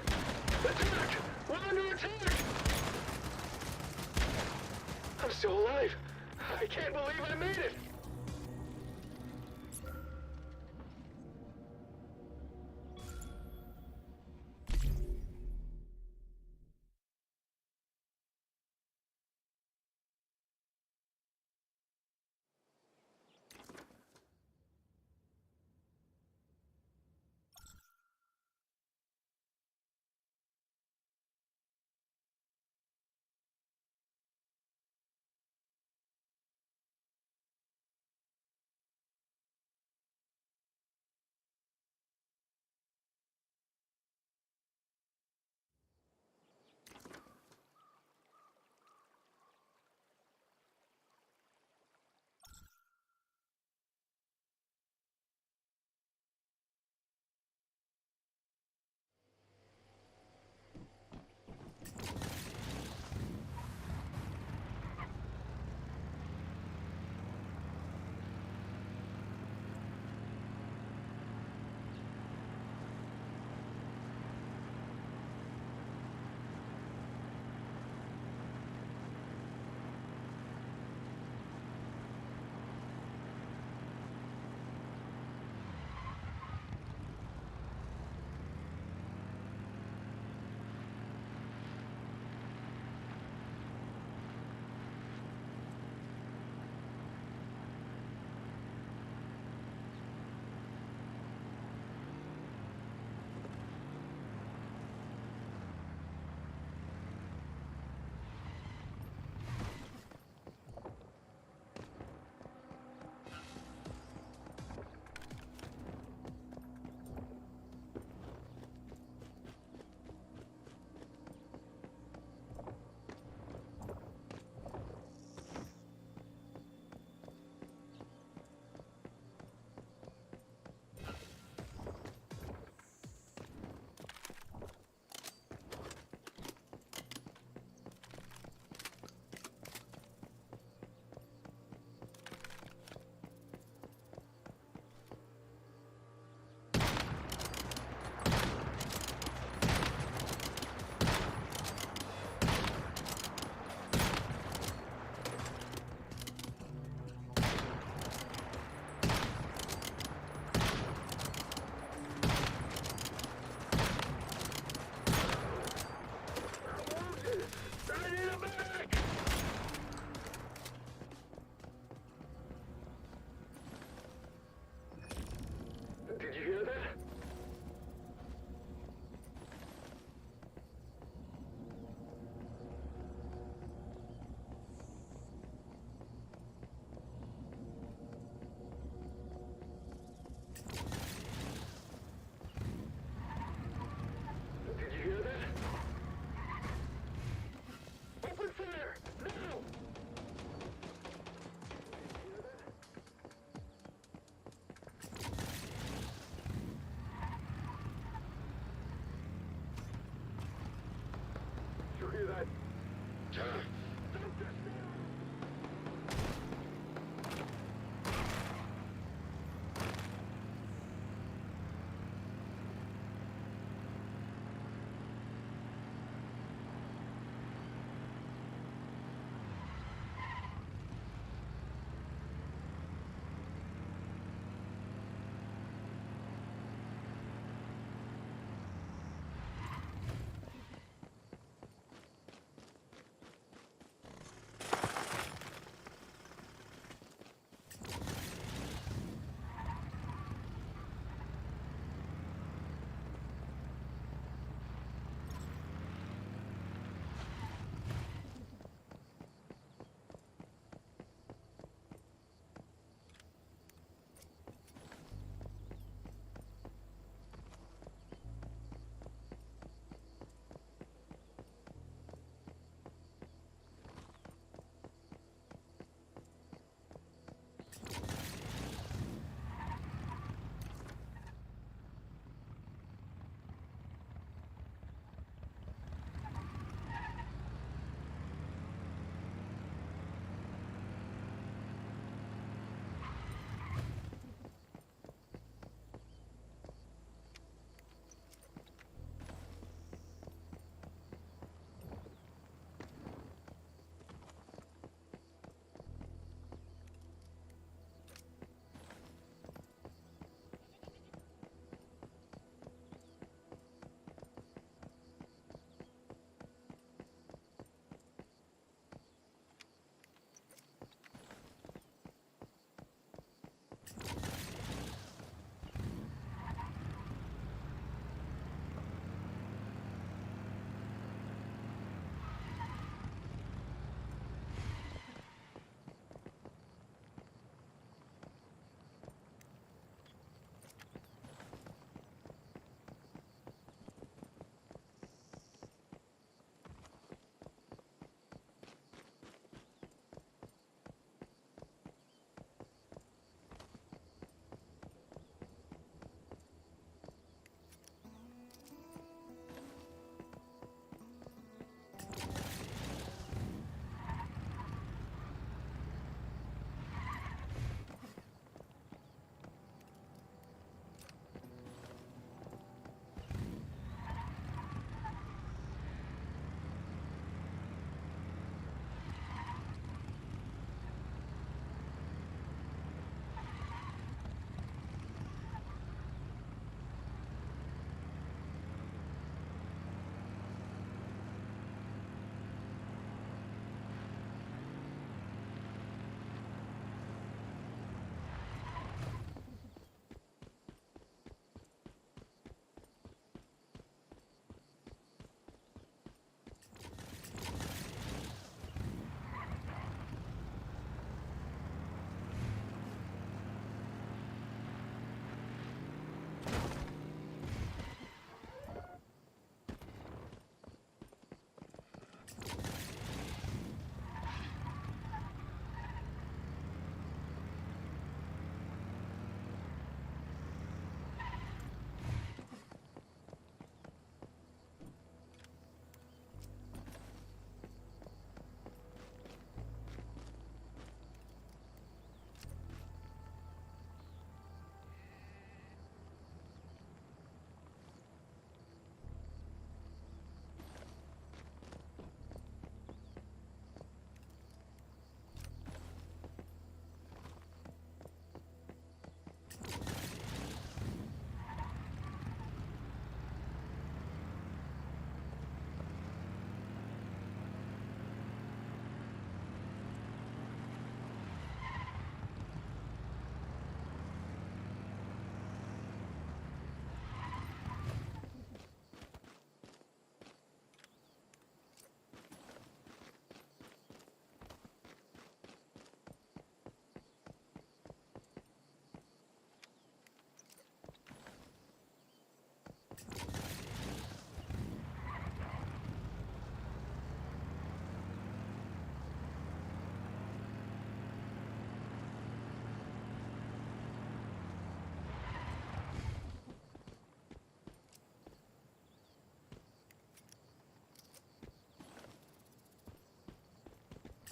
Attack! We're under attack! I'm still alive! I can't believe I made it!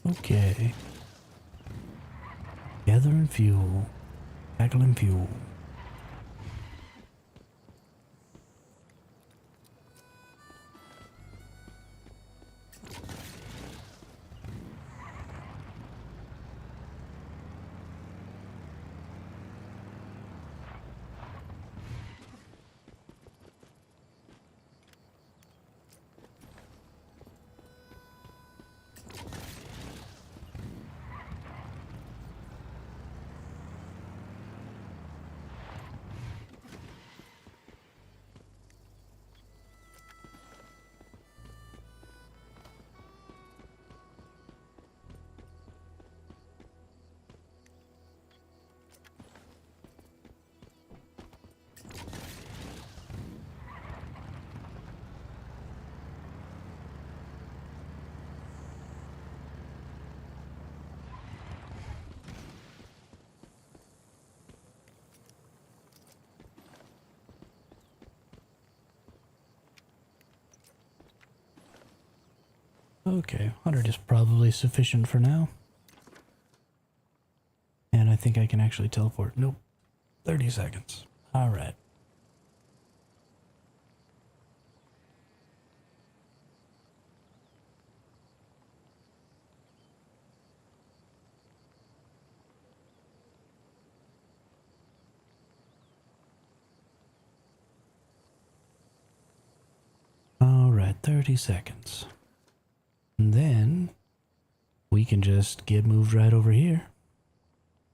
Okay. Gathering fuel. Tackling fuel. Okay, 100 is probably sufficient for now. And I think I can actually teleport. Nope. 30 seconds. Alright. Alright, 30 seconds. And then we can just get moved right over here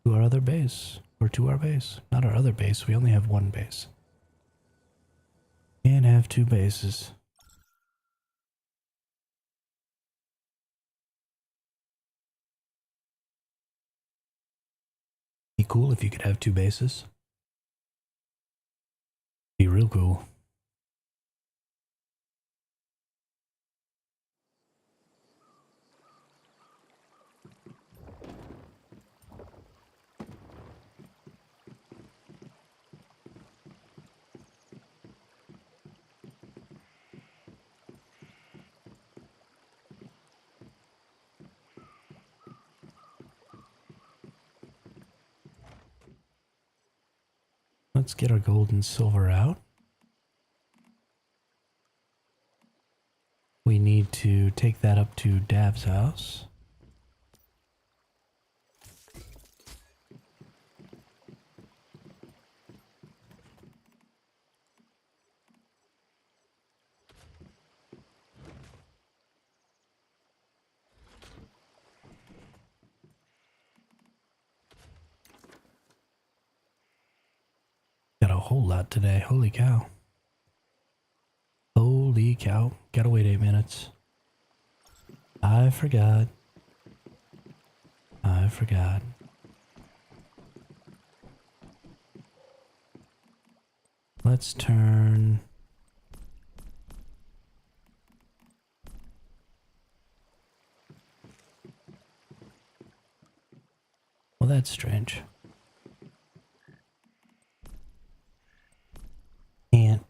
to our other base. Or to our base. Not our other base, we only have one base. Can't have two bases. Be cool if you could have two bases. Be real cool. Let's get our gold and silver out. We need to take that up to Dav's house. Got a whole lot today. Holy cow. Holy cow. Gotta wait 8 minutes. I forgot. I forgot. Let's turn... Well, that's strange. Can't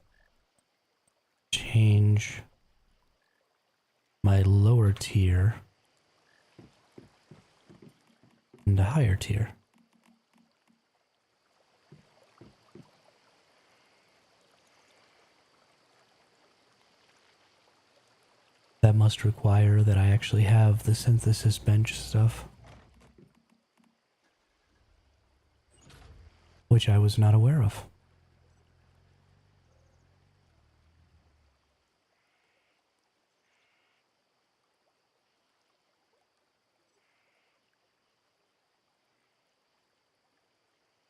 change my lower tier into higher tier. That must require that I actually have the synthesis bench stuff, which I was not aware of.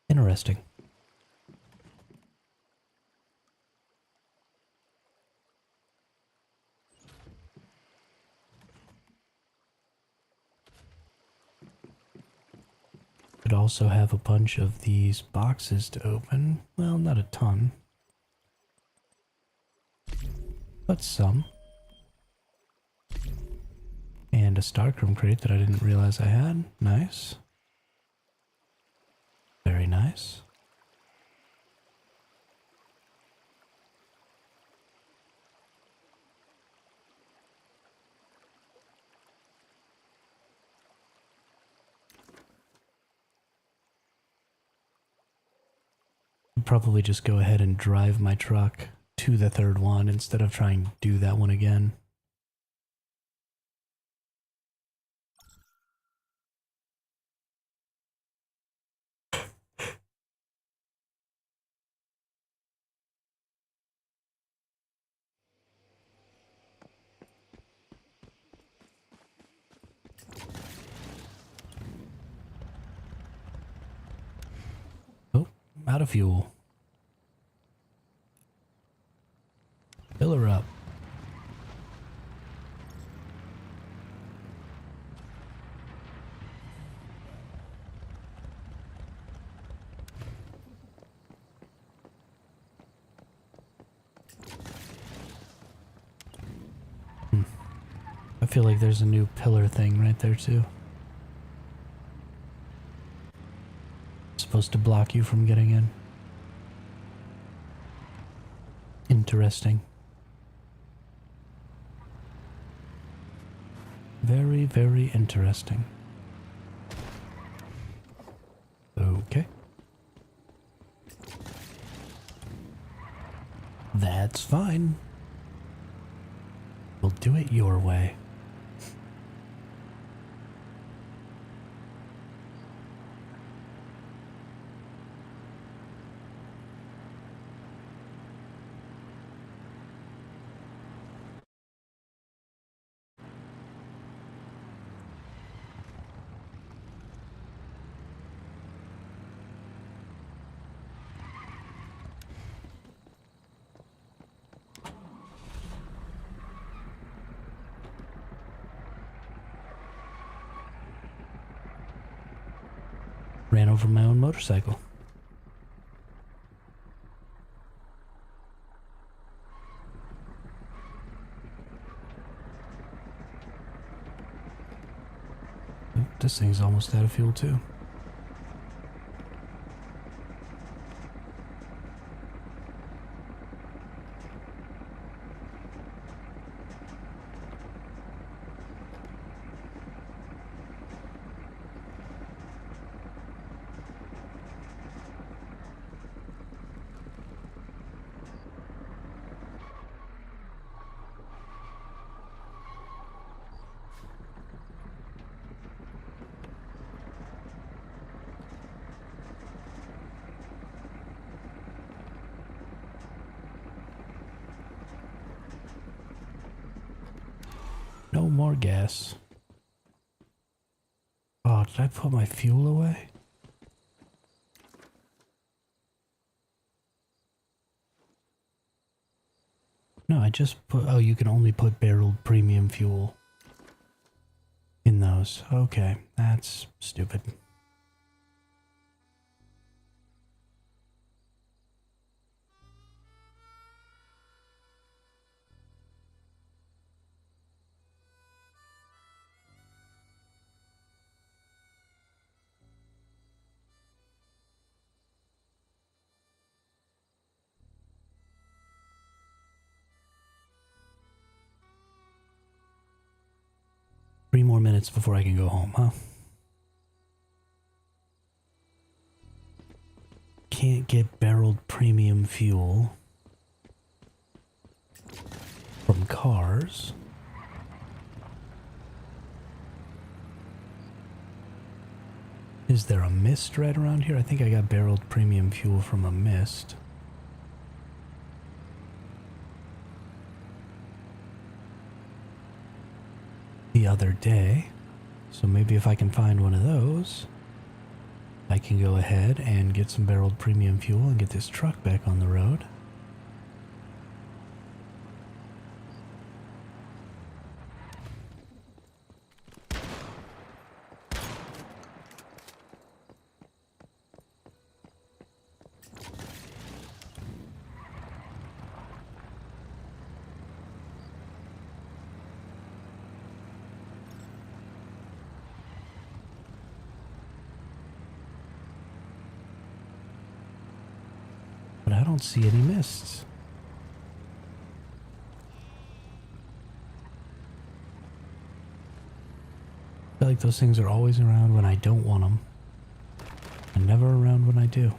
Interesting. Could also have a bunch of these boxes to open. Well, not a ton, but some. And a Starchrome crate that I didn't realize I had. Nice. Very nice. should probably just go ahead and drive my truck to the third one instead of trying to do that one again. Oh, out of fuel. Fill her up. I feel like there's a new pillar thing right there too. It's supposed to block you from getting in. Interesting. Very, very interesting. Okay. That's fine. We'll do it your way. Ran over my own motorcycle. Oh, this thing's almost out of fuel too. No more gas. Oh, did I put my fuel away? No, I just put... Oh, you can only put barreled premium fuel in those. Okay, that's stupid. Three more minutes before I can go home, huh? Can't get barreled premium fuel from cars. Is there a mist right around here? I think I got barreled premium fuel from a mist. The other day. So maybe if I can find one of those, I can go ahead and get some barreled premium fuel and get this truck back on the road. But I don't see any mists. I feel like those things are always around when I don't want them, and never around when I do.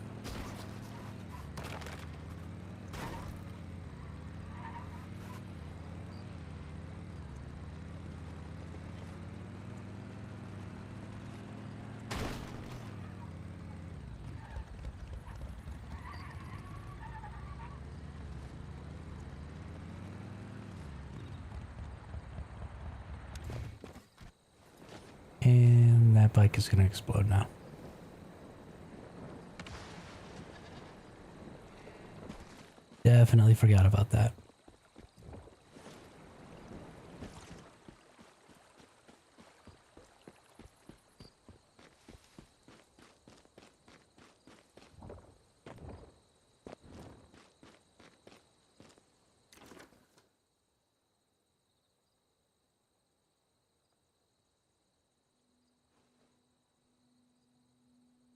And that bike is going to explode now. Definitely forgot about that.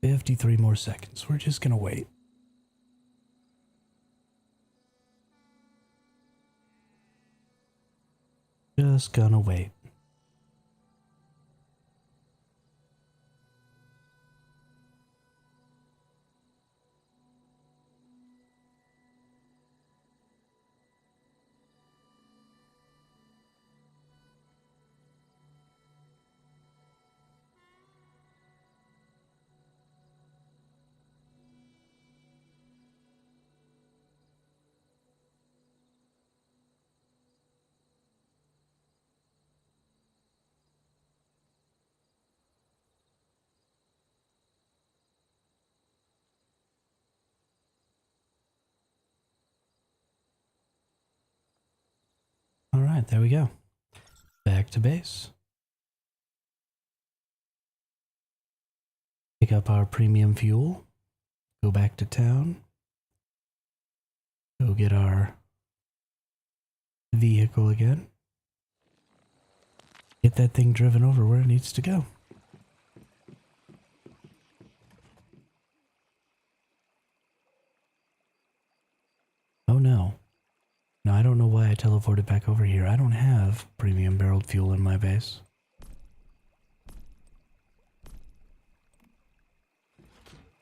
"53 more seconds. We're just gonna wait." Just gonna wait. All right, there we go. Back to base. Pick up our premium fuel. Go back to town. Go get our vehicle again. Get that thing driven over where it needs to go. Oh no. No, I don't know why I teleported back over here. I don't have premium barreled fuel in my base.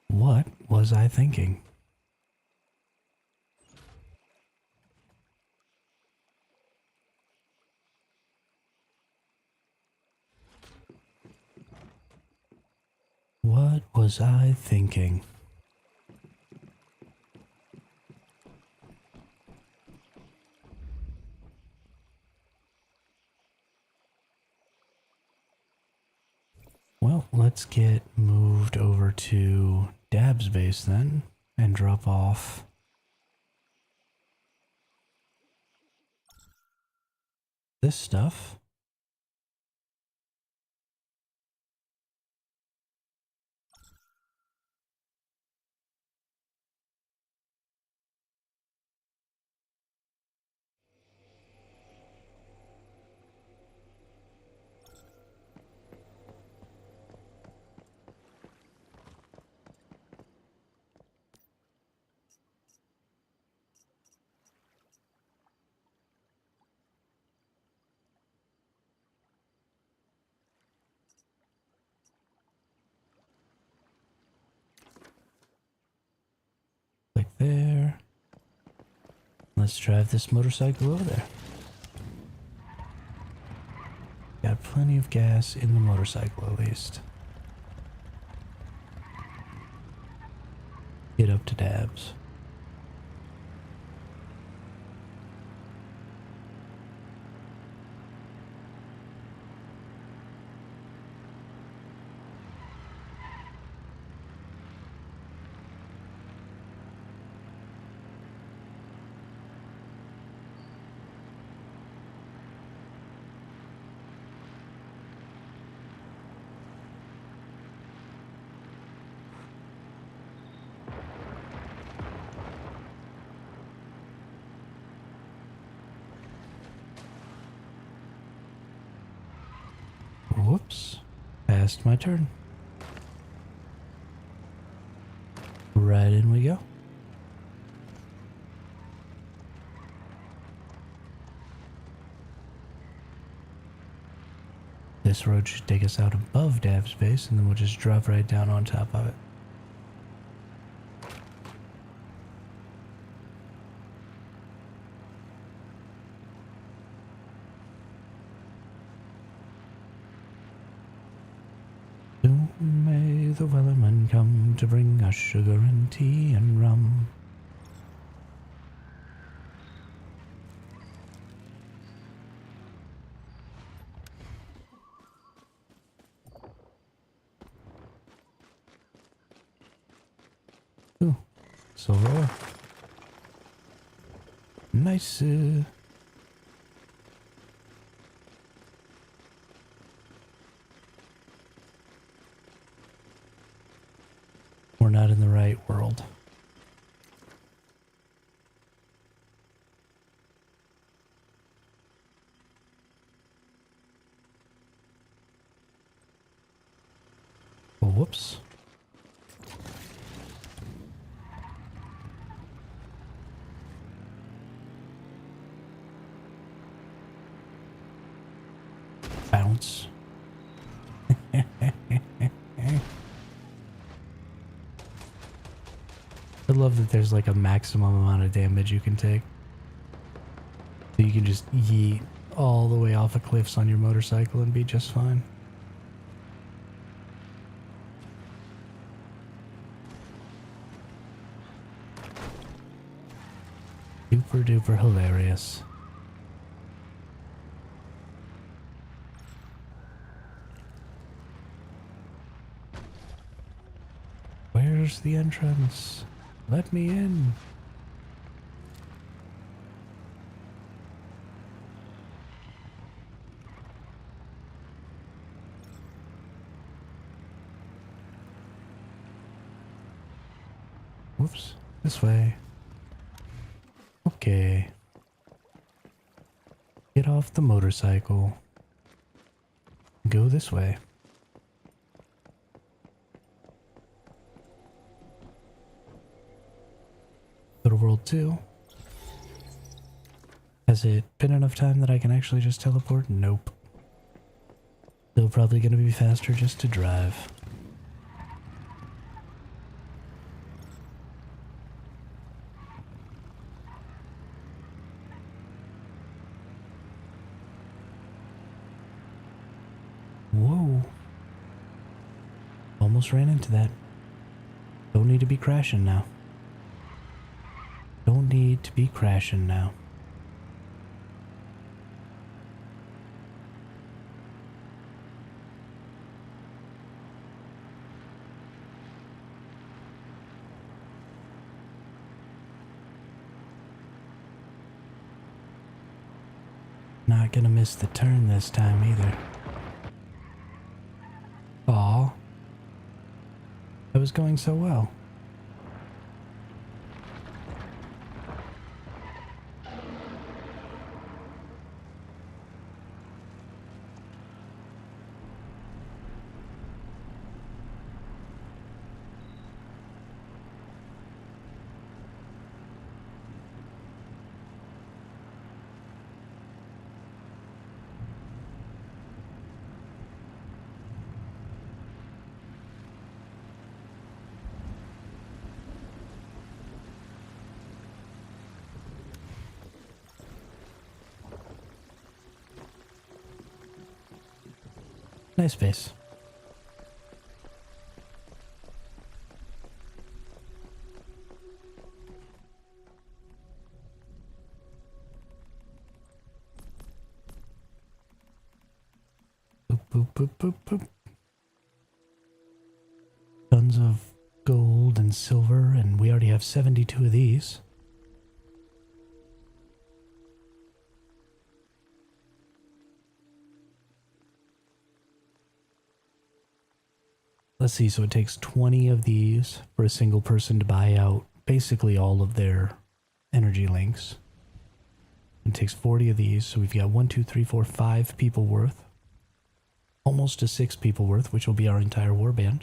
What was I thinking? What was I thinking? Well, let's get moved over to Dab's base then and drop off this stuff. Click there. Let's drive this motorcycle over there. Got plenty of gas in the motorcycle at least. Get up to Dabs. Whoops. Passed my turn. Right in we go. This road should take us out above Dab's base, and then we'll just drop right down on top of it. Soon may the Wellerman come to bring us sugar and tea and rum. silver ore. Nice. We're not in the right world. Oh, whoops. Bounce. I love that there's like a maximum amount of damage you can take. So you can just yeet all the way off of cliffs on your motorcycle and be just fine. Super duper hilarious. Where's the entrance? Let me in. Whoops. This way. Okay. Get off the motorcycle. Go this way. Go to World 2. Has it been enough time that I can actually just teleport? Nope. Still probably gonna be faster just to drive. Whoa. Almost ran into that. Don't need to be crashing now. Don't need to be crashing now. Not gonna miss the turn this time either. Aw. It was going so well. Nice face. Boop, boop, boop, boop, boop. Tons of gold and silver, and we already have 72 of these. Let's see, so it takes 20 of these for a single person to buy out basically all of their energy links. It takes 40 of these, so we've got 1, 2, 3, 4, 5 people worth. Almost to 6 people worth, which will be our entire warband.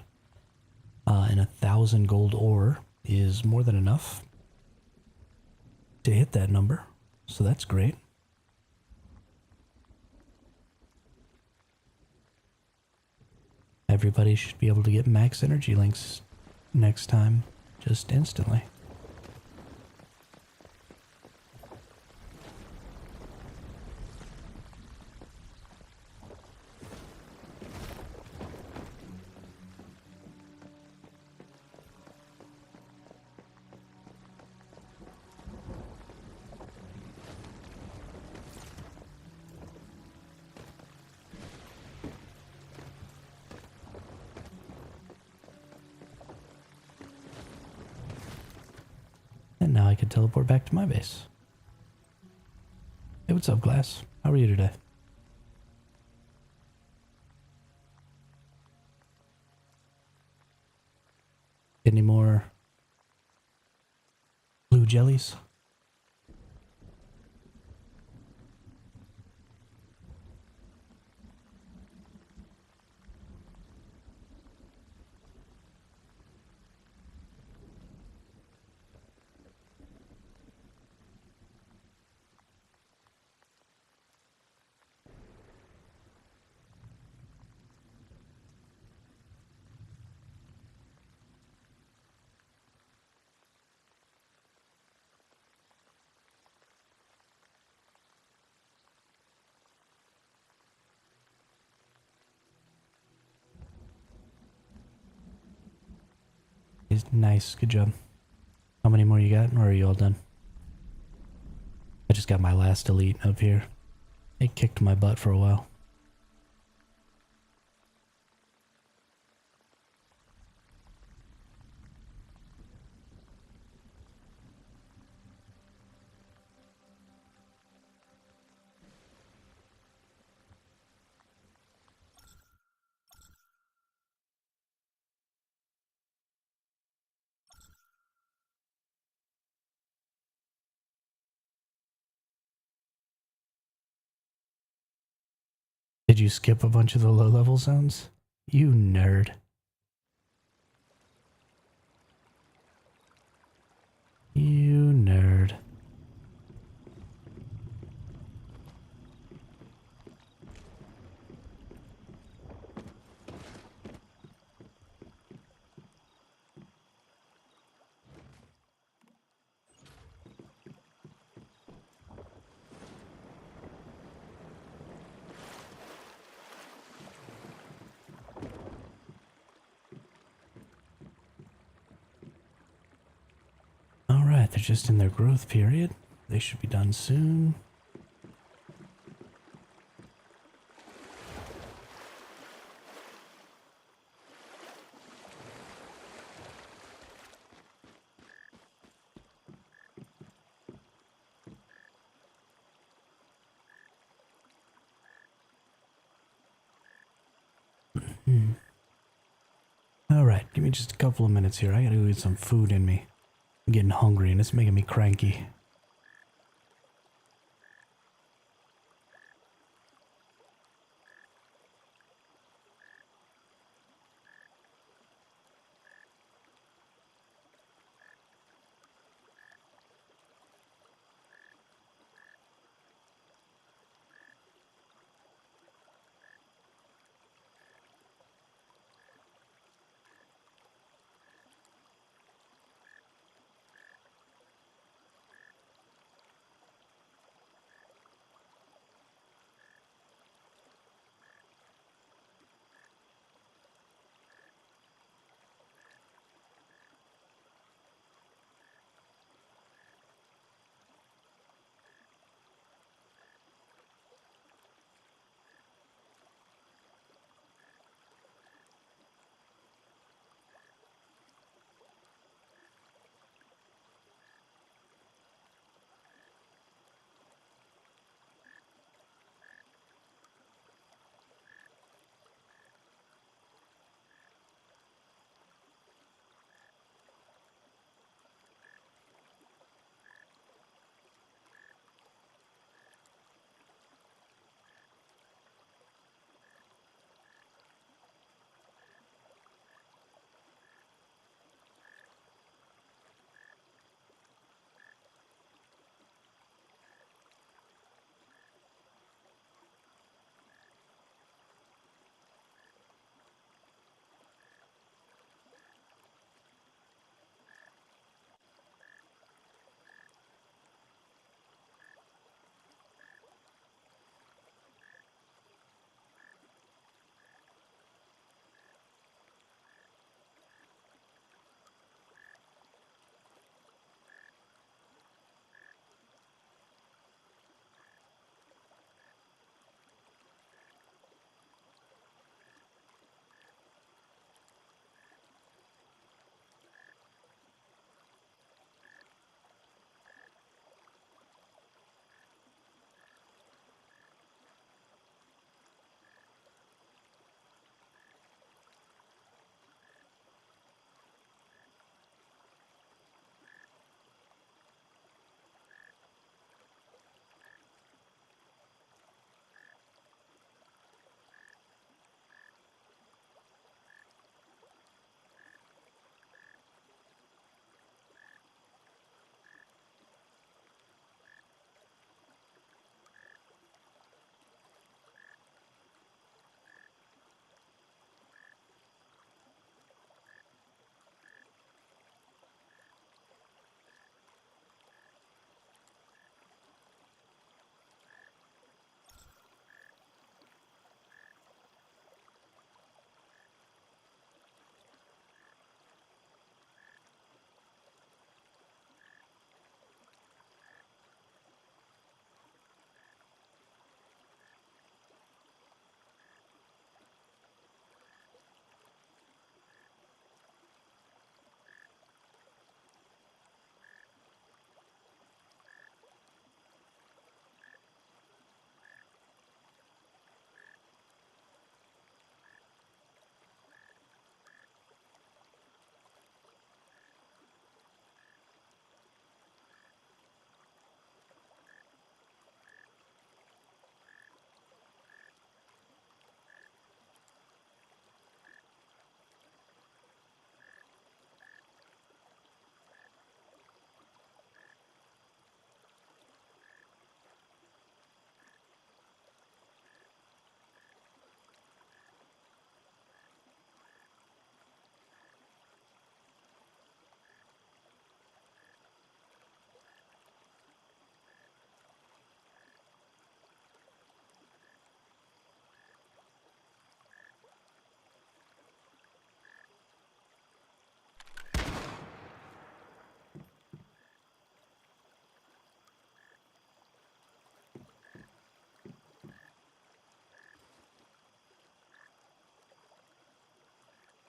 And 1,000 gold ore is more than enough to hit that number, so that's great. Everybody should be able to get max energy links next time, just instantly. now I can teleport back to my base. Hey, what's up, Glass? How are you today? Any more blue jellies? Nice, good job. How many more you got, or are you all done? I just got my last elite up here. It kicked my butt for a while. Did you skip a bunch of the low-level zones? You nerd. You nerd. Alright, they're just in their growth period. They should be done soon. Alright, give me just a couple of minutes here. I gotta go get some food in me. I'm getting hungry and it's making me cranky.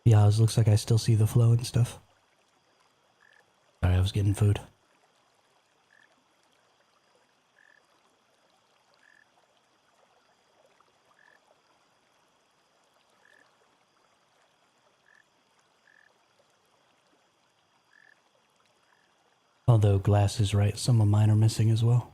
Yeah, it looks like I still see the flow and stuff. Sorry, I was getting food. Although Glass is right, some of mine are missing as well.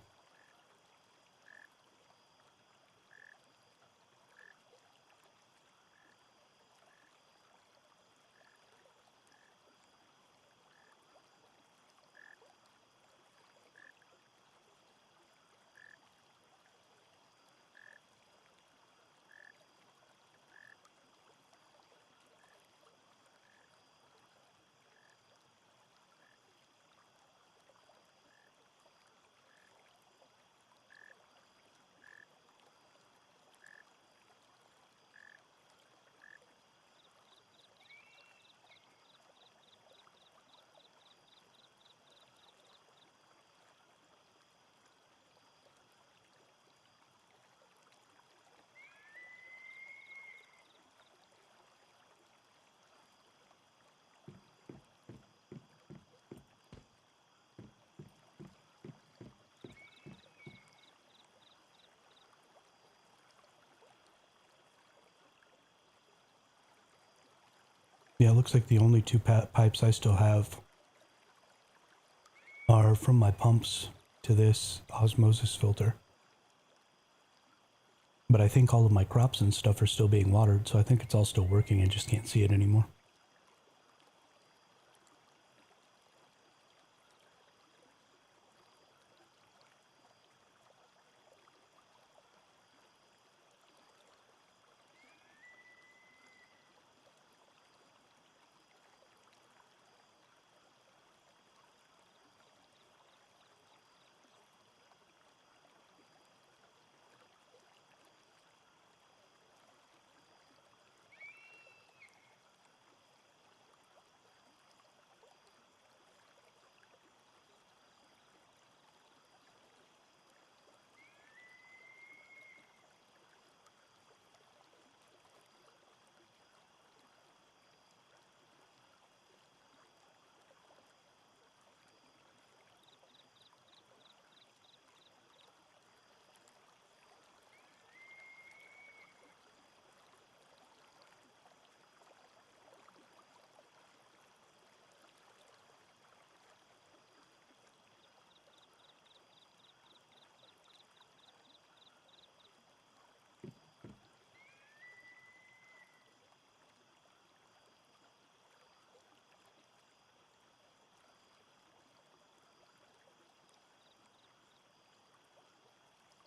Yeah, it looks like the only two pipes I still have are from my pumps to this osmosis filter. But I think all of my crops and stuff are still being watered, so I think it's all still working. I just can't see it anymore.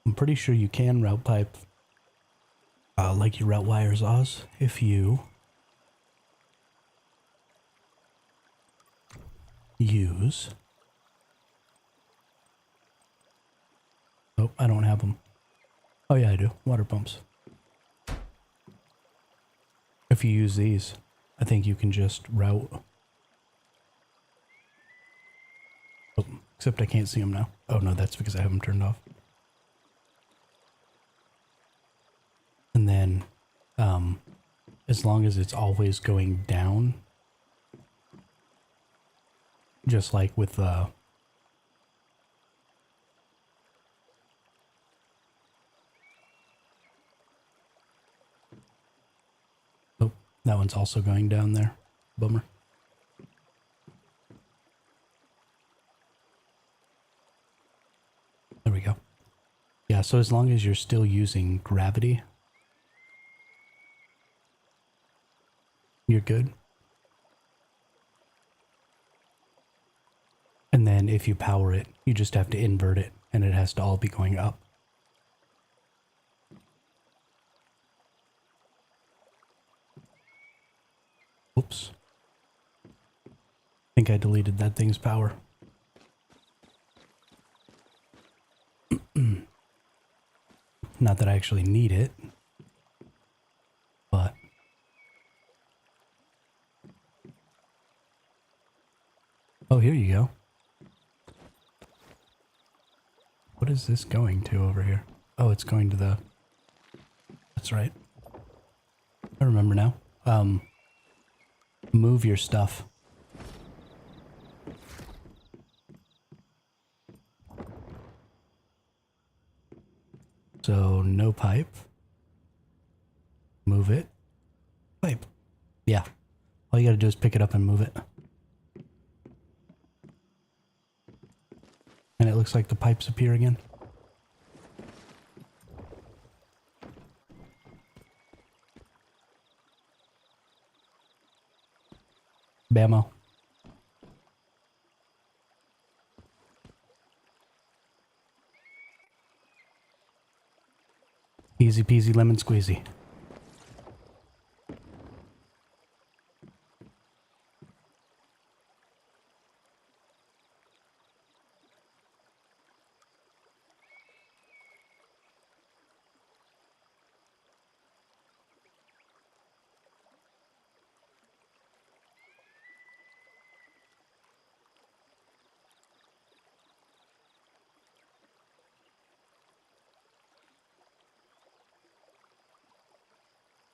I'm pretty sure you can route pipe like you route wires Oz if you use... Oh, I don't have them. Oh yeah, I do. Water pumps. If you use these, I think you can just route... Oh, except I can't see them now. Oh no, that's because I have them turned off. And then, as long as it's always going down, just like with the... Oh, that one's also going down there. Bummer. There we go. Yeah, so as long as you're still using gravity, you're good. And then if you power it, you just have to invert it, and it has to all be going up. Oops. I think I deleted that thing's power. Not that I actually need it, but... Oh, here you go. What is this going to over here? Oh, it's going to the... That's right. I remember now. Move your stuff. So, no pipe. Move it. Pipe. Yeah. All you gotta do is pick it up and move it. And it looks like the pipes appear again. Bammo. Easy peasy lemon squeezy.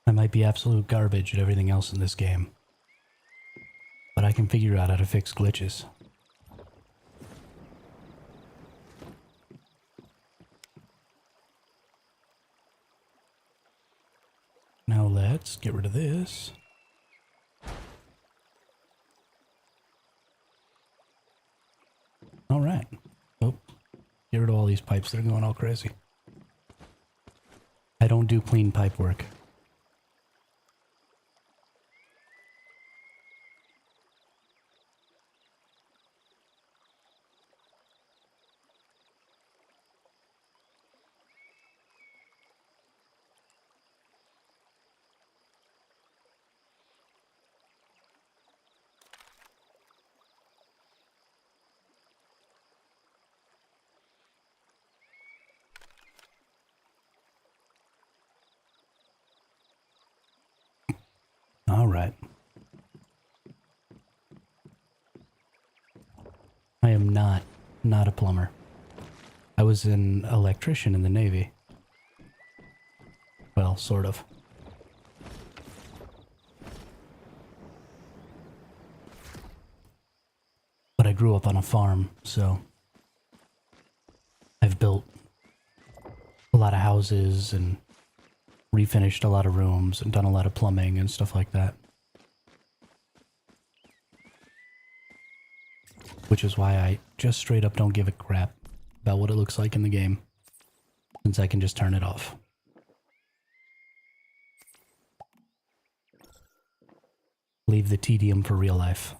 I might be absolute garbage at everything else in this game, but I can figure out how to fix glitches. Now let's get rid of this. All right. Oh, get rid of all these pipes. They're going all crazy. I don't do clean pipe work. All right. I am not a plumber. I was an electrician in the Navy. Well, sort of. But I grew up on a farm, so I've built a lot of houses and refinished a lot of rooms and done a lot of plumbing and stuff like that. Which is why I just straight up don't give a crap about what it looks like in the game, since I can just turn it off. Leave the tedium for real life.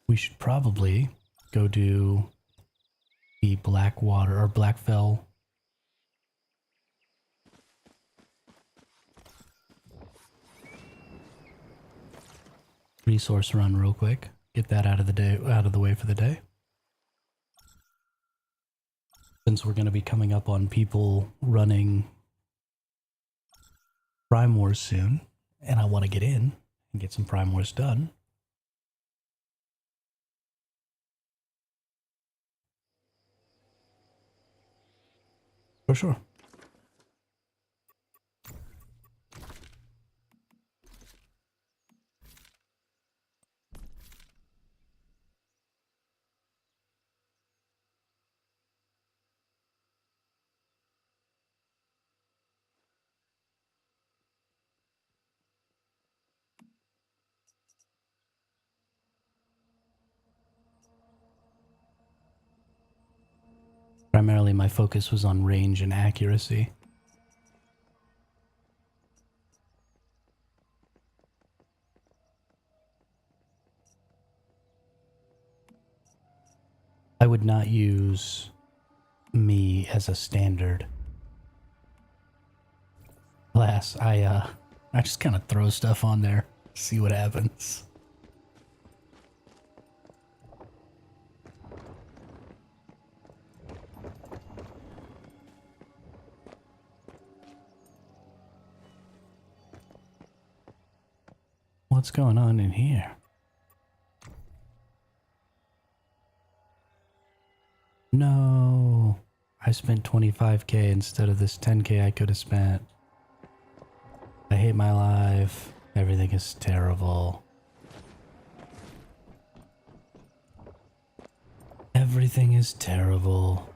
We should probably go do the Blackwater or Blackfell resource run real quick. Get that out of the way for the day. Since we're going to be coming up on people running Prime Wars soon, and I want to get in and get some Prime Wars done. For sure. Primarily my focus was on range and accuracy. I would not use me as a standard class. I just kind of throw stuff on there, see what happens. What's going on in here? spent 25k instead of this 10k I could have spent. I hate my life. Everything is terrible. Everything is terrible.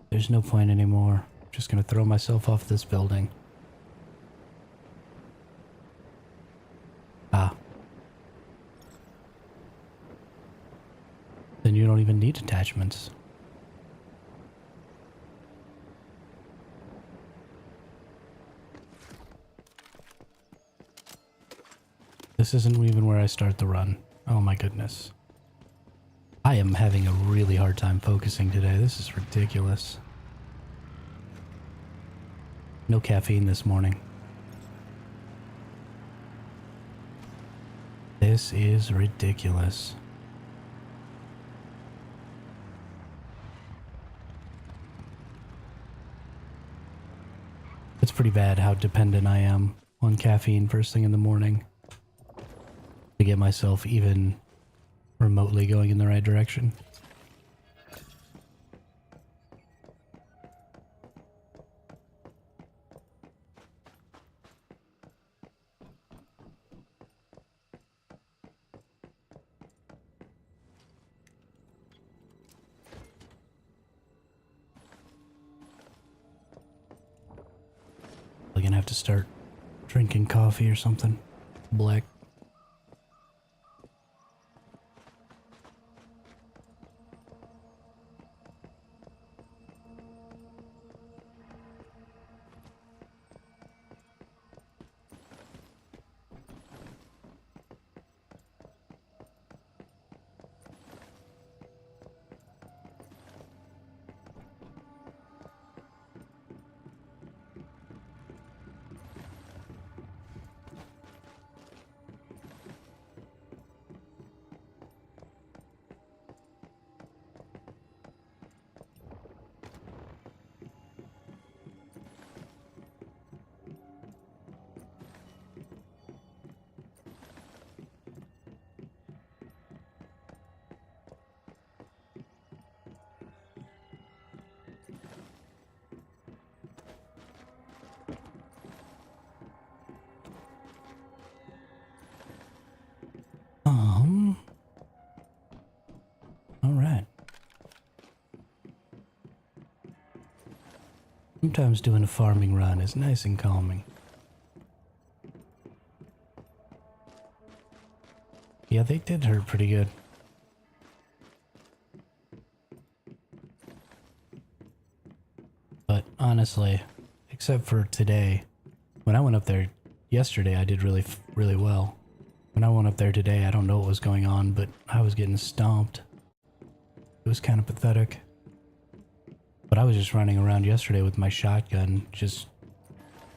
There's no point anymore. I'm just gonna throw myself off this building. Ah. Then you don't even need attachments. This isn't even where I start the run. Oh my goodness. I am having a really hard time focusing today. This is ridiculous. No caffeine this morning. This is ridiculous. It's pretty bad how dependent I am on caffeine first thing in the morning to get myself even remotely going in the right direction. We're gonna have to start drinking coffee or something. Black. All right. Sometimes doing a farming run is nice and calming. Yeah, they did hurt pretty good. But honestly, except for today, when I went up there yesterday, I did really well. When I went up there today, I don't know what was going on, but I was getting stomped. It was kind of pathetic. But I was just running around yesterday with my shotgun, just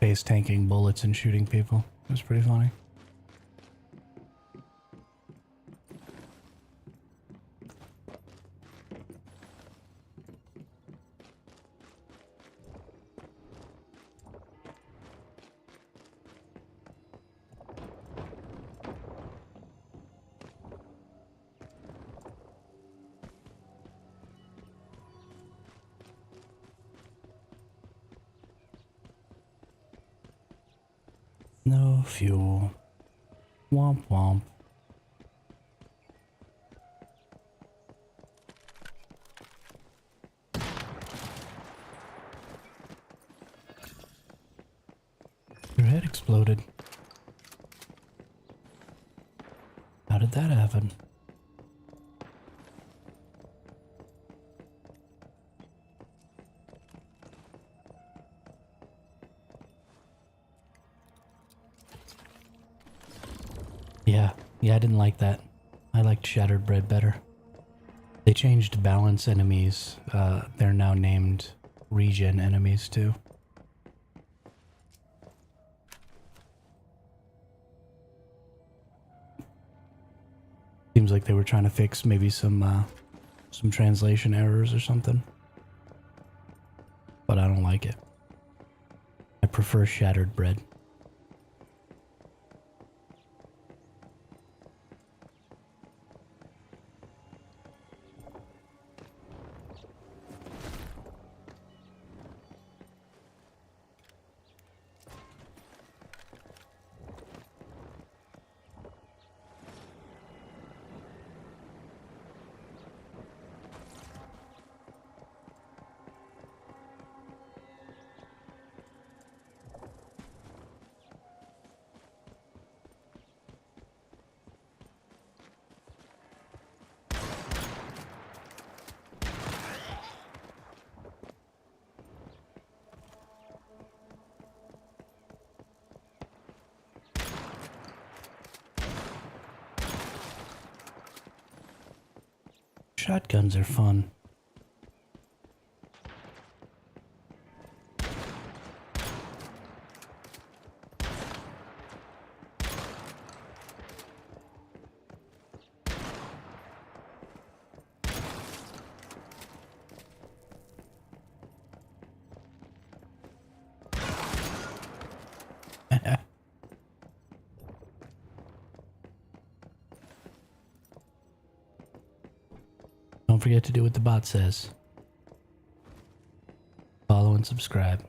face tanking bullets and shooting people. It was pretty funny. No fuel. Womp womp. Your head exploded. How did that happen? Yeah, I didn't like that. I liked Shattered Bread better. They changed balance enemies. They're now named regen enemies too. Seems like they were trying to fix maybe some translation errors or something. But I don't like it. I prefer Shattered Bread. Shotguns are fun. Don't forget to do what the bot says. Follow and subscribe.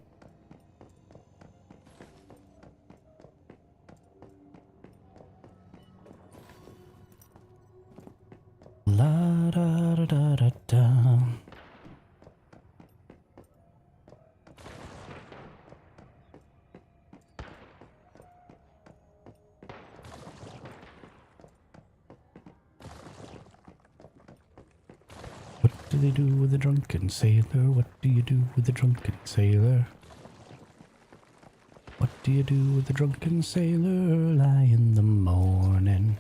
La da da da da da. What do they do with a drunken sailor? What do you do with a drunken sailor? What do you do with a drunken sailor? Lie in the morning.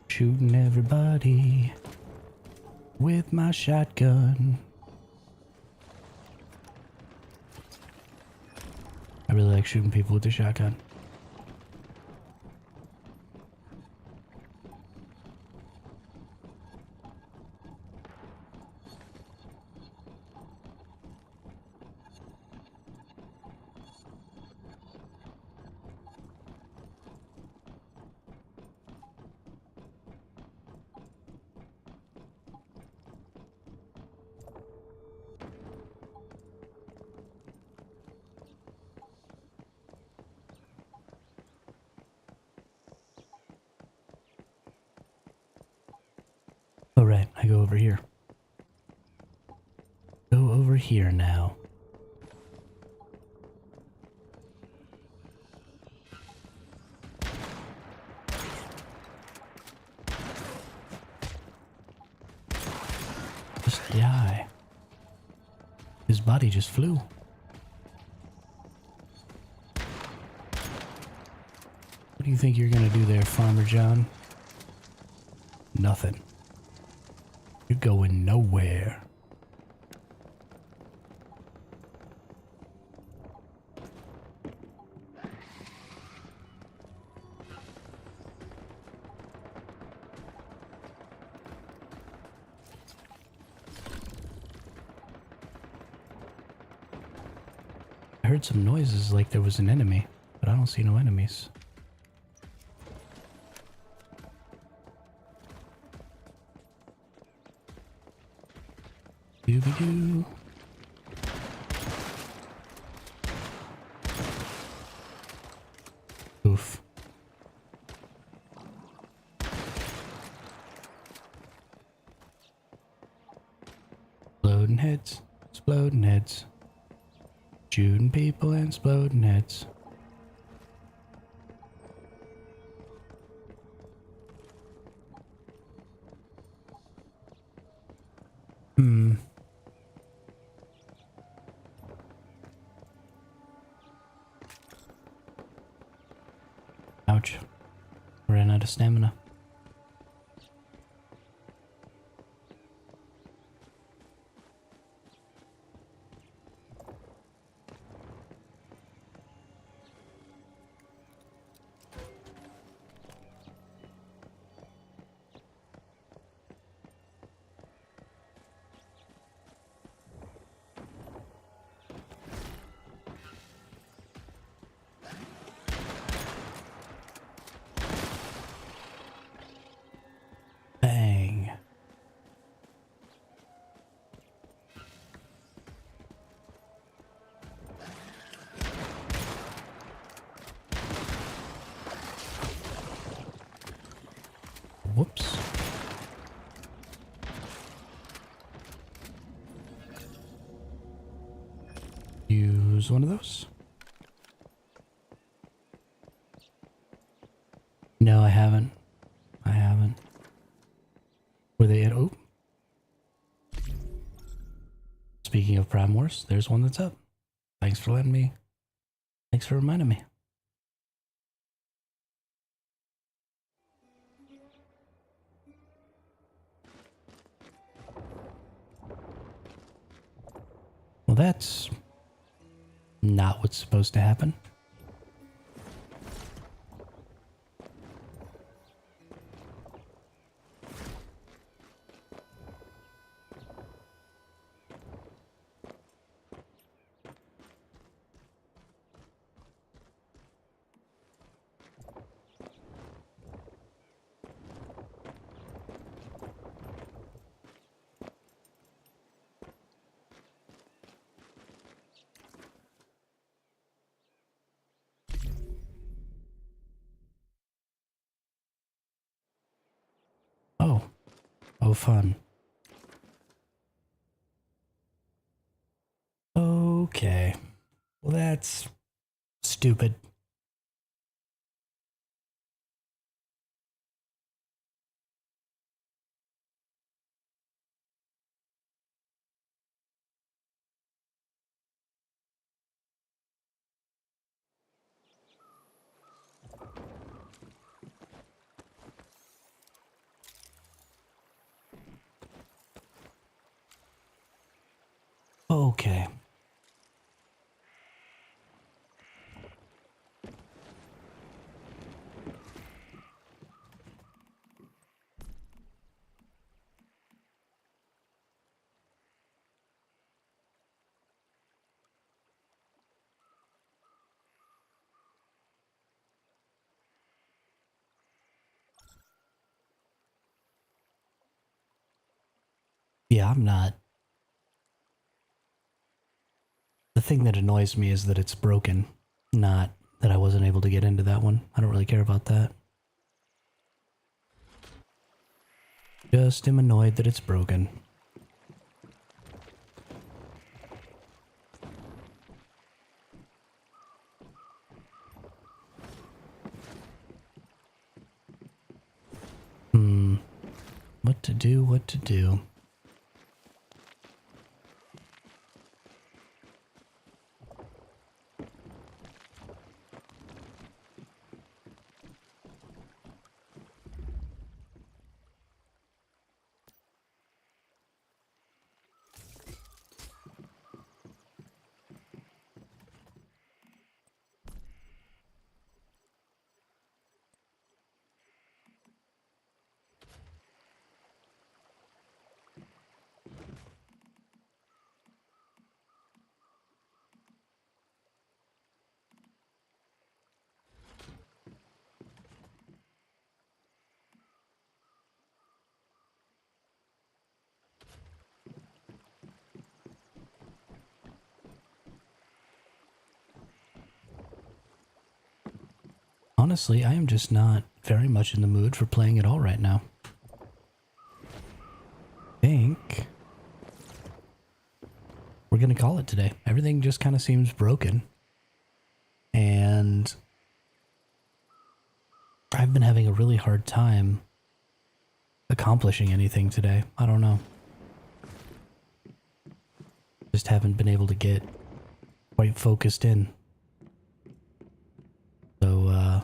Shooting everybody with my shotgun. I really like shooting people with the shotgun. All right, I go over here. Go over here now. Just die. His body just flew. What do you think you're gonna do there, Farmer John? Nothing. You're going nowhere. I heard some noises like there was an enemy, but I don't see no enemies. Dooby-doo. Oof. Exploding heads, exploding heads. Shooting people and exploding heads. Ouch. Ran out of stamina. use one of those. No, I haven't. I haven't. Were they in? Oh. Speaking of Prime Wars, there's one that's up. Thanks for letting me. Thanks for reminding me. Well, that's not what's supposed to happen. Oh. Oh, fun. Okay. Well, that's stupid. Okay. Yeah, I'm not. The thing that annoys me is that it's broken, not that I wasn't able to get into that one. I don't really care about that. Just am annoyed that it's broken. What to do, what to do. Honestly, I am just not very much in the mood for playing at all right now. I think we're gonna call it today. Everything just kind of seems broken. And I've been having a really hard time accomplishing anything today. I don't know. Just haven't been able to get quite focused in. So, I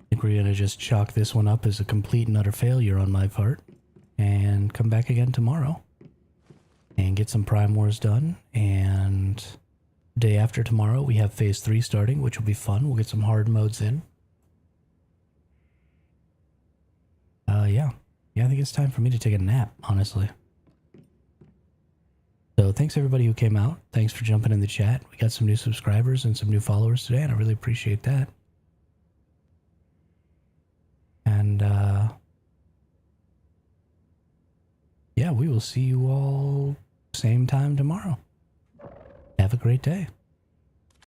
think we're gonna just chalk this one up as a complete and utter failure on my part. And come back again tomorrow. And get some Prime Wars done. And day after tomorrow, we have Phase 3 starting, which will be fun. We'll get some hard modes in. Yeah. Yeah, I think it's time for me to take a nap, honestly. So thanks everybody who came out. Thanks for jumping in the chat. We got some new subscribers and some new followers today, and I really appreciate that. And, yeah, we will see you all same time tomorrow. Have a great day.